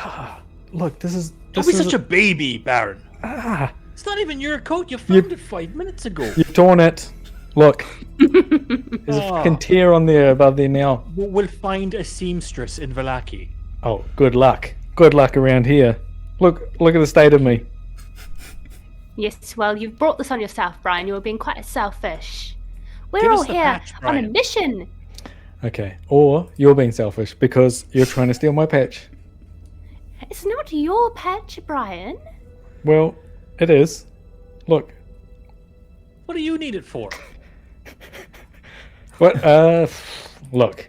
Speaker 2: Look, this is.
Speaker 5: Don't be such a baby, Baron. It's not even your coat. You found it 5 minutes ago.
Speaker 2: You've torn it. Look. There's a fucking tear on there above there now.
Speaker 5: We'll find a seamstress in Vallaki.
Speaker 2: Oh, good luck. Good luck around here. Look at the state of me.
Speaker 3: Yes, well, you've brought this on yourself, Brian. You're being quite selfish. We're
Speaker 5: Give us
Speaker 3: all
Speaker 5: the
Speaker 3: here
Speaker 5: patch,
Speaker 3: on a
Speaker 5: Brian.
Speaker 3: mission.
Speaker 2: Okay, or you're being selfish because you're trying to steal my patch.
Speaker 3: It's not your patch, Brian.
Speaker 2: Well, it is. Look.
Speaker 5: What do you need it for?
Speaker 2: What? Look.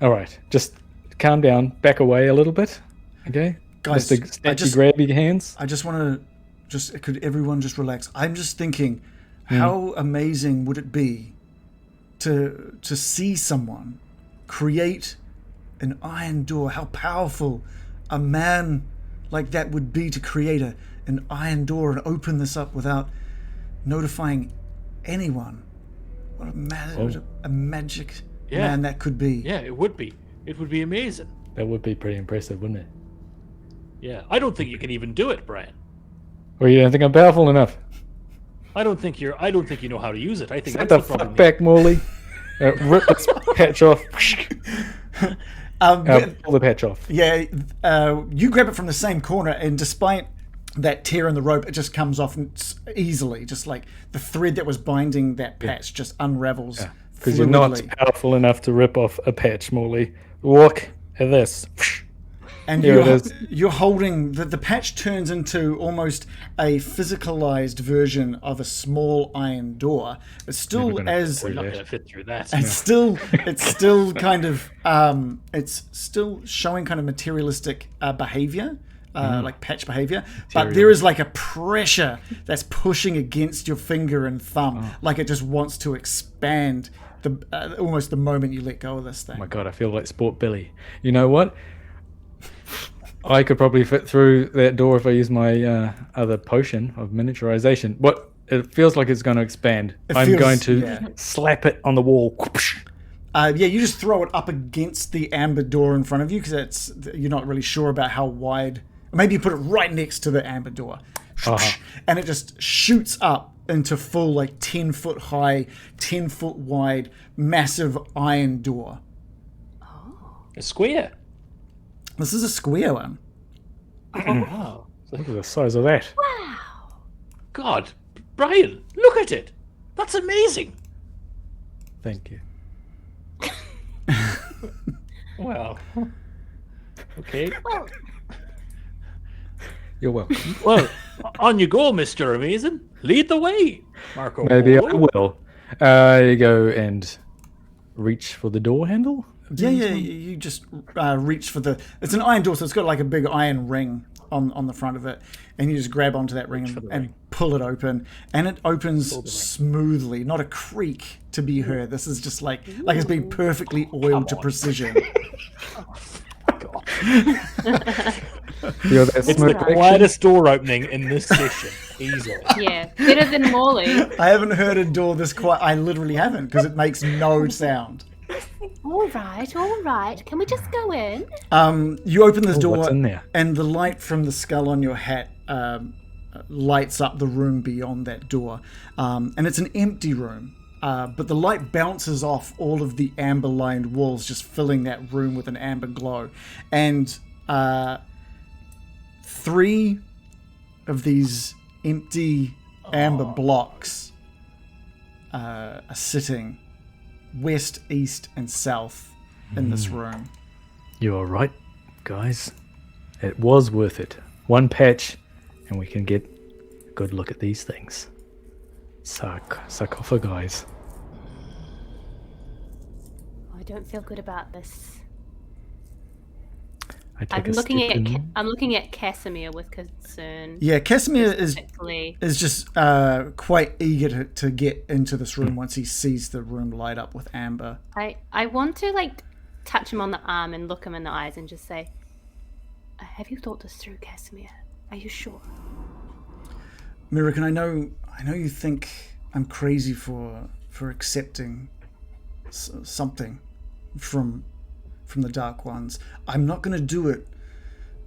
Speaker 2: All right, just calm down. Back away a little bit. Okay?
Speaker 4: Guys,
Speaker 2: Mr. Snatchy grab your hands.
Speaker 4: I just want to could everyone just relax? I'm just thinking, how amazing would it be to see someone create an iron door? How powerful a man like that would be to create an iron door and open this up without notifying anyone. What a magic man that could be.
Speaker 5: Yeah, it would be. It would be amazing.
Speaker 2: That would be pretty impressive, wouldn't it?
Speaker 5: Yeah, I don't think you can even do it, Brian.
Speaker 2: Or you don't think I'm powerful enough?
Speaker 5: I don't think you know how to use it. I think
Speaker 2: Get
Speaker 5: that's
Speaker 2: the
Speaker 5: the problem.
Speaker 2: fuck back, Morley. Rip this patch off. Pull the patch off.
Speaker 4: Yeah, you grab it from the same corner, and despite that tear in the rope, it just comes off easily. Just like the thread that was binding that patch just unravels.
Speaker 2: Because you're not
Speaker 4: fluidly.
Speaker 2: powerful enough to rip off a patch, Morley. Look at this.
Speaker 4: And
Speaker 2: Here it is.
Speaker 4: you're holding the patch turns into almost a physicalized version of a small iron door. It's still
Speaker 2: Never gonna
Speaker 4: as
Speaker 2: fit
Speaker 5: We're not going to fit through that.
Speaker 4: it's still kind of it's still showing kind of materialistic behavior. Like patch behavior, but there is like a pressure that's pushing against your finger and thumb, like it just wants to expand almost the moment you let go of this thing.
Speaker 2: Oh my god, I feel like Sport Billy. You know what? I could probably fit through that door if I use my other potion of miniaturization. What? It feels like it's going to expand. I'm going to slap it on the wall.
Speaker 4: You just throw it up against the amber door in front of you because you're not really sure about how wide. Maybe you put it right next to the amber door, and it just shoots up into full 10-foot high, 10-foot wide, massive iron door.
Speaker 5: A square.
Speaker 4: This is a square one.
Speaker 5: Wow.
Speaker 2: Look at the size of that.
Speaker 5: God, Brian, look at it. That's amazing.
Speaker 2: Thank you.
Speaker 5: Well, okay.
Speaker 3: Well,
Speaker 2: You're welcome.
Speaker 5: Well, on you go, Mr. Amazing. Lead the way, Marco.
Speaker 2: Maybe I
Speaker 5: Polo.
Speaker 2: will. You go and reach for the door handle.
Speaker 4: Yeah, you just reach for it's an iron door, so it's got like a big iron ring on the front of it, and you just grab onto that ring and pull it open, and it opens smoothly, not a creak to be heard. This is just like it's been perfectly oiled to precision.
Speaker 2: Feel that
Speaker 5: It's
Speaker 2: smoke
Speaker 5: the
Speaker 2: action?
Speaker 5: quietest door opening in this session. Easily.
Speaker 3: yeah, better than Morley.
Speaker 4: I haven't heard a door this quiet. I literally haven't, because it makes no sound.
Speaker 3: All right. Can we just go in?
Speaker 4: You open this door,
Speaker 2: what's in there?
Speaker 4: and the light from the skull on your hat lights up the room beyond that door. And it's an empty room, but the light bounces off all of the amber-lined walls, just filling that room with an amber glow. And 3 of these empty amber blocks are sitting west, east, and south in this room.
Speaker 2: You are right, guys. It was worth it. One patch, and we can get a good look at these things. Sarcophagi.
Speaker 3: I don't feel good about this.
Speaker 2: I take
Speaker 3: I'm
Speaker 2: a
Speaker 3: looking
Speaker 2: step
Speaker 3: at
Speaker 2: in.
Speaker 3: I'm looking at Casimir with concern.
Speaker 4: Yeah, Casimir is
Speaker 3: Particularly.
Speaker 4: just quite eager to get into this room once he sees the room light up with amber.
Speaker 3: I want to like touch him on the arm and look him in the eyes and just say, "Have you thought this through, Casimir? Are you sure?"
Speaker 4: Mirakin, I know you think I'm crazy for accepting something from the Dark Ones. I'm not going to do it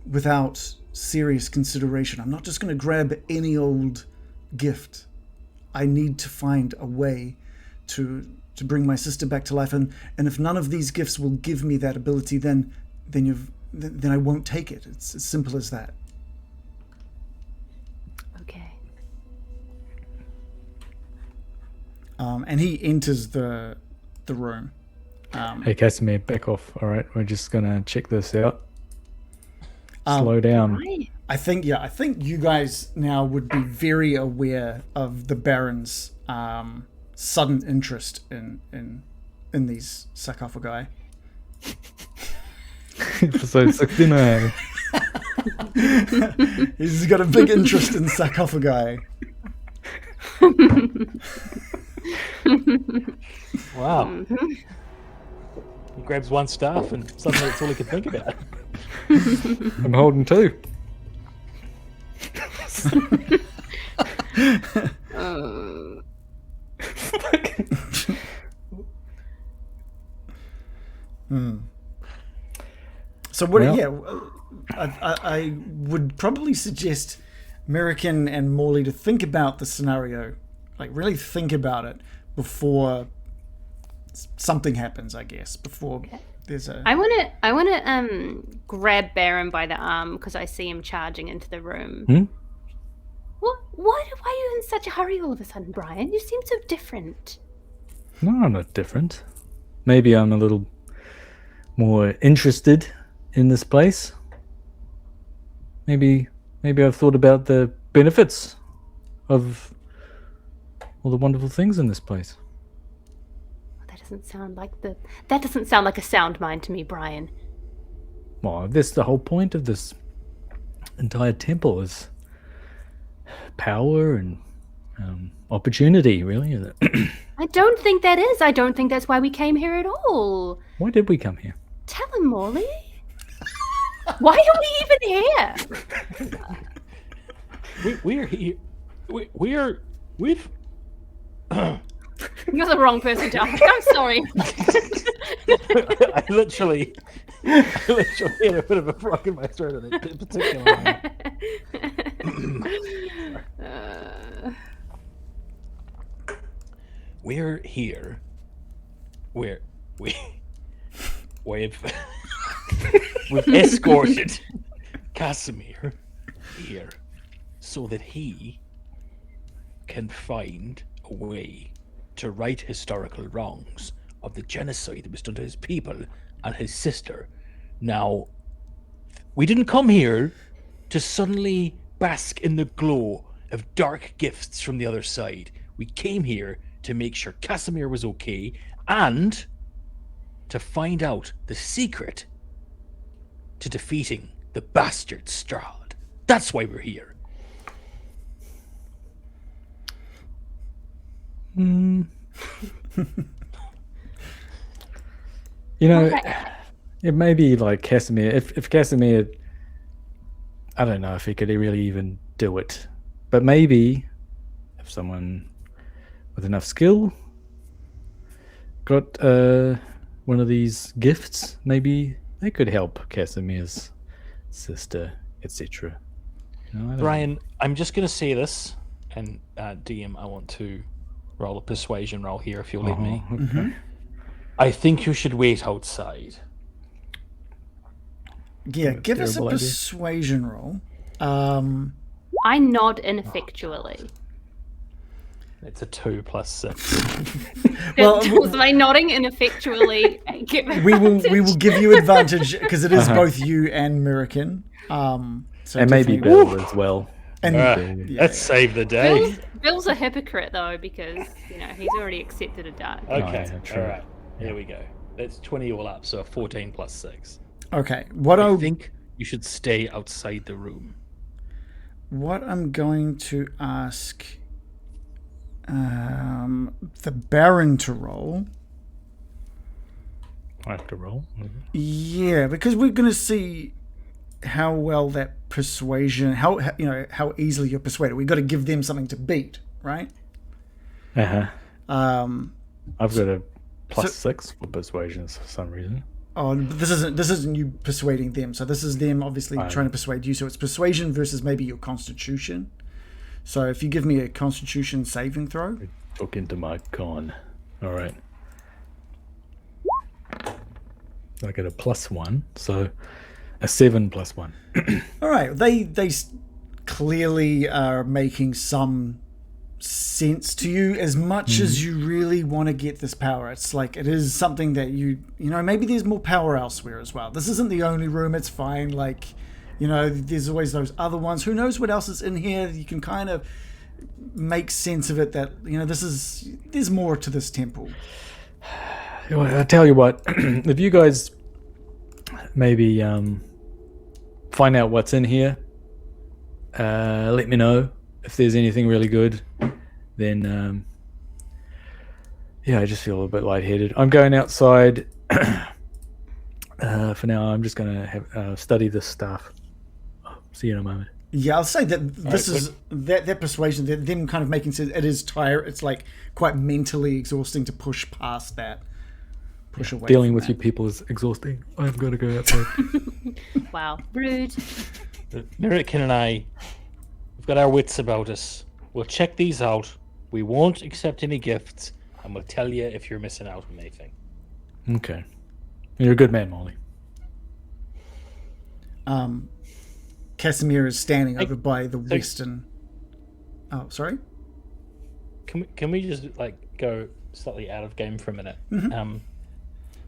Speaker 4: without serious consideration. I'm not just going to grab any old gift. I need to find a way to bring my sister back to life, and if none of these gifts will give me that ability, then I won't take it. It's as simple as that.
Speaker 3: Okay.
Speaker 4: And he enters the room.
Speaker 2: Hey, Casimir, back off. All right, we're just gonna check this out. Slow down.
Speaker 3: Right.
Speaker 4: I think you guys now would be very aware of the Baron's sudden interest in these sarcophagi.
Speaker 2: So 69.
Speaker 4: He's got a big interest in sarcophagi.
Speaker 5: Wow. He grabs one staff and suddenly it's all he can think about.
Speaker 2: I'm holding two.
Speaker 4: So what?
Speaker 2: Well-
Speaker 4: Yeah, I would probably suggest Mirakin and Morley to think about the scenario, like really think about it before something happens. I guess before there's a.
Speaker 3: I wanna grab Baron by the arm because I see him charging into the room.
Speaker 2: Hmm?
Speaker 3: Why are you in such a hurry all of a sudden, Brian? You seem so different.
Speaker 2: No, I'm not different. Maybe I'm a little more interested in this place. Maybe I've thought about the benefits of all the wonderful things in this place.
Speaker 3: That doesn't sound like a sound mind to me, Brian.
Speaker 2: Well, that's the whole point of this entire temple is power and opportunity, really, is it?
Speaker 3: I don't think that is. I don't think that's why we came here at all.
Speaker 2: Why did we come here?
Speaker 3: Tell him, Morley. Why are we even here?
Speaker 5: We're here. We've.
Speaker 3: You're the wrong person to ask. I'm sorry.
Speaker 5: I literally had a bit of a frog in my throat at a particular moment. We're here. We've escorted Casimir here so that he can find a way to right historical wrongs of the genocide that was done to his people and his sister. Now, we didn't come here to suddenly bask in the glow of dark gifts from the other side. We came here to make sure Casimir was okay and to find out the secret to defeating the bastard Strahd. That's why we're here.
Speaker 2: You know, it may be like Casimir. If Casimir, I don't know if he could really even do it, but maybe if someone with enough skill got one of these gifts, maybe they could help Casimir's sister, etc. You know, I don't know.
Speaker 5: Brian, I'm just going to say this, and DM, I want to roll a persuasion roll here if you'll let me.
Speaker 2: Okay.
Speaker 5: I think you should wait outside.
Speaker 4: Yeah, give us a
Speaker 2: terrible idea.
Speaker 4: persuasion roll.
Speaker 3: I nod ineffectually.
Speaker 5: It's a 2 plus 6.
Speaker 4: Well,
Speaker 3: Was I nodding ineffectually?
Speaker 4: we will give you advantage because it is both you and Mirakin. So
Speaker 2: And maybe
Speaker 4: definitely-
Speaker 2: Bill as well.
Speaker 4: And
Speaker 5: Let's save the day.
Speaker 3: Bill's a hypocrite though because he's already accepted a dark.
Speaker 5: Okay,
Speaker 2: yeah, true.
Speaker 5: all right. Here we go. That's 20 all up, so 14 plus 6.
Speaker 4: okay, what
Speaker 5: I
Speaker 4: I
Speaker 5: think You should stay outside the room.
Speaker 4: What I'm going to ask the Baron to roll.
Speaker 2: I have to roll.
Speaker 4: Yeah, because we're going to see how well that persuasion, how easily you're persuaded. We've got to give them something to beat, right?
Speaker 2: Uh-huh. I've got a
Speaker 4: So-
Speaker 2: +6 for persuasion for some reason.
Speaker 4: Oh, but this isn't you persuading them. So this is them obviously trying to persuade you. So it's persuasion versus maybe your constitution. So if you give me a constitution saving throw.
Speaker 2: Talk into my con. All right. I get a +1, so a 7 + 1.
Speaker 4: All right, they clearly are making some sense to you as much as you really want to get this power. It's like it is something that you know, maybe there's more power elsewhere as well. This isn't the only room. It's fine. Like, you know, there's always those other ones. Who knows what else is in here? You can kind of make sense of it that, you know, there's more to this temple.
Speaker 2: I tell you what, if you guys maybe find out what's in here, let me know if there's anything really good. Then yeah, I just feel a bit lightheaded. I'm going outside for now. I'm just gonna have study this stuff. See you in a moment.
Speaker 4: Yeah, I'll say that this is that persuasion, them kind of making sense. It is tired. It's like quite mentally exhausting to push past that. Push away.
Speaker 2: Dealing
Speaker 4: from
Speaker 2: with
Speaker 4: that.
Speaker 2: you people is exhausting. I've got to go outside.
Speaker 3: Wow, rude.
Speaker 5: Mirakin and I, we've got our wits about us. We'll check these out. We won't accept any gifts, and we'll tell you if you're missing out on anything.
Speaker 2: Okay, you're a good man, Molly.
Speaker 4: Casimir is standing over by the western. Oh, sorry.
Speaker 5: Can we just like go slightly out of game for a minute?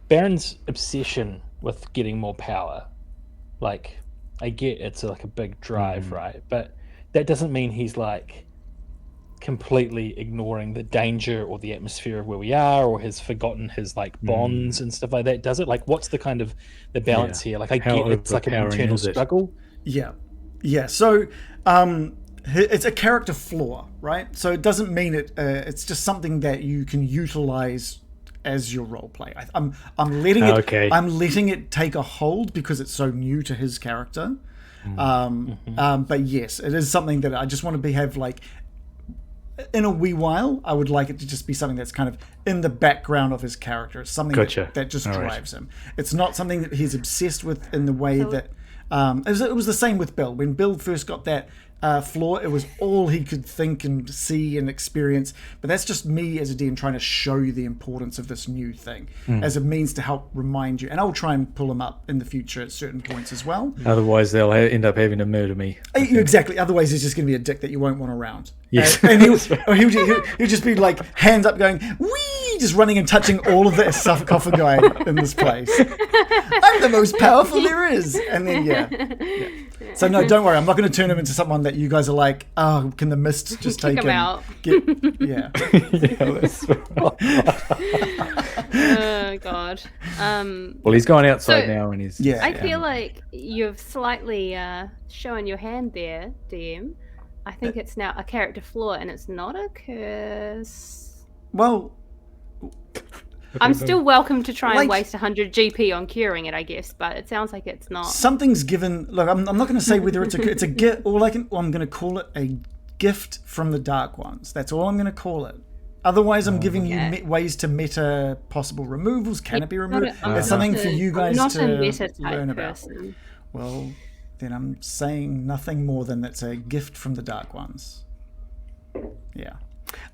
Speaker 5: Baron's obsession with getting more power, like I get it's like a big drive, right? But that doesn't mean he's like completely ignoring the danger or the atmosphere of where we are, or has forgotten his like bonds and stuff like that, does it? Like, what's the kind of the balance here? Like, I
Speaker 2: How
Speaker 5: get it's like an
Speaker 2: overpowering
Speaker 5: internal
Speaker 2: is it?
Speaker 5: struggle.
Speaker 4: Yeah. So, it's a character flaw, right? So it doesn't mean it. It's just something that you can utilize as your role play. I'm letting it.
Speaker 2: Okay.
Speaker 4: I'm letting it take a hold because it's so new to his character. But yes, it is something that I just want to have like. In a wee while, I would like it to just be something that's kind of in the background of his character. It's something that just drives him. It's not something that he's obsessed with in the way that... it was the same with Bill. When Bill first got that flaw, it was all he could think and see and experience. But that's just me as a DM trying to show you the importance of this new thing as a means to help remind you. And I'll try and pull him up in the future at certain points as well.
Speaker 2: Otherwise, they'll end up having to murder me.
Speaker 4: Exactly. Otherwise, he's just going to be a dick that you won't want around.
Speaker 2: Yes.
Speaker 4: And he'll just be like hands up going, wee, just running and touching all of the sarcophagi in this place. I'm the most powerful there is. And then, yeah. So, no, don't worry. I'm not going to turn him into someone that you guys are like, oh, can the mist just take
Speaker 3: him out.
Speaker 4: Yeah.
Speaker 3: Oh God.
Speaker 2: Well, he's gone outside
Speaker 3: So-
Speaker 2: now, and he's
Speaker 4: Yeah.
Speaker 3: I feel like you've slightly shown your hand there, DM. I think it's now a character flaw, and it's not a curse.
Speaker 4: Well,
Speaker 3: I'm still welcome to try
Speaker 4: Like-
Speaker 3: and waste 100 GP on curing it, I guess, but it sounds like it's not.
Speaker 4: something's given. Look, I'm not going to say whether it's a gift. I'm going to call it a gift from the Dark Ones. That's all I'm going to call it. Otherwise, I'm giving you
Speaker 3: Okay.
Speaker 4: ways to meta possible removals. Can it be removed?
Speaker 3: I'm
Speaker 4: It's something for you guys
Speaker 3: I'm not
Speaker 4: to
Speaker 3: a meta type
Speaker 4: learn about.
Speaker 3: person.
Speaker 4: Well, then I'm saying nothing more than that's a gift from the Dark Ones. Yeah.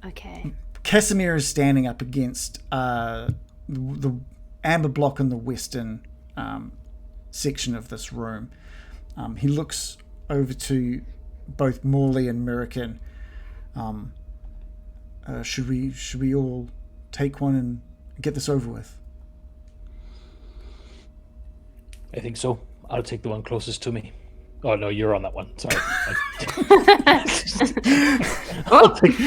Speaker 3: Okay.
Speaker 4: Casimir is standing up against the amber block in the western section of this room. He looks over to both Morley and Mirakin. Should we all take one and get this over with?
Speaker 5: I think so. I'll take the one closest to me. Oh no, you're on that one. Sorry. I'll take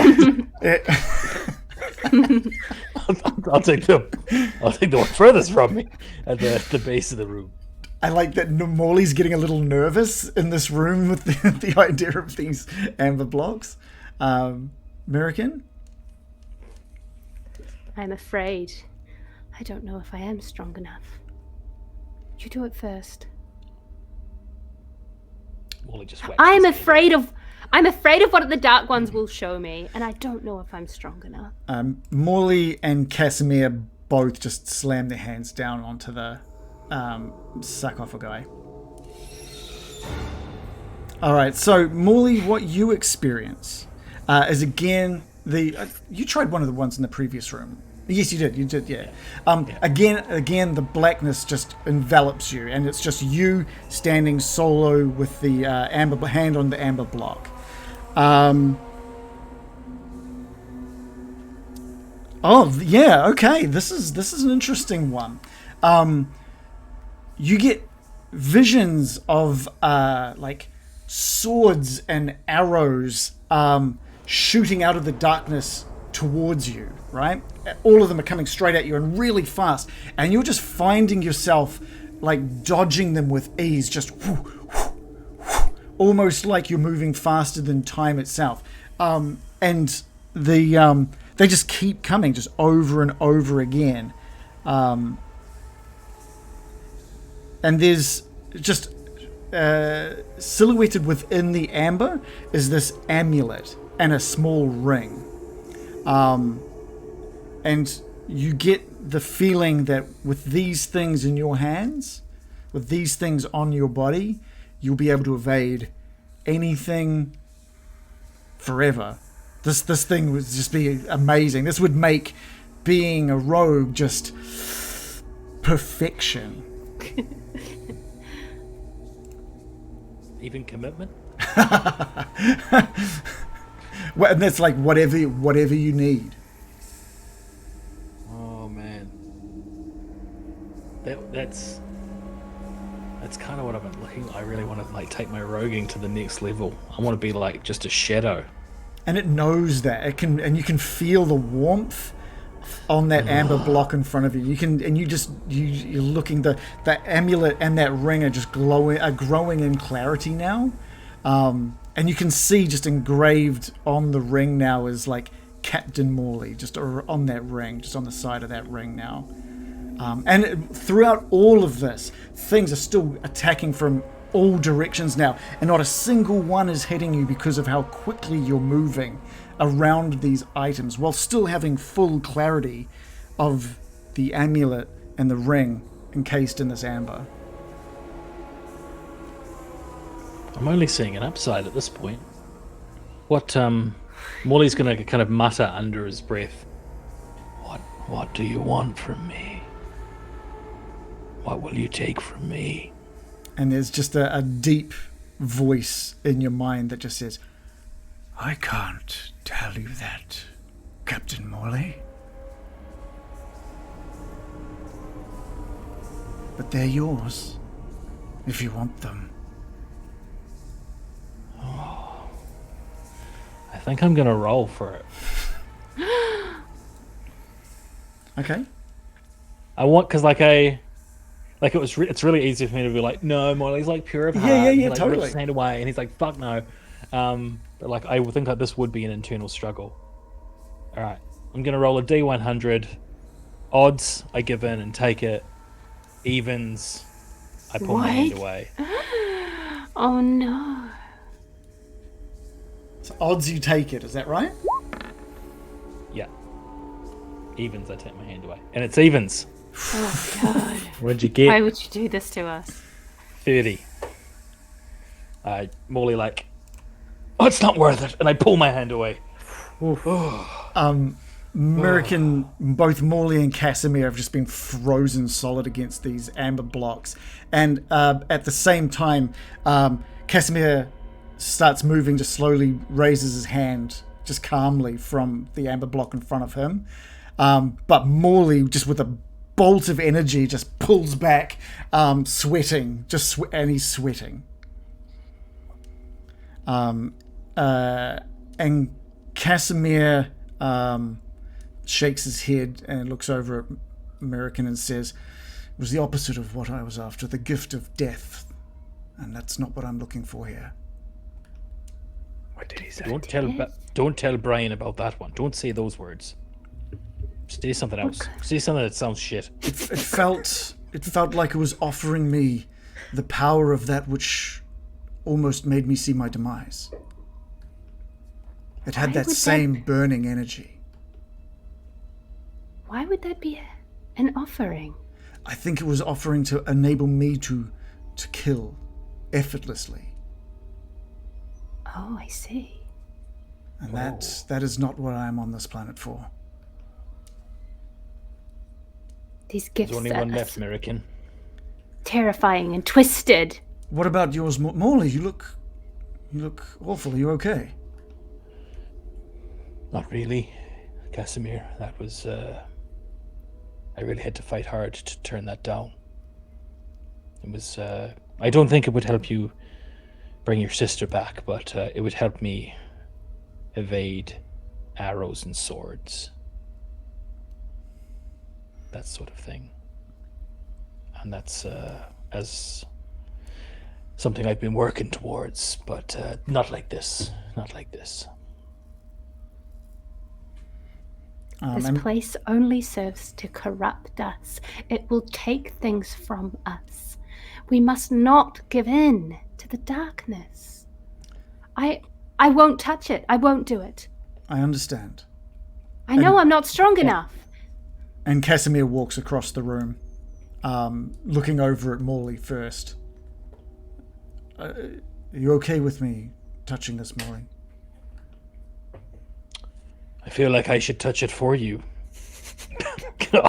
Speaker 5: I'll take the one furthest from me at the base of the room.
Speaker 4: I like that Morley's getting a little nervous in this room with the idea of these amber blocks. American?
Speaker 3: I'm afraid. I don't know if I am strong enough. You do it first.
Speaker 5: Morley just whacks
Speaker 3: I'm
Speaker 5: his hand.
Speaker 3: afraid of what the Dark Ones will show me, and I don't know if I'm strong enough.
Speaker 4: Morley and Casimir both just slam their hands down onto the sarcophagi. All right, so Morley, what you experience is again you tried one of the ones in the previous room. Yes, you did. You did, yeah. Again, the blackness just envelops you, and it's just you standing solo with the amber hand on the amber block. Oh yeah, okay. This is an interesting one. You get visions of like swords and arrows shooting out of the darkness towards you, right? All of them are coming straight at you and really fast, and you're just finding yourself like dodging them with ease, just whoo, whoo, whoo, almost like you're moving faster than time itself. And they just keep coming, just over and over again. And there's just silhouetted within the amber is this amulet and a small ring. And you get the feeling that with these things in your hands, with these things on your body, you'll be able to evade anything forever. This thing would just be amazing. This would make being a rogue just perfection.
Speaker 5: Even commitment?
Speaker 4: Well, and that's like whatever you need.
Speaker 5: Oh man, that's kind of what I've been looking. I really want to like take my roguing to the next level. I want to be like just a shadow.
Speaker 4: And it knows that it can, and you can feel the warmth on that amber block in front of you. You can, and you're looking. The amulet and that ring are just growing in clarity now. And you can see just engraved on the ring now is like Captain Morley, just on that ring, just on the side of that ring now. And throughout all of this, things are still attacking from all directions now, and not a single one is hitting you because of how quickly you're moving around these items while still having full clarity of the amulet and the ring encased in this amber.
Speaker 5: I'm only seeing an upside at this point. What Morley's gonna kind of mutter under his breath. What do you want from me? What will you take from me?
Speaker 4: And there's just a deep voice in your mind that just says, I can't tell you that, Captain Morley. But they're yours, if you want them.
Speaker 5: I think I'm gonna roll for it.
Speaker 4: Okay.
Speaker 5: I want, because it's really easy for me to be like, no, Morley's like pure of heart.
Speaker 4: Yeah,
Speaker 5: and he, like,
Speaker 4: totally.
Speaker 5: rips his hand away, and he's like, fuck no. But like, I would think that this would be an internal struggle. All right, I'm gonna roll a D100. Odds, I give in and take it. Evens, I pull my hand away.
Speaker 3: Oh no.
Speaker 4: So odds you take it, is that right?
Speaker 5: Yeah. Evens, I take my hand away, and it's evens.
Speaker 3: Oh god.
Speaker 2: What'd you get?
Speaker 3: Why would you do this to us?
Speaker 5: 30. Morley like, oh, it's not worth it, and I pull my hand away.
Speaker 4: American, both Morley and Casimir have just been frozen solid against these amber blocks. And at the same time, Casimir starts moving, just slowly raises his hand, just calmly from the amber block in front of him. But Morley, just with a bolt of energy, just pulls back, sweating, and he's sweating. And Casimir shakes his head and looks over at American and says, was the opposite of what I was after, the gift of death. And that's not what I'm looking for here.
Speaker 2: What did he say?
Speaker 5: Don't tell Brian about that one. Don't say those words. Say something else. Say something that sounds shit.
Speaker 4: It felt like it was offering me the power of that which almost made me see my demise. It had that same burning energy.
Speaker 3: Why would that be an offering?
Speaker 4: I think it was offering to enable me to kill effortlessly.
Speaker 3: Oh, I see.
Speaker 4: And that is not what I am on this planet for.
Speaker 3: These gifts
Speaker 5: There's only
Speaker 3: are
Speaker 5: one left, American.
Speaker 3: terrifying and twisted.
Speaker 4: What about yours, Morley? You look awful. Are you okay?
Speaker 5: Not really, Casimir. That was, I really had to fight hard to turn that down. It was, I don't think it would help you bring your sister back, but it would help me evade arrows and swords. That sort of thing. And that's, as something I've been working towards, but not like this. Not like this.
Speaker 3: This place only serves to corrupt us. It will take things from us. We must not give in to the darkness. I won't touch it. I won't do it.
Speaker 4: I understand.
Speaker 3: I know I'm not strong enough.
Speaker 4: And Casimir walks across the room, looking over at Morley first. Are you okay with me touching this, Morley?
Speaker 5: I feel like I should touch it for you.
Speaker 3: Go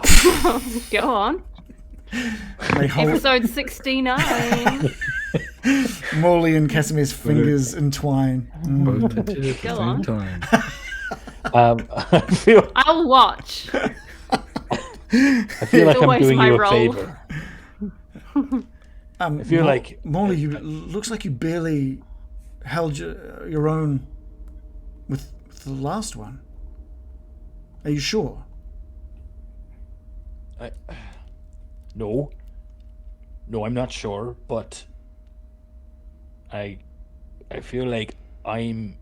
Speaker 3: on. Episode 69.
Speaker 4: Morley and Casimir's fingers entwine.
Speaker 2: Both touch it at the
Speaker 3: Go
Speaker 2: same
Speaker 3: on.
Speaker 2: time.
Speaker 5: I feel
Speaker 3: I'll watch.
Speaker 5: like I'm
Speaker 3: always
Speaker 5: doing
Speaker 3: my
Speaker 5: you a
Speaker 3: role.
Speaker 5: favor.
Speaker 4: I
Speaker 5: feel like
Speaker 4: Morley, you looks like you barely held your own with the last one. Are you sure?
Speaker 5: No, I'm not sure, but I feel like I've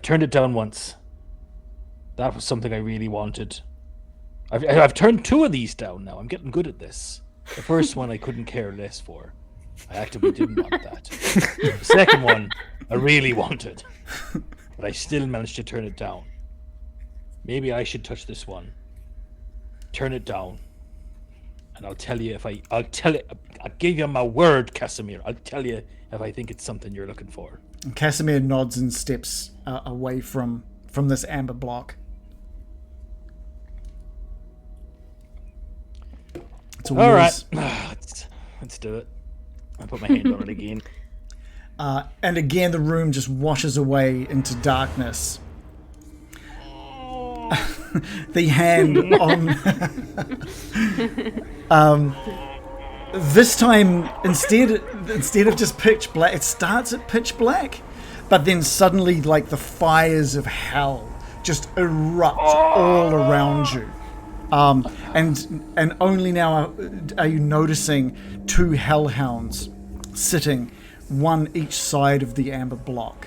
Speaker 5: turned it down once. That was something I really wanted. I've turned 2 of these down now. I'm getting good at this. The first one I couldn't care less for. I actively didn't want that. The second one I really wanted, but I still managed to turn it down. Maybe I should touch this one. Turn it down. And I'll tell you I'll give you my word, Casimir. I'll tell you if I think it's something you're looking for.
Speaker 4: And Casimir nods and steps away from this amber block. It's
Speaker 5: all right. Let's do it. I'll put my hand on it again.
Speaker 4: And again, the room just washes away into darkness. The hand on this time, instead of just pitch black, it starts at pitch black, but then suddenly, like, the fires of hell just erupt all around you. And only now are you noticing 2 hellhounds sitting one each side of the amber block,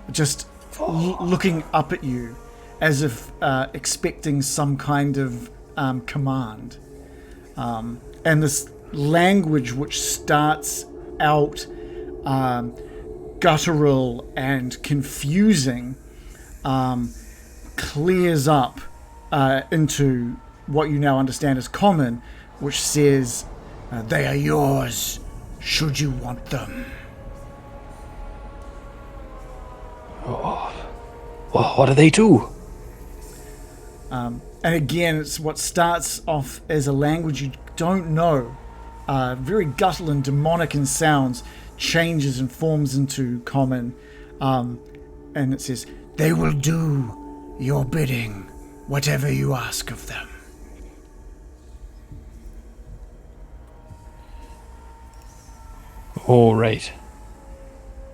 Speaker 4: just looking up at you as if expecting some kind of command. And this language, which starts out guttural and confusing, clears up into what you now understand as common, which says, "They are yours, should you want them."
Speaker 5: Well, what do they do?
Speaker 4: And again, it's what starts off as a language you don't know, very guttural and demonic in sounds, changes and forms into common, and it says, "They will do your bidding, whatever you ask of them."
Speaker 5: Oh, right.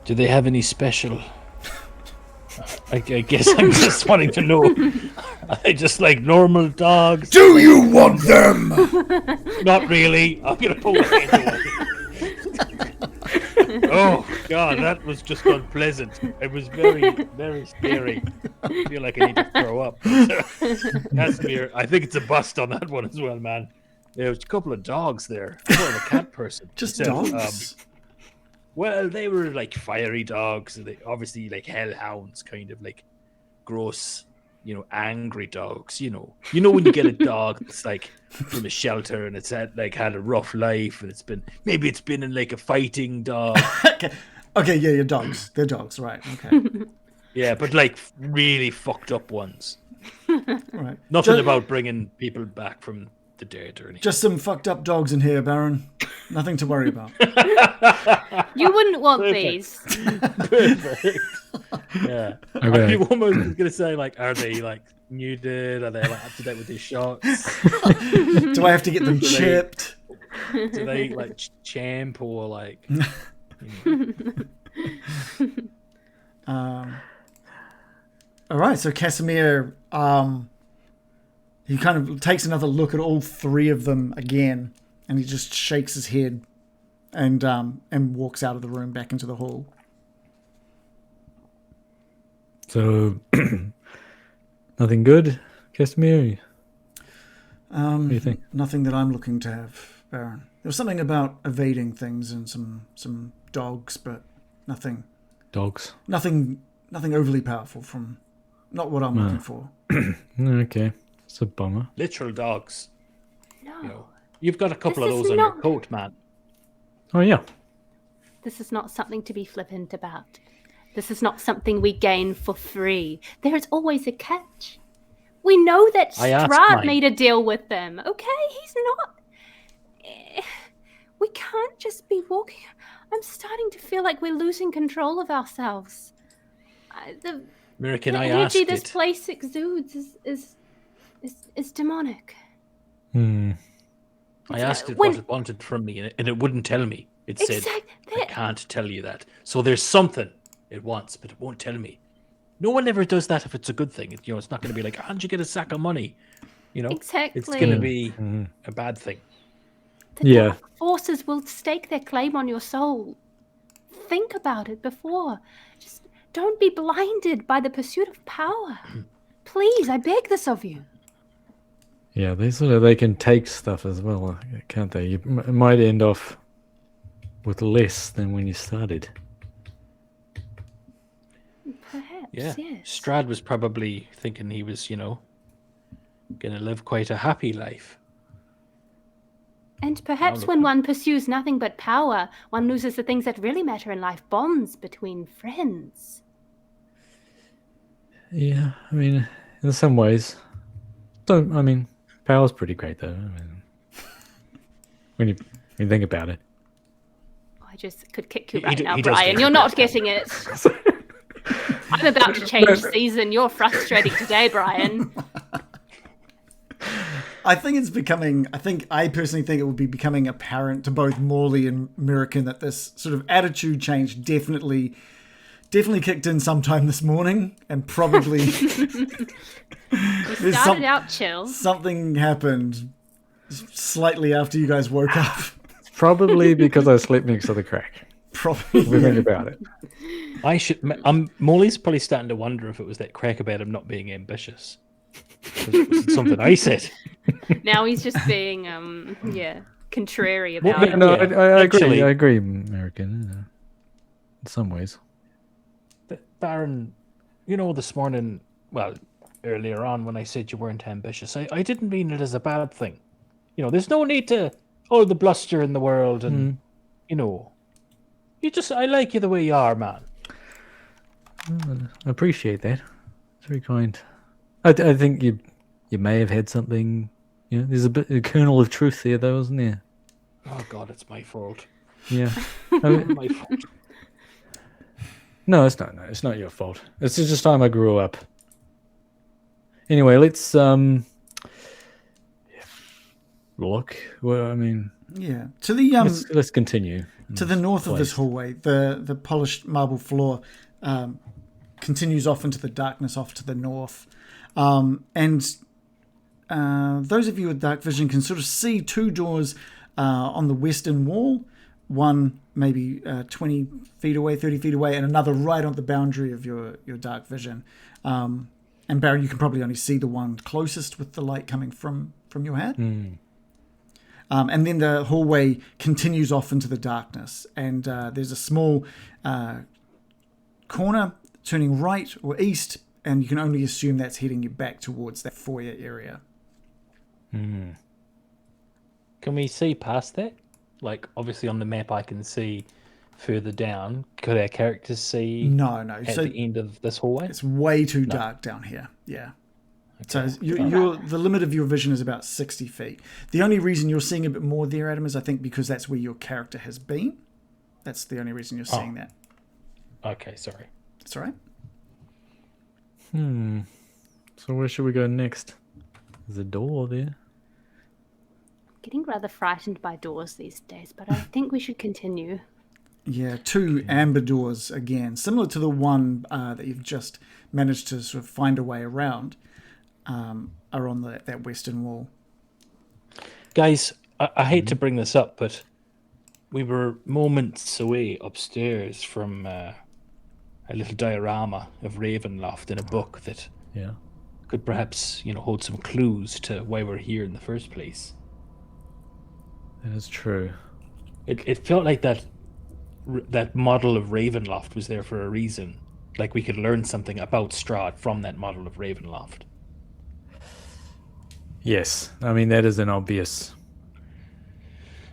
Speaker 5: Do they have any special? I guess I'm just wanting to know. Are they just like normal dogs?
Speaker 4: Do you want them?
Speaker 5: Not really. I'm gonna pull my hand away. Oh God, that was just unpleasant. It was very, very scary. I feel like I need to throw up. That's weird. I think it's a bust on that one as well, man. There was a couple of dogs there. I'm more of a cat person.
Speaker 4: Just
Speaker 5: myself.
Speaker 4: dogs?
Speaker 5: Well, they were like fiery dogs. They obviously like hellhounds, kind of like gross, angry dogs. You know when you get a dog that's like from a shelter and it's had a rough life and it's been in like a fighting dog.
Speaker 4: Okay, yeah, dogs. They're dogs, right? Okay.
Speaker 5: Yeah, but like really fucked up ones.
Speaker 4: Right.
Speaker 5: Nothing about bringing people back from the dead or anything.
Speaker 4: Just some fucked up dogs in here, Baron. Nothing to worry about.
Speaker 3: You wouldn't want
Speaker 5: Perfect.
Speaker 3: these.
Speaker 5: Perfect. Yeah.
Speaker 2: Okay.
Speaker 5: You almost was gonna say like, are they like neutered? Are they like up to date with their shots?
Speaker 4: Do I have to get them chipped?
Speaker 5: Do they like champ or like?
Speaker 4: All right, so Casimir, he kind of takes another look at all three of them again, and he just shakes his head and walks out of the room back into the hall.
Speaker 2: So, nothing good, Casimir? What do you think?
Speaker 4: Nothing that I'm looking to have, Baron. There was something about evading things and some dogs, but nothing overly powerful from not what I'm looking for.
Speaker 2: Okay, it's a bummer.
Speaker 5: Literal dogs.
Speaker 3: No.
Speaker 5: You've got a couple
Speaker 3: This
Speaker 5: of
Speaker 3: is
Speaker 5: those on
Speaker 3: not-
Speaker 5: your coat, man.
Speaker 2: Oh yeah.
Speaker 3: This is not something to be flippant about. This is not something we gain for free. There is always a catch. We know that
Speaker 5: I asked
Speaker 3: Strahd
Speaker 5: mine.
Speaker 3: made a deal with them. Okay, he's not. We can't just be walking. I'm starting to feel like we're losing control of ourselves. The
Speaker 5: American, I asked
Speaker 3: energy this
Speaker 5: it.
Speaker 3: place exudes is demonic.
Speaker 5: I asked it
Speaker 3: when-
Speaker 5: what it wanted from me, and it wouldn't tell me. It said,
Speaker 3: Exactly.
Speaker 5: I can't tell you that. So there's something it wants, but it won't tell me. No one ever does that if it's a good thing. It's not going to be like, how'd you get a sack of money?
Speaker 3: Exactly.
Speaker 5: It's going to be a bad thing.
Speaker 3: The
Speaker 2: Yeah.
Speaker 3: dark forces will stake their claim on your soul. Think about it before. Just don't be blinded by the pursuit of power. Please, I beg this of you.
Speaker 2: Yeah, they can take stuff as well, can't they? You might end off with less than when you started.
Speaker 3: Perhaps,
Speaker 5: Yeah.
Speaker 3: yes.
Speaker 5: Strahd was probably thinking he was, going to live quite a happy life.
Speaker 3: And perhaps
Speaker 5: look-
Speaker 3: when one pursues nothing but power, one loses the things that really matter in life, bonds between friends.
Speaker 2: Yeah, I mean, in some ways. So, I mean, power's pretty great, though. I mean, when you think about it.
Speaker 3: I just could kick you
Speaker 5: He
Speaker 3: right
Speaker 5: d-
Speaker 3: now,
Speaker 5: he does
Speaker 3: Brian.
Speaker 5: think
Speaker 3: You're
Speaker 5: about
Speaker 3: not getting it. I'm about to change season. You're frustrating today, Brian.
Speaker 4: I personally think it will be becoming apparent to both Morley and Mirakin that this sort of attitude change definitely kicked in sometime this morning, and probably
Speaker 3: We started out chill.
Speaker 4: something happened slightly after you guys woke up.
Speaker 2: Probably because I slept next to the crack.
Speaker 4: Probably.
Speaker 2: If we think about it.
Speaker 5: Molly's probably starting to wonder if it was that crack about him not being ambitious. It was something I said.
Speaker 3: Now he's just being, contrary about
Speaker 5: Well,
Speaker 3: it.
Speaker 2: No,
Speaker 5: Yeah,
Speaker 2: I agree.
Speaker 5: actually-
Speaker 2: I agree, American. In some ways.
Speaker 5: Baron, this morning, earlier on when I said you weren't ambitious, I didn't mean it as a bad thing. There's no need to all the bluster in the world, and I like you the way you are, man.
Speaker 2: I appreciate that. It's very kind. I think you may have had something. There's a kernel of truth there, though, isn't there?
Speaker 5: Oh God, it's my fault.
Speaker 2: Yeah. I mean,
Speaker 5: My fault.
Speaker 2: no, it's not. No, it's not your fault. It's just time I grew up. Anyway, let's look. Well, I mean,
Speaker 4: Yeah. To the
Speaker 2: let's continue.
Speaker 4: to the north of this hallway, the polished marble floor continues off into the darkness off to the north. And those of you with dark vision can sort of see two doors on the western wall, one maybe 20 feet away, 30 feet away, and another right on the boundary of your dark vision. And Baron, you can probably only see the one closest with the light coming from your head. And then the hallway continues off into the darkness, and there's a small corner turning right or east, and you can only assume that's heading you back towards that foyer area.
Speaker 5: Can we see past that? Like, obviously on the map I can see further down. Could our characters see
Speaker 4: No.
Speaker 5: at
Speaker 4: So
Speaker 5: the end of this hallway?
Speaker 4: it's way too dark down here. Yeah. So the limit of your vision is about 60 feet. The only reason you're seeing a bit more there, Adam, is I think because that's where your character has been. That's the only reason you're seeing that.
Speaker 5: Okay, sorry.
Speaker 4: That's all right.
Speaker 2: So where should we go next? There's a door there.
Speaker 3: Getting rather frightened by doors these days, but I think we should continue.
Speaker 4: Yeah, two amber doors again, similar to the one that you've just managed to sort of find a way around, are on that western wall.
Speaker 5: Guys, I hate to bring this up, but we were moments away upstairs from a little diorama of Ravenloft in a book that could perhaps, hold some clues to why we're here in the first place.
Speaker 2: That is true.
Speaker 5: It felt like that model of Ravenloft was there for a reason. Like we could learn something about Strahd from that model of Ravenloft.
Speaker 2: Yes, I mean, that is an obvious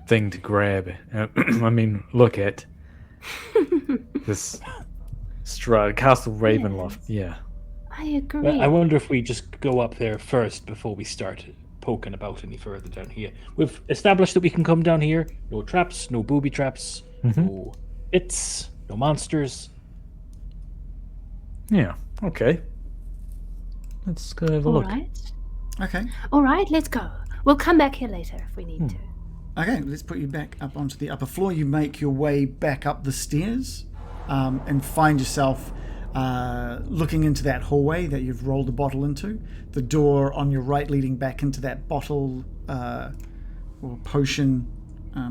Speaker 2: thing to grab. I mean, look at this Strahd, Castle Ravenloft. Yeah.
Speaker 3: I agree.
Speaker 5: Well, I wonder if we just go up there first before we start poking about any further down here. We've established that we can come down here. No traps, no booby traps, no bits, no monsters.
Speaker 2: Yeah, okay. Let's go have a look.
Speaker 3: All right.
Speaker 4: Okay.
Speaker 3: All right, let's go. We'll come back here later if we need to.
Speaker 4: Okay, let's put you back up onto the upper floor. You make your way back up the stairs and find yourself looking into that hallway that you've rolled a bottle into. The door on your right leading back into that bottle or potion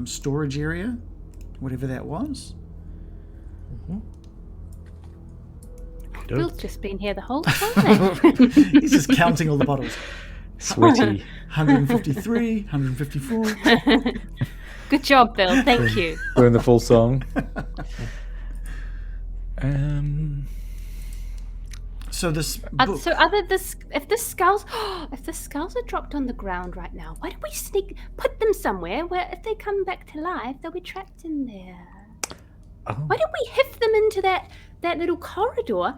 Speaker 4: storage area, whatever that was.
Speaker 3: Bill's just been here the whole time.
Speaker 4: He's just counting all the bottles.
Speaker 2: Sweaty.
Speaker 4: 153, 154.
Speaker 3: Good job, Bill. Thank you.
Speaker 2: Doing the full song.
Speaker 4: So this book,
Speaker 3: If the skulls are dropped on the ground right now, why don't we put them somewhere where if they come back to life, they'll be trapped in there?
Speaker 2: Oh.
Speaker 3: Why don't we hiff them into that little corridor,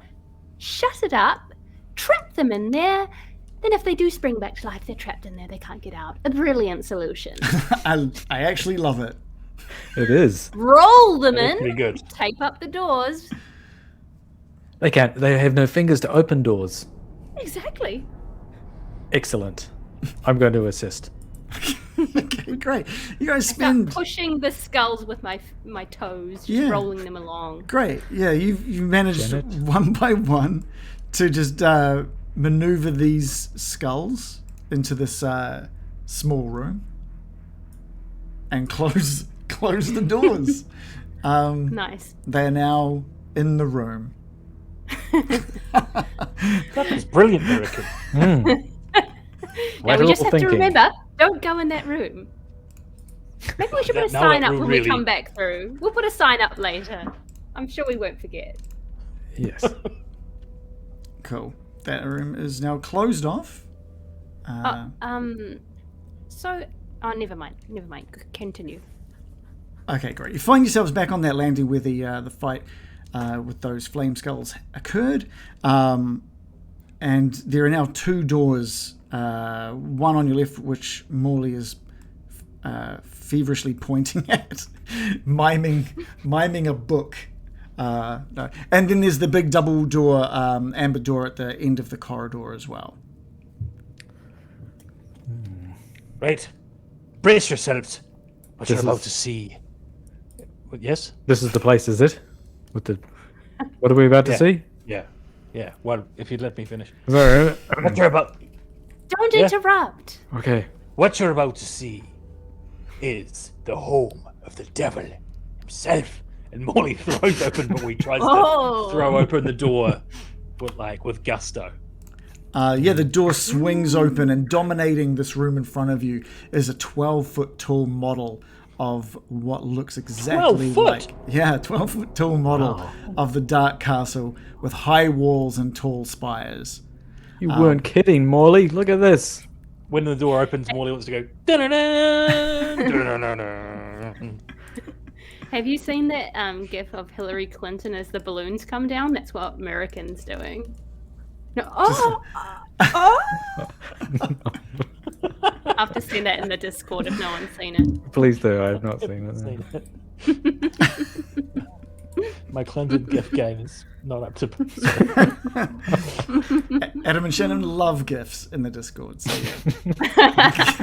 Speaker 3: shut it up, trap them in there? Then if they do spring back to life, they're trapped in there. They can't get out. A brilliant solution.
Speaker 4: I actually love it.
Speaker 2: It is.
Speaker 3: Roll them in.
Speaker 5: Pretty good.
Speaker 3: Tape up the doors.
Speaker 2: They can't. They have no fingers to open doors.
Speaker 3: Exactly.
Speaker 2: Excellent. I'm going to assist.
Speaker 4: Okay, great. You guys
Speaker 3: Start
Speaker 4: spend
Speaker 3: pushing the skulls with my toes, just rolling them along.
Speaker 4: great. Yeah, you've managed
Speaker 2: Janet.
Speaker 4: one by one to just maneuver these skulls into this small room and close the doors.
Speaker 3: Nice.
Speaker 4: They are now in the room.
Speaker 5: That was brilliant, American.
Speaker 3: Now we just have
Speaker 2: thinking.
Speaker 3: to remember, don't go in that room. Maybe we should put a
Speaker 5: Now
Speaker 3: sign
Speaker 5: that
Speaker 3: up
Speaker 5: room
Speaker 3: when
Speaker 5: really-
Speaker 3: we come back through. We'll put a sign up later. I'm sure we won't forget.
Speaker 2: Yes.
Speaker 4: Cool. That room is now closed off.
Speaker 3: Never mind. Continue.
Speaker 4: Okay, great. You find yourselves back on that landing where the fight with those Flameskulls occurred, and there are now two doors. One on your left, which Morley is feverishly pointing at, miming a book. No. And then there's the big double door, amber door at the end of the corridor as well.
Speaker 5: Right. Brace yourselves. What you're
Speaker 2: This
Speaker 5: about
Speaker 2: is-
Speaker 5: to see. What, yes?
Speaker 2: This is the place, is it? With the. What are we about to
Speaker 5: Yeah.
Speaker 2: see?
Speaker 5: Yeah. Yeah, well, if you'd let me finish.
Speaker 2: Sorry.
Speaker 5: What you're about,
Speaker 3: Don't
Speaker 5: Yeah.
Speaker 3: interrupt.
Speaker 2: Okay.
Speaker 5: what you're about to see is the home of the devil himself. And Molly throws open, but we tries
Speaker 3: Oh.
Speaker 5: to throw open the door, but like with gusto.
Speaker 4: The door swings open, and dominating this room in front of you is a 12-foot tall model of what looks exactly
Speaker 5: 12 foot?
Speaker 4: like... Yeah, 12-foot tall model of the Dark Castle with high walls and tall spires.
Speaker 2: You weren't kidding, Morley. Look at this.
Speaker 5: When the door opens, Morley wants to go. "Dun-dun-dun, dun-dun-dun-dun."
Speaker 3: Have you seen that gif of Hillary Clinton as the balloons come down? That's what Americans doing. No. I'll have to send that in the Discord if no one's seen it.
Speaker 2: Please do. I have not seen it.
Speaker 5: Seen it. My Clinton gift game is not up to.
Speaker 4: Adam and Shannon love GIFs in the Discord, so yeah.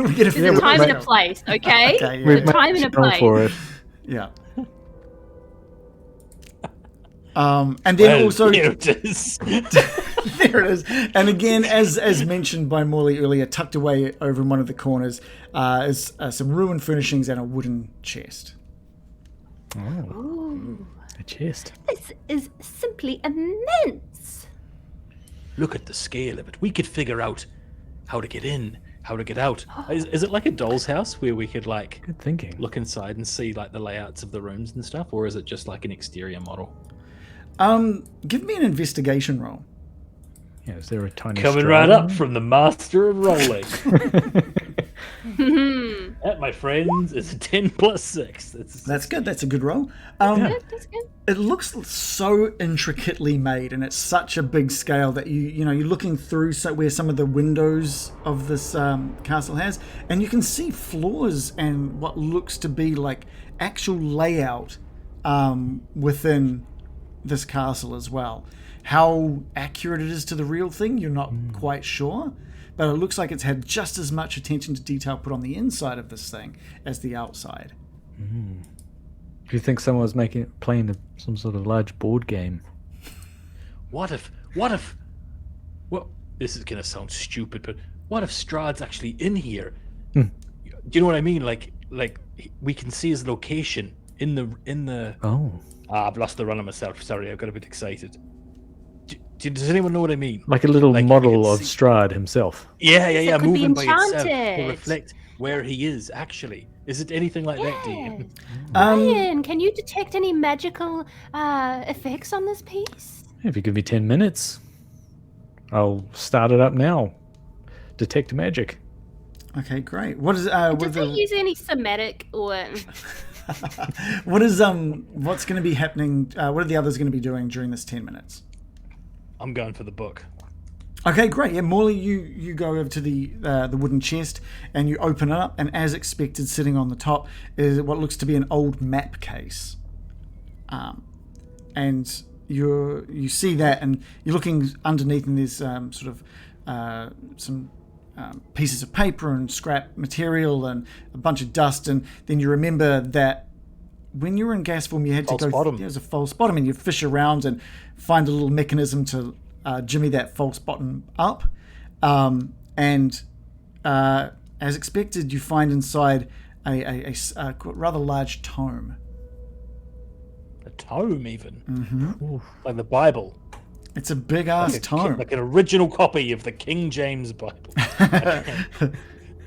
Speaker 4: we get a
Speaker 3: There's
Speaker 4: few
Speaker 3: a time
Speaker 4: of
Speaker 3: and a
Speaker 4: those.
Speaker 3: place, okay?
Speaker 4: Okay, yeah.
Speaker 3: There's a time and a
Speaker 2: Channel
Speaker 3: place.
Speaker 2: for it.
Speaker 4: Yeah. And then also
Speaker 5: Here it is.
Speaker 4: there it is. And again, as mentioned by Morley earlier, tucked away over in one of the corners is some ruined furnishings and a wooden chest.
Speaker 3: Ooh,
Speaker 2: A chest.
Speaker 3: this is simply immense.
Speaker 5: Look at the scale of it. We could figure out how to get in, how to get out. Is it like a doll's house where we could like
Speaker 2: Good thinking.
Speaker 5: look inside and see like the layouts of the rooms and stuff, or is it just like an exterior model?
Speaker 4: Give me an investigation roll.
Speaker 2: Yeah, is there a tiny
Speaker 5: Coming
Speaker 2: Strahd
Speaker 5: right
Speaker 2: in
Speaker 5: up
Speaker 2: there?
Speaker 5: from the master of rolling. That, my friends, is a 10 plus 6.
Speaker 4: That's good. That's a good roll.
Speaker 3: That's good.
Speaker 4: It looks so intricately made, and it's such a big scale that you're looking through where some of the windows of this castle has, and you can see floors and what looks to be like actual layout within this castle as well. How accurate it is to the real thing, you're not quite sure, but it looks like it's had just as much attention to detail put on the inside of this thing as the outside.
Speaker 2: Do you think someone was playing some sort of large board game?
Speaker 5: What if, well, this is going to sound stupid, but what if Strahd's actually in here? Do you know what I mean? Like we can see his location in the.
Speaker 2: Oh,
Speaker 5: I've lost the run of myself. Sorry, I've got a bit excited. Does anyone know what I mean?
Speaker 2: like a little
Speaker 5: Like, you
Speaker 2: model
Speaker 5: can
Speaker 2: of
Speaker 5: see-
Speaker 2: Strahd himself.
Speaker 5: Yeah,
Speaker 3: could be
Speaker 5: moving by itself to
Speaker 3: enchanted.
Speaker 5: reflect where he is actually. Is it anything like that, do you?
Speaker 3: Ryan, can you detect any magical effects on this piece?
Speaker 2: If you give me 10 minutes, I'll start it up now. Detect magic.
Speaker 4: Okay, great. What is what
Speaker 3: Did they use any somatic or...
Speaker 4: what's going to be happening? What are the others going to be doing during this 10 minutes?
Speaker 5: I'm going for the book.
Speaker 4: Okay, great. Yeah, Morley, you go over to the wooden chest and you open it up, and as expected, sitting on the top is what looks to be an old map case. And you see that, and you're looking underneath, and there's some pieces of paper and scrap material and a bunch of dust, and then you remember that when you were in gas form, you had
Speaker 5: False
Speaker 4: to go.
Speaker 5: bottom.
Speaker 4: There was a false bottom, and you fish around and find a little mechanism to jimmy that false bottom up, and as expected, you find inside a rather large tome.
Speaker 5: A tome, even. Mm-hmm. Like the Bible.
Speaker 4: It's a big ass tome.
Speaker 5: Like an original copy of the King James Bible.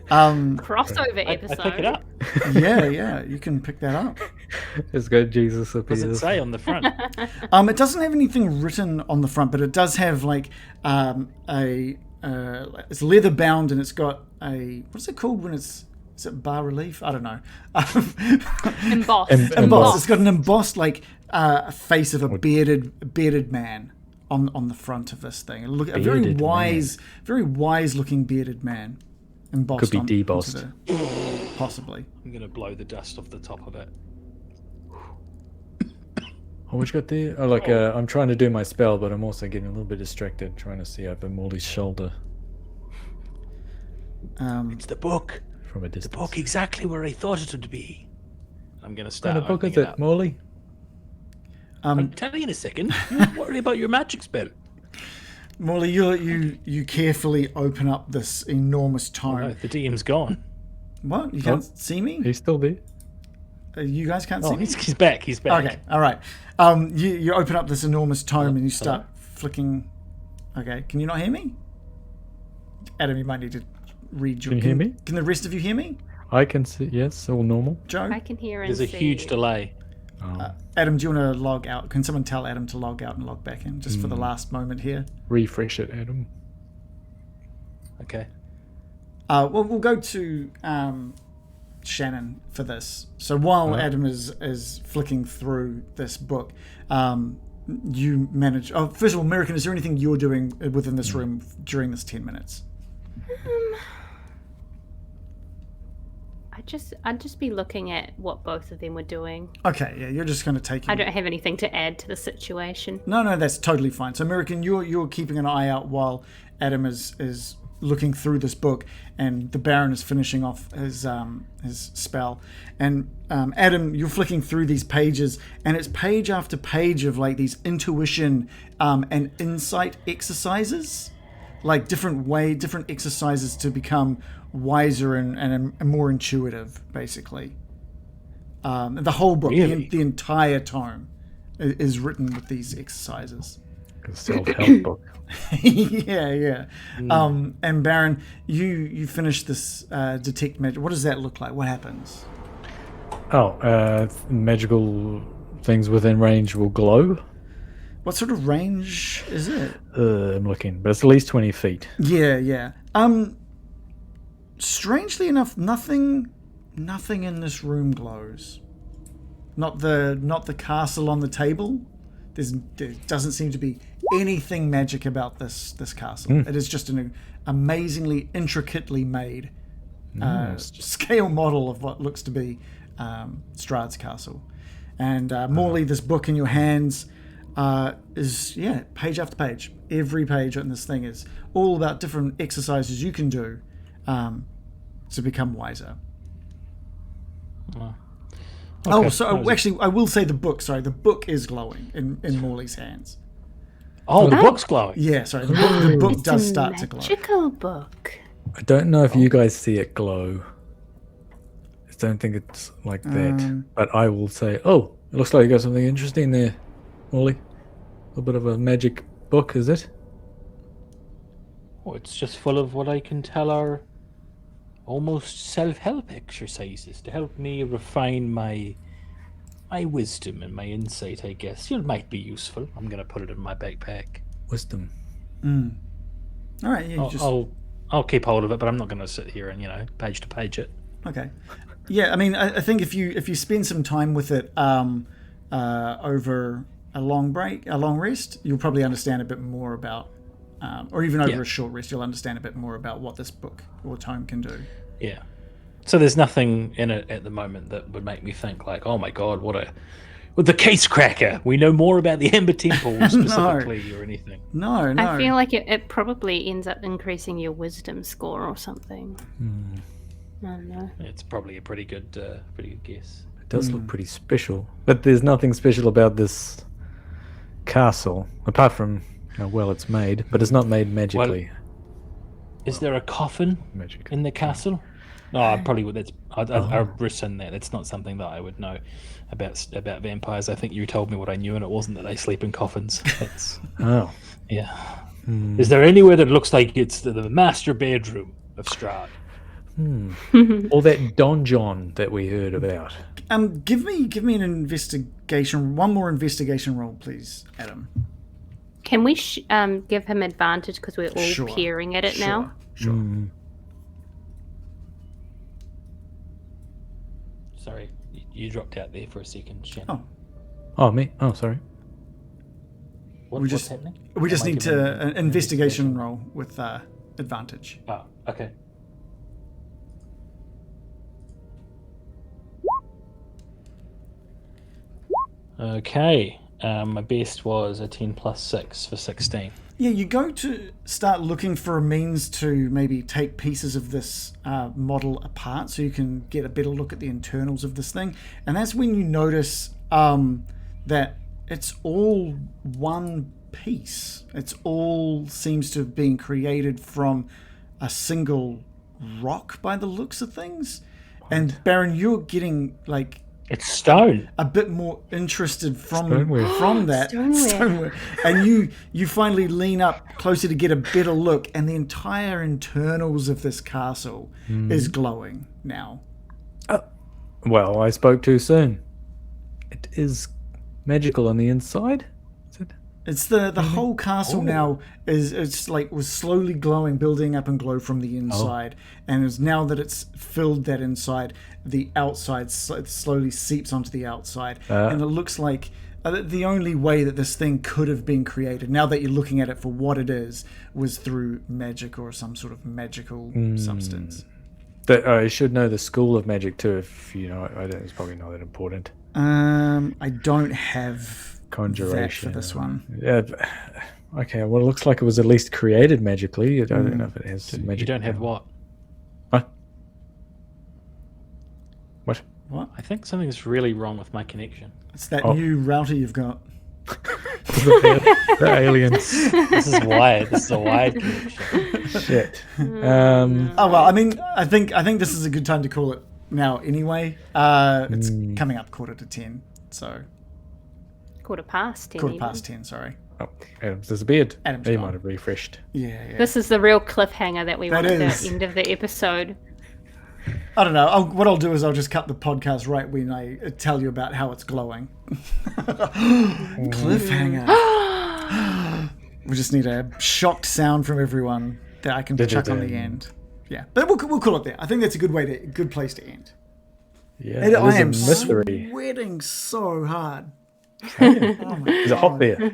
Speaker 3: crossover
Speaker 5: I
Speaker 3: episode?
Speaker 5: pick it up.
Speaker 4: yeah, you can pick that up.
Speaker 2: It's got Jesus
Speaker 5: What does it
Speaker 2: appears.
Speaker 5: say on the front?
Speaker 4: It doesn't have anything written on the front, but it does have like it's leather bound, and it's got what's it called when is it bas relief? I don't know.
Speaker 3: Embossed.
Speaker 4: Embossed. It's got an embossed a face of a bearded man on the front of this thing. Look, a very
Speaker 2: Bearded
Speaker 4: wise looking bearded man. Embossed.
Speaker 2: Could be debossed.
Speaker 4: Possibly.
Speaker 5: I'm going to blow the dust off the top of it.
Speaker 2: Oh, what you got there? Oh, I'm trying to do my spell, but I'm also getting a little bit distracted trying to see over Morley's shoulder
Speaker 5: It's the book.
Speaker 2: from a
Speaker 5: The
Speaker 2: distance.
Speaker 5: book exactly where I thought it would be. I'm going to
Speaker 2: What
Speaker 5: start
Speaker 2: kind of book is
Speaker 5: opening
Speaker 2: it,
Speaker 5: up.
Speaker 2: Morley?
Speaker 5: I'll tell you in a second. Don't worry about your magic spell.
Speaker 4: Morley, you carefully open up this enormous tome.
Speaker 5: No, the DM's gone.
Speaker 4: What? You can't see me?
Speaker 2: He's still there.
Speaker 4: You guys can't see
Speaker 5: Oh,
Speaker 4: me?
Speaker 5: he's back. He's back.
Speaker 4: Okay, all right. You open up this enormous tome and you start flicking. Okay, can you not hear me? Adam, you might need to read your...
Speaker 2: Can you hear me?
Speaker 4: Can the rest of you hear me?
Speaker 2: I can see. Yes, all normal.
Speaker 4: Joe?
Speaker 3: I can hear and
Speaker 5: There's a
Speaker 3: see
Speaker 5: huge
Speaker 3: you.
Speaker 5: delay.
Speaker 4: Adam, do you want to log out? Can someone tell Adam to log out and log back in just for the last moment here?
Speaker 2: Refresh it, Adam.
Speaker 5: Okay.
Speaker 4: Well, we'll go to Shannon for this. So while Adam is flicking through this book, you manage... Oh, first of all, American, is there anything you're doing within this room during this 10 minutes?
Speaker 3: I'd just be looking at what both of them were doing.
Speaker 4: Okay, yeah, you're just going to take...
Speaker 3: I don't have anything to add to the situation.
Speaker 4: No, that's totally fine. So, American, you're keeping an eye out while Adam is looking through this book, and the Baron is finishing off his spell. And Adam, you're flicking through these pages, and it's page after page of like these intuition and insight exercises, like different exercises to become wiser and more intuitive, basically. The whole book,
Speaker 5: Really?
Speaker 4: the entire tome, is written with these exercises.
Speaker 2: A self-help book.
Speaker 4: yeah. And Baron, you finish this detect magic. What does that look like? What happens?
Speaker 2: Magical things within range will glow.
Speaker 4: What sort of range is it?
Speaker 2: I'm looking, but it's at least 20 feet.
Speaker 4: Yeah. Strangely enough, nothing in this room glows. Not the castle on the table. There doesn't seem to be anything magic about this castle. It is just an amazingly intricately made scale model of what looks to be Strahd's castle. And Morley, this book in your hands is page after page. Every page on this thing is all about different exercises you can do to become wiser.
Speaker 5: Okay.
Speaker 4: Actually, I will say the book. Sorry, the book is glowing in Morley's hands.
Speaker 5: Oh, the book's glowing.
Speaker 4: Yeah, sorry, the book does
Speaker 3: It's a
Speaker 4: start to glow.
Speaker 3: magical book.
Speaker 2: I don't know if you guys see it glow. I don't think it's like that. But I will say, it looks like you got something interesting there, Molly. A little bit of a magic book, is it?
Speaker 5: Oh, it's just full of what I can tell are almost self-help exercises to help me refine my wisdom and my insight, I guess. It might be useful. I'm going to put it in my backpack.
Speaker 2: Wisdom.
Speaker 4: All right, yeah,
Speaker 5: I'll keep hold of it, but I'm not going to sit here and, page to page it.
Speaker 4: okay. Yeah, I mean, I think if you spend some time with it over a long rest, you'll probably understand a bit more about, or even over a short rest, you'll understand a bit more about what this book or tome can do.
Speaker 5: Yeah. So there's nothing in it at the moment that would make me think like, oh my god, with the case cracker, we know more about the Ember Temple specifically or anything.
Speaker 4: No.
Speaker 3: I feel like it probably ends up increasing your wisdom score or something. I don't know.
Speaker 5: It's probably a pretty good guess.
Speaker 2: It does look pretty special. But there's nothing special about this castle, apart from how well it's made. But it's not made magically.
Speaker 5: Is there a coffin in the castle? No, I probably would. I'd rescind that. That's not something that I would know about vampires. I think you told me what I knew, and it wasn't that they sleep in coffins. Yeah. Is there anywhere that looks like it's the master bedroom of Strahd?
Speaker 2: Or that donjon that we heard about.
Speaker 4: Give me an investigation. One more investigation roll, please, Adam.
Speaker 3: Can we give him advantage because we're all peering at it now?
Speaker 4: Sure.
Speaker 5: Sorry, you dropped out there for a second, Shannon.
Speaker 2: Oh, me? Oh, sorry.
Speaker 5: What's happening?
Speaker 4: We just need an investigation roll with advantage.
Speaker 5: Oh, okay. Okay. My best was a 10 plus 6 for 16.
Speaker 4: Yeah, you go to start looking for a means to maybe take pieces of this model apart so you can get a better look at the internals of this thing. And that's when you notice that it's all one piece. It's all seems to have been created from a single rock by the looks of things. And Baron, you're getting like
Speaker 5: It's stone.
Speaker 4: a bit more interested from
Speaker 2: Stoneware.
Speaker 4: that
Speaker 3: Stoneware.
Speaker 4: and you finally lean up closer to get a better look, and the entire internals of this castle is glowing now.
Speaker 2: Well, I spoke too soon. It is magical on the inside. Is it?
Speaker 4: It's the whole castle now it's like was slowly glowing, building up and glow from the inside, and is now that it's filled that inside, the outside slowly seeps onto the outside, and it looks like the only way that this thing could have been created, now that you're looking at it for what it is, was through magic or some sort of magical substance.
Speaker 2: But I should know the school of magic too. If you know, I don't. It's probably not that important.
Speaker 4: I don't have
Speaker 2: Conjuration
Speaker 4: that for this one.
Speaker 2: Yeah. Okay. Well, it looks like it was at least created magically. I don't know if it has magic.
Speaker 5: You don't have what?
Speaker 2: What? What?
Speaker 4: What?
Speaker 5: I think something's really wrong with my connection.
Speaker 4: It's that new router you've got.
Speaker 2: The aliens.
Speaker 5: This is wired. This is a wired connection.
Speaker 2: Shit.
Speaker 4: Oh well, I mean, I think this is a good time to call it now. Anyway, it's coming up 10:15, so
Speaker 3: 10:15.
Speaker 4: 10:15. Sorry.
Speaker 2: Oh, Adam's disappeared.
Speaker 4: Adam's
Speaker 2: He
Speaker 4: gone.
Speaker 2: might have refreshed.
Speaker 4: Yeah.
Speaker 3: This is the real cliffhanger that we
Speaker 4: That
Speaker 3: want at
Speaker 4: is.
Speaker 3: the end of the episode.
Speaker 4: I don't know. What I'll do is I'll just cut the podcast right when I tell you about how it's glowing. Cliffhanger. We just need a shocked sound from everyone that I can chuck on the end. Yeah, but we'll call it there. I think that's a good place to end.
Speaker 2: Yeah,
Speaker 4: And
Speaker 2: it
Speaker 4: I
Speaker 2: is a
Speaker 4: am
Speaker 2: mystery.
Speaker 4: sweating so hard.
Speaker 2: Is it hot there?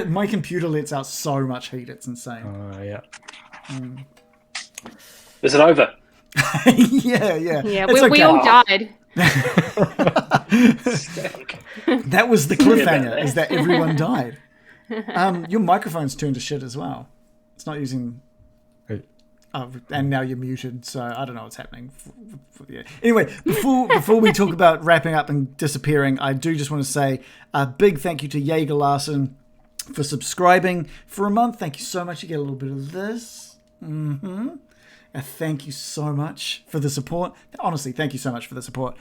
Speaker 4: My computer lets out so much heat. It's insane.
Speaker 2: Yeah.
Speaker 1: Is it over?
Speaker 4: Yeah.
Speaker 3: Yeah,
Speaker 4: It's
Speaker 3: we all died.
Speaker 4: That was the cliffhanger, is that everyone died. Your microphone's turned to shit as well. It's not using... and now you're muted, so I don't know what's happening. Anyway, before we talk about wrapping up and disappearing, I do just want to say a big thank you to Jaeger Larson for subscribing for a month. Thank you so much. You get a little bit of this. Thank you so much for the support. Honestly, thank you so much for the support.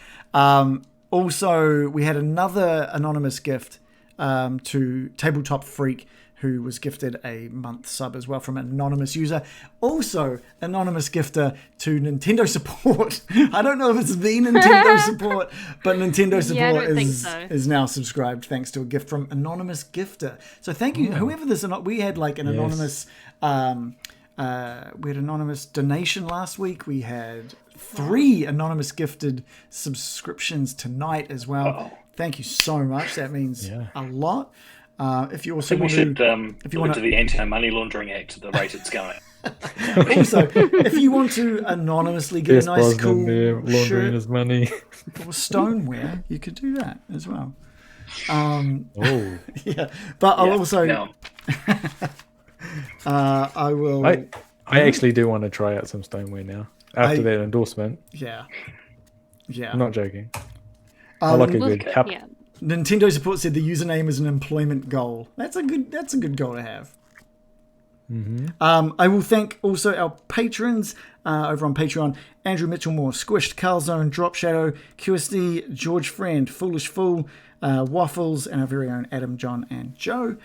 Speaker 4: Also, we had another anonymous gift to Tabletop Freak, who was gifted a month sub as well from an anonymous user. Also, anonymous gifter to Nintendo Support. I don't know if it's the Nintendo Support, but Nintendo Support is now subscribed thanks to a gift from anonymous gifter. So thank you, whoever this. We had like an anonymous. We had anonymous donation last week. We had 3 anonymous gifted subscriptions tonight as well. Thank you so much. That means a lot. If you also
Speaker 1: I think we
Speaker 4: want
Speaker 1: should
Speaker 4: if you
Speaker 1: look
Speaker 4: want
Speaker 1: into the Anti-Money Laundering Act at the rate it's going.
Speaker 4: also, if you want to anonymously get
Speaker 2: Yes,
Speaker 4: a nice
Speaker 2: Bosman there,
Speaker 4: cool
Speaker 2: laundering
Speaker 4: shirt
Speaker 2: his money.
Speaker 4: or stoneware, you could do that as well.
Speaker 2: Oh.
Speaker 4: Yeah, but I'll also
Speaker 1: No.
Speaker 4: I will.
Speaker 2: I actually do want to try out some stoneware now. After that endorsement.
Speaker 4: Yeah.
Speaker 2: I'm not joking. I like a good cup.
Speaker 3: Yeah.
Speaker 4: Nintendo Support said the username is an employment goal. That's a good goal to have. I will thank also our patrons over on Patreon: Andrew Mitchell-Moore, Squished, Carlzone, Drop Shadow, QSD, George Friend, Foolish Fool, Waffles, and our very own Adam, John, and Joe.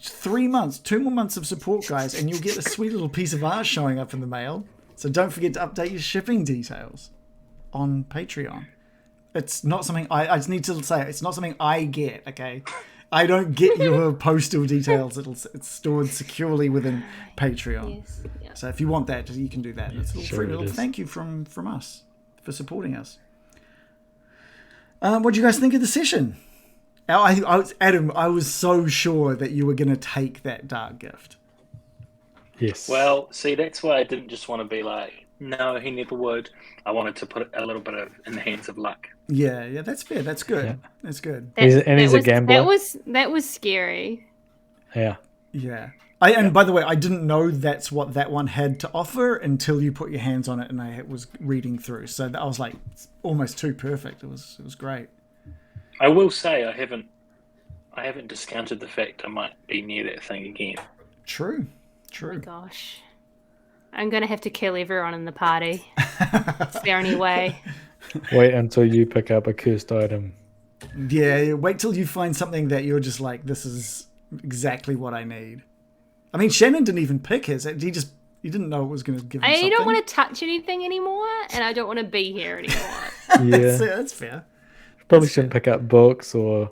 Speaker 4: 3 months, 2 more months of support, guys, and you'll get a sweet little piece of art showing up in the mail. So don't forget to update your shipping details on Patreon. It's not something I just need to say. It's not something I get. Okay, I don't get your postal details. It's stored securely within Patreon.
Speaker 3: Yes. Yeah.
Speaker 4: So if you want that, you can do that. It's a little
Speaker 2: sure
Speaker 4: free
Speaker 2: it
Speaker 4: little
Speaker 2: is.
Speaker 4: thank you from us for supporting us. What do you guys think of the session? Adam, I was so sure that you were going to take that dark gift.
Speaker 2: Yes.
Speaker 1: Well, see, that's why I didn't just want to be like, no, he never would. I wanted to put a little bit of in the hands of luck.
Speaker 4: Yeah, that's fair. That's good.
Speaker 2: Yeah.
Speaker 4: That's good.
Speaker 2: He's a gambler.
Speaker 3: That was scary.
Speaker 2: Yeah.
Speaker 4: Yeah. And by the way, I didn't know that's what that one had to offer until you put your hands on it and I was reading through. So I was like, it's almost too perfect. It was great.
Speaker 1: I will say I I haven't discounted the fact I might be near that thing again.
Speaker 4: True.
Speaker 3: Oh my gosh. I'm going to have to kill everyone in the party. Is there any way?
Speaker 2: Wait until you pick up a cursed item.
Speaker 4: Yeah, wait till you find something that you're just like, this is exactly what I need. I mean, Shannon didn't even pick his. He didn't know it was going to give him something.
Speaker 3: I don't want to touch anything anymore, and I don't want to be here anymore.
Speaker 2: Yeah,
Speaker 4: That's fair.
Speaker 2: probably shouldn't pick up books or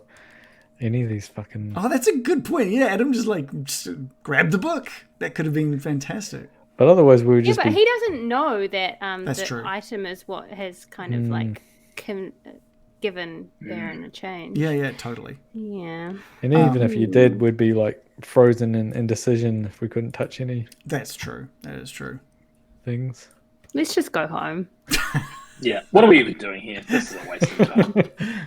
Speaker 2: any of these fucking.
Speaker 4: Oh, that's a good point. Yeah, Adam just grabbed the book. That could have been fantastic.
Speaker 2: But otherwise, we would
Speaker 3: Yeah,
Speaker 2: just
Speaker 3: but
Speaker 2: be.
Speaker 3: he doesn't know that
Speaker 4: That's
Speaker 3: the
Speaker 4: true.
Speaker 3: item is what has kind of like given Baron a change.
Speaker 4: Yeah, totally.
Speaker 3: Yeah.
Speaker 2: And even if you did, we'd be like frozen in indecision if we couldn't touch any
Speaker 4: That's true. That is true.
Speaker 2: things.
Speaker 3: Let's just go home.
Speaker 1: Yeah, what are we even doing here? This is a waste of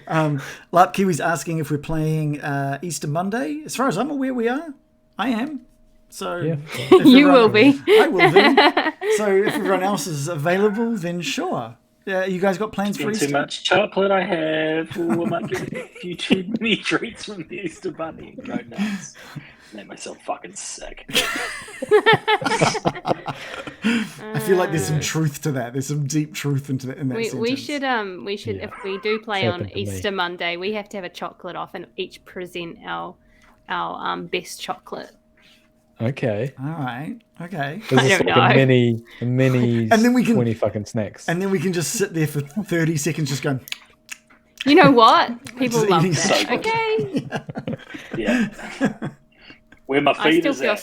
Speaker 1: time.
Speaker 4: Larp Kiwi's asking if we're playing Easter Monday. As far as I'm aware, we are. I am. So
Speaker 2: Yeah.
Speaker 4: if
Speaker 3: You
Speaker 4: everyone-
Speaker 3: will be.
Speaker 4: I will be. So if everyone else is available, then sure. You guys got plans for
Speaker 1: Been
Speaker 4: Easter?
Speaker 1: too much chocolate I have. Ooh, I might get a few too many treats from the Easter Bunny and go nuts. Make myself fucking sick.
Speaker 4: I feel like there's some truth to that. There's some deep truth in that
Speaker 3: We
Speaker 4: sentence.
Speaker 3: should if we do play
Speaker 2: It's
Speaker 3: on
Speaker 2: happened to me.
Speaker 3: Easter Monday, we have to have a chocolate off and each present our best chocolate.
Speaker 2: Okay.
Speaker 4: All right. Okay.
Speaker 2: This
Speaker 3: I
Speaker 2: is
Speaker 3: don't
Speaker 2: like
Speaker 3: know.
Speaker 2: a mini
Speaker 4: And then we can-
Speaker 2: 20 fucking snacks.
Speaker 4: And then we can just sit there for 30 seconds just going,
Speaker 3: You know what? People
Speaker 4: Just
Speaker 3: love
Speaker 4: eating
Speaker 3: that.
Speaker 1: so good.
Speaker 3: Okay.
Speaker 1: Yeah. Where my
Speaker 3: I
Speaker 1: feet
Speaker 3: still
Speaker 1: is
Speaker 3: feel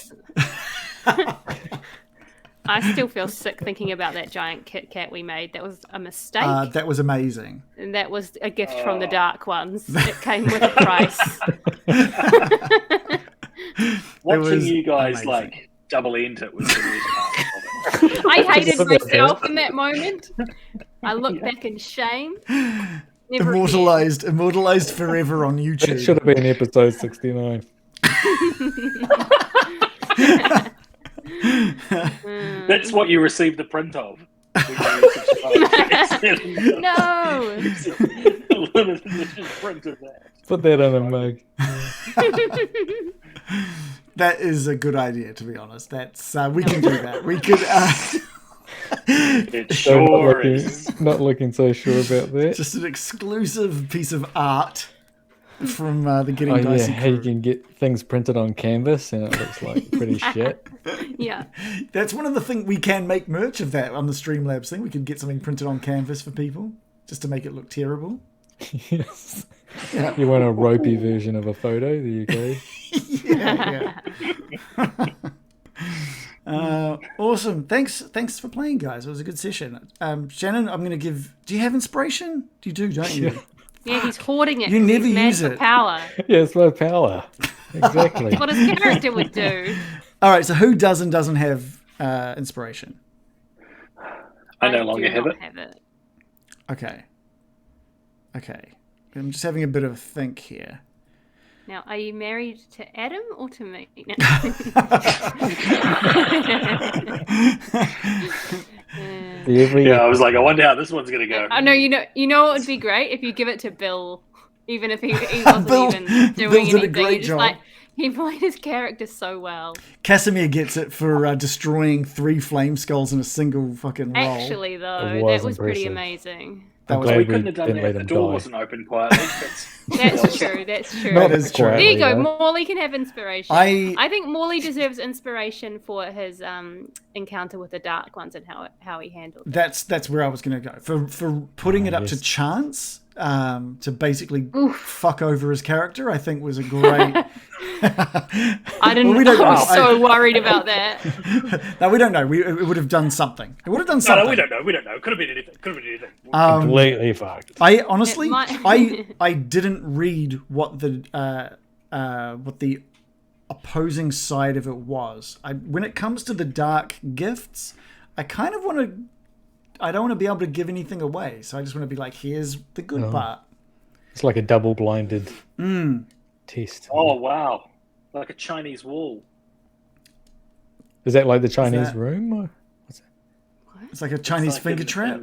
Speaker 1: at.
Speaker 3: I still feel sick thinking about that giant Kit Kat we made. That was a mistake.
Speaker 4: that was amazing.
Speaker 3: And that was a gift from the Dark Ones. It came with a price.
Speaker 1: Watching
Speaker 4: was
Speaker 1: you guys
Speaker 4: amazing.
Speaker 1: like double end it was the worst part of it.
Speaker 3: I hated myself in that moment. I look back in shame. Never
Speaker 4: Immortalized forever on
Speaker 2: It
Speaker 4: YouTube.
Speaker 2: should have been episode 69.
Speaker 1: That's what you received the print of. No.
Speaker 3: No.
Speaker 1: A limited edition print of that.
Speaker 2: Put that on a mug.
Speaker 4: That is a good idea, to be honest. That's we can do that. We could
Speaker 1: It
Speaker 2: So
Speaker 1: sure is.
Speaker 2: not looking so sure about that.
Speaker 4: just an exclusive piece of art from the Getting
Speaker 2: Oh yeah,
Speaker 4: Dicey
Speaker 2: how you
Speaker 4: crew.
Speaker 2: can get things printed on canvas and it looks like pretty shit.
Speaker 3: Yeah.
Speaker 4: That's one of the things we can make merch of that on the Streamlabs thing. We could get something printed on canvas for people just to make it look terrible.
Speaker 2: Yes. You want a ropey version of a photo? There you go.
Speaker 4: Yeah. Awesome. Thanks for playing, guys. It was a good session. Shannon, I'm going to give. Do you have inspiration? You do, don't you?
Speaker 3: Yeah, he's hoarding it.
Speaker 4: You
Speaker 3: 'cause
Speaker 4: never
Speaker 3: he's mad
Speaker 4: use
Speaker 3: for
Speaker 4: it.
Speaker 3: power.
Speaker 2: Yeah, it's my power. Exactly.
Speaker 3: What his character would do.
Speaker 4: All right. So who doesn't have inspiration?
Speaker 1: I no longer
Speaker 3: do
Speaker 1: have
Speaker 3: not
Speaker 1: it.
Speaker 3: have it.
Speaker 4: Okay. I'm just having a bit of a think here.
Speaker 3: Now, are you married to Adam or to me? No.
Speaker 1: Yeah, I was like, I wonder how this one's gonna go.
Speaker 3: I know you know what would be great if you give it to Bill, even if he wasn't
Speaker 4: Bill-
Speaker 3: even doing
Speaker 4: Bill's did a
Speaker 3: anything.
Speaker 4: great
Speaker 3: He just,
Speaker 4: job.
Speaker 3: like, he played his character so well.
Speaker 4: Casimir gets it for destroying 3 Flameskulls in a single fucking roll.
Speaker 3: Actually, though,
Speaker 2: It was
Speaker 3: that was pretty
Speaker 2: impressive.
Speaker 3: amazing.
Speaker 4: that was
Speaker 2: glad
Speaker 1: We
Speaker 2: we
Speaker 1: couldn't have done
Speaker 2: didn't let
Speaker 1: that. The
Speaker 2: him
Speaker 1: door
Speaker 2: die.
Speaker 1: wasn't open quietly.
Speaker 3: That's true. That's true.
Speaker 2: Not
Speaker 4: That is true.
Speaker 3: There you go.
Speaker 2: quietly, though.
Speaker 3: Morley can have inspiration. I think Morley deserves inspiration for his encounter with the Dark Ones and how he handled it.
Speaker 4: That's where I was going to go for putting it up to
Speaker 2: yes.
Speaker 4: chance to basically
Speaker 3: Oof.
Speaker 4: fuck over his character. I think was a great.
Speaker 3: I didn't.
Speaker 4: Well, we don't
Speaker 3: I was
Speaker 4: know.
Speaker 3: so worried about that.
Speaker 4: No, we don't know. It would have done something. It would have done
Speaker 1: No,
Speaker 4: something.
Speaker 1: no, we don't know. We don't know. Could have been anything. Could have been anything.
Speaker 2: Completely fucked.
Speaker 4: I honestly,
Speaker 3: It might-
Speaker 4: I didn't read what the opposing side of it was. When it comes to the dark gifts, I kind of want to. I don't want to be able to give anything away, so I just want to be like, here's the good part.
Speaker 2: It's like a double-blinded test.
Speaker 1: Oh wow, like a Chinese wall.
Speaker 2: Is that like the Chinese
Speaker 4: that-
Speaker 2: room? Or?
Speaker 4: It's like a Chinese
Speaker 1: Like
Speaker 4: finger
Speaker 1: in-
Speaker 4: trap.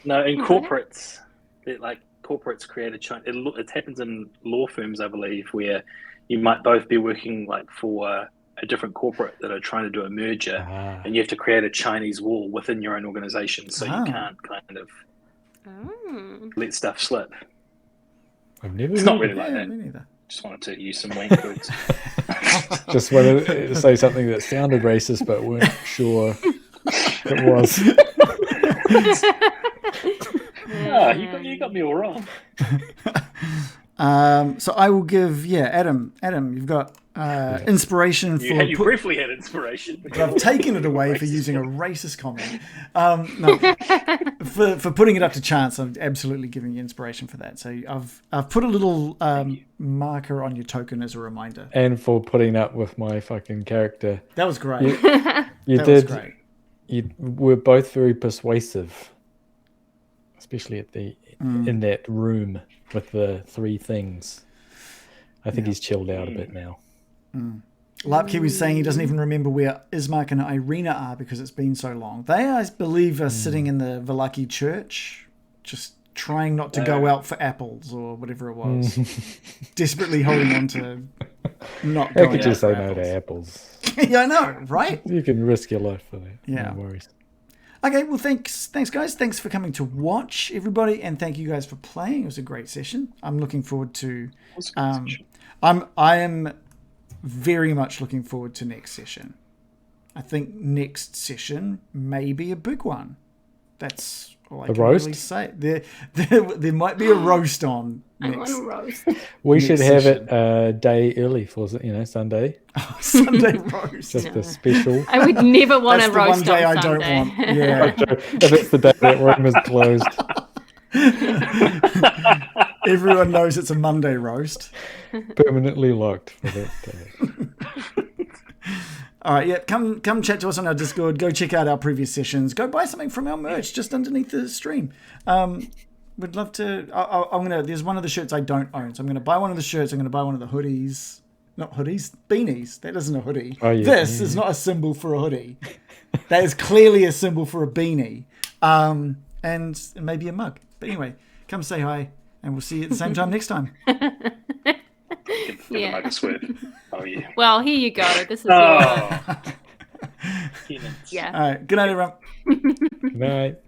Speaker 1: No, in corporates, they're like corporates create a Chinese. It happens in law firms, I believe, where you might both be working like for a different corporate that are trying to do a merger, and you have to create a Chinese wall within your own organization, so you can't kind of let stuff slip.
Speaker 2: I've never.
Speaker 1: It's not really like
Speaker 4: Yeah,
Speaker 1: that.
Speaker 4: me neither.
Speaker 1: Just wanted to use some wank words.
Speaker 2: Just wanted to say something that sounded racist, but weren't sure it was.
Speaker 1: You got me all wrong.
Speaker 4: So I will give Adam, you've got inspiration for.
Speaker 1: You briefly had inspiration,
Speaker 4: but I've taken it away for using a racist comment. No, for putting it up to chance, I'm absolutely giving you inspiration for that. So I've put a little marker on your token as a reminder.
Speaker 2: And for putting up with my fucking character.
Speaker 4: That was great.
Speaker 2: You
Speaker 4: that
Speaker 2: did.
Speaker 4: Was great.
Speaker 2: You were both very persuasive, especially at in that room with the three things. I think he's chilled out a bit now.
Speaker 4: Lapke was saying he doesn't even remember where Ismark and Irina are because it's been so long. They, I believe, are sitting in the Velaki church, just trying not to go out for apples or whatever it was. Desperately holding on to not
Speaker 2: How
Speaker 4: going
Speaker 2: could you
Speaker 4: out
Speaker 2: say
Speaker 4: for
Speaker 2: no to
Speaker 4: apples.
Speaker 2: apples?
Speaker 4: Yeah, I know, right?
Speaker 2: You can risk your life for that.
Speaker 4: Yeah.
Speaker 2: No worries.
Speaker 4: Okay, well, thanks, guys. Thanks for coming to watch, everybody, and thank you guys for playing. It was a great session. I'm looking forward to. I am very much looking forward to next session. I think next session may be a big one. That's all I can really say. There might be a roast on.
Speaker 3: I want a roast.
Speaker 2: We should have it a day early for Sunday.
Speaker 4: Oh, Sunday roast.
Speaker 2: Just a special.
Speaker 3: I would never want
Speaker 4: That's
Speaker 3: a roast
Speaker 4: the one day
Speaker 3: on
Speaker 4: I
Speaker 3: Sunday.
Speaker 4: don't want. Yeah.
Speaker 2: If it's the day that room is closed.
Speaker 4: Everyone knows it's a Monday roast.
Speaker 2: Permanently locked for that day.
Speaker 4: All right, yeah, come chat to us on our Discord. Go check out our previous sessions. Go buy something from our merch just underneath the stream. We'd love to. There's one of the shirts I don't own, so I'm gonna buy one of the shirts. I'm gonna buy one of the hoodies. Not hoodies, beanies. That isn't a hoodie.
Speaker 2: Oh, yeah,
Speaker 4: this is not a symbol for a hoodie. That is clearly a symbol for a beanie. And maybe a mug. But anyway, come say hi, and we'll see you at the same time next time.
Speaker 1: Give the mug a swerve. Oh yeah.
Speaker 3: Well, here you go. This is
Speaker 1: Oh.
Speaker 3: your... Yeah.
Speaker 4: All right, good night, everyone.
Speaker 2: Good night.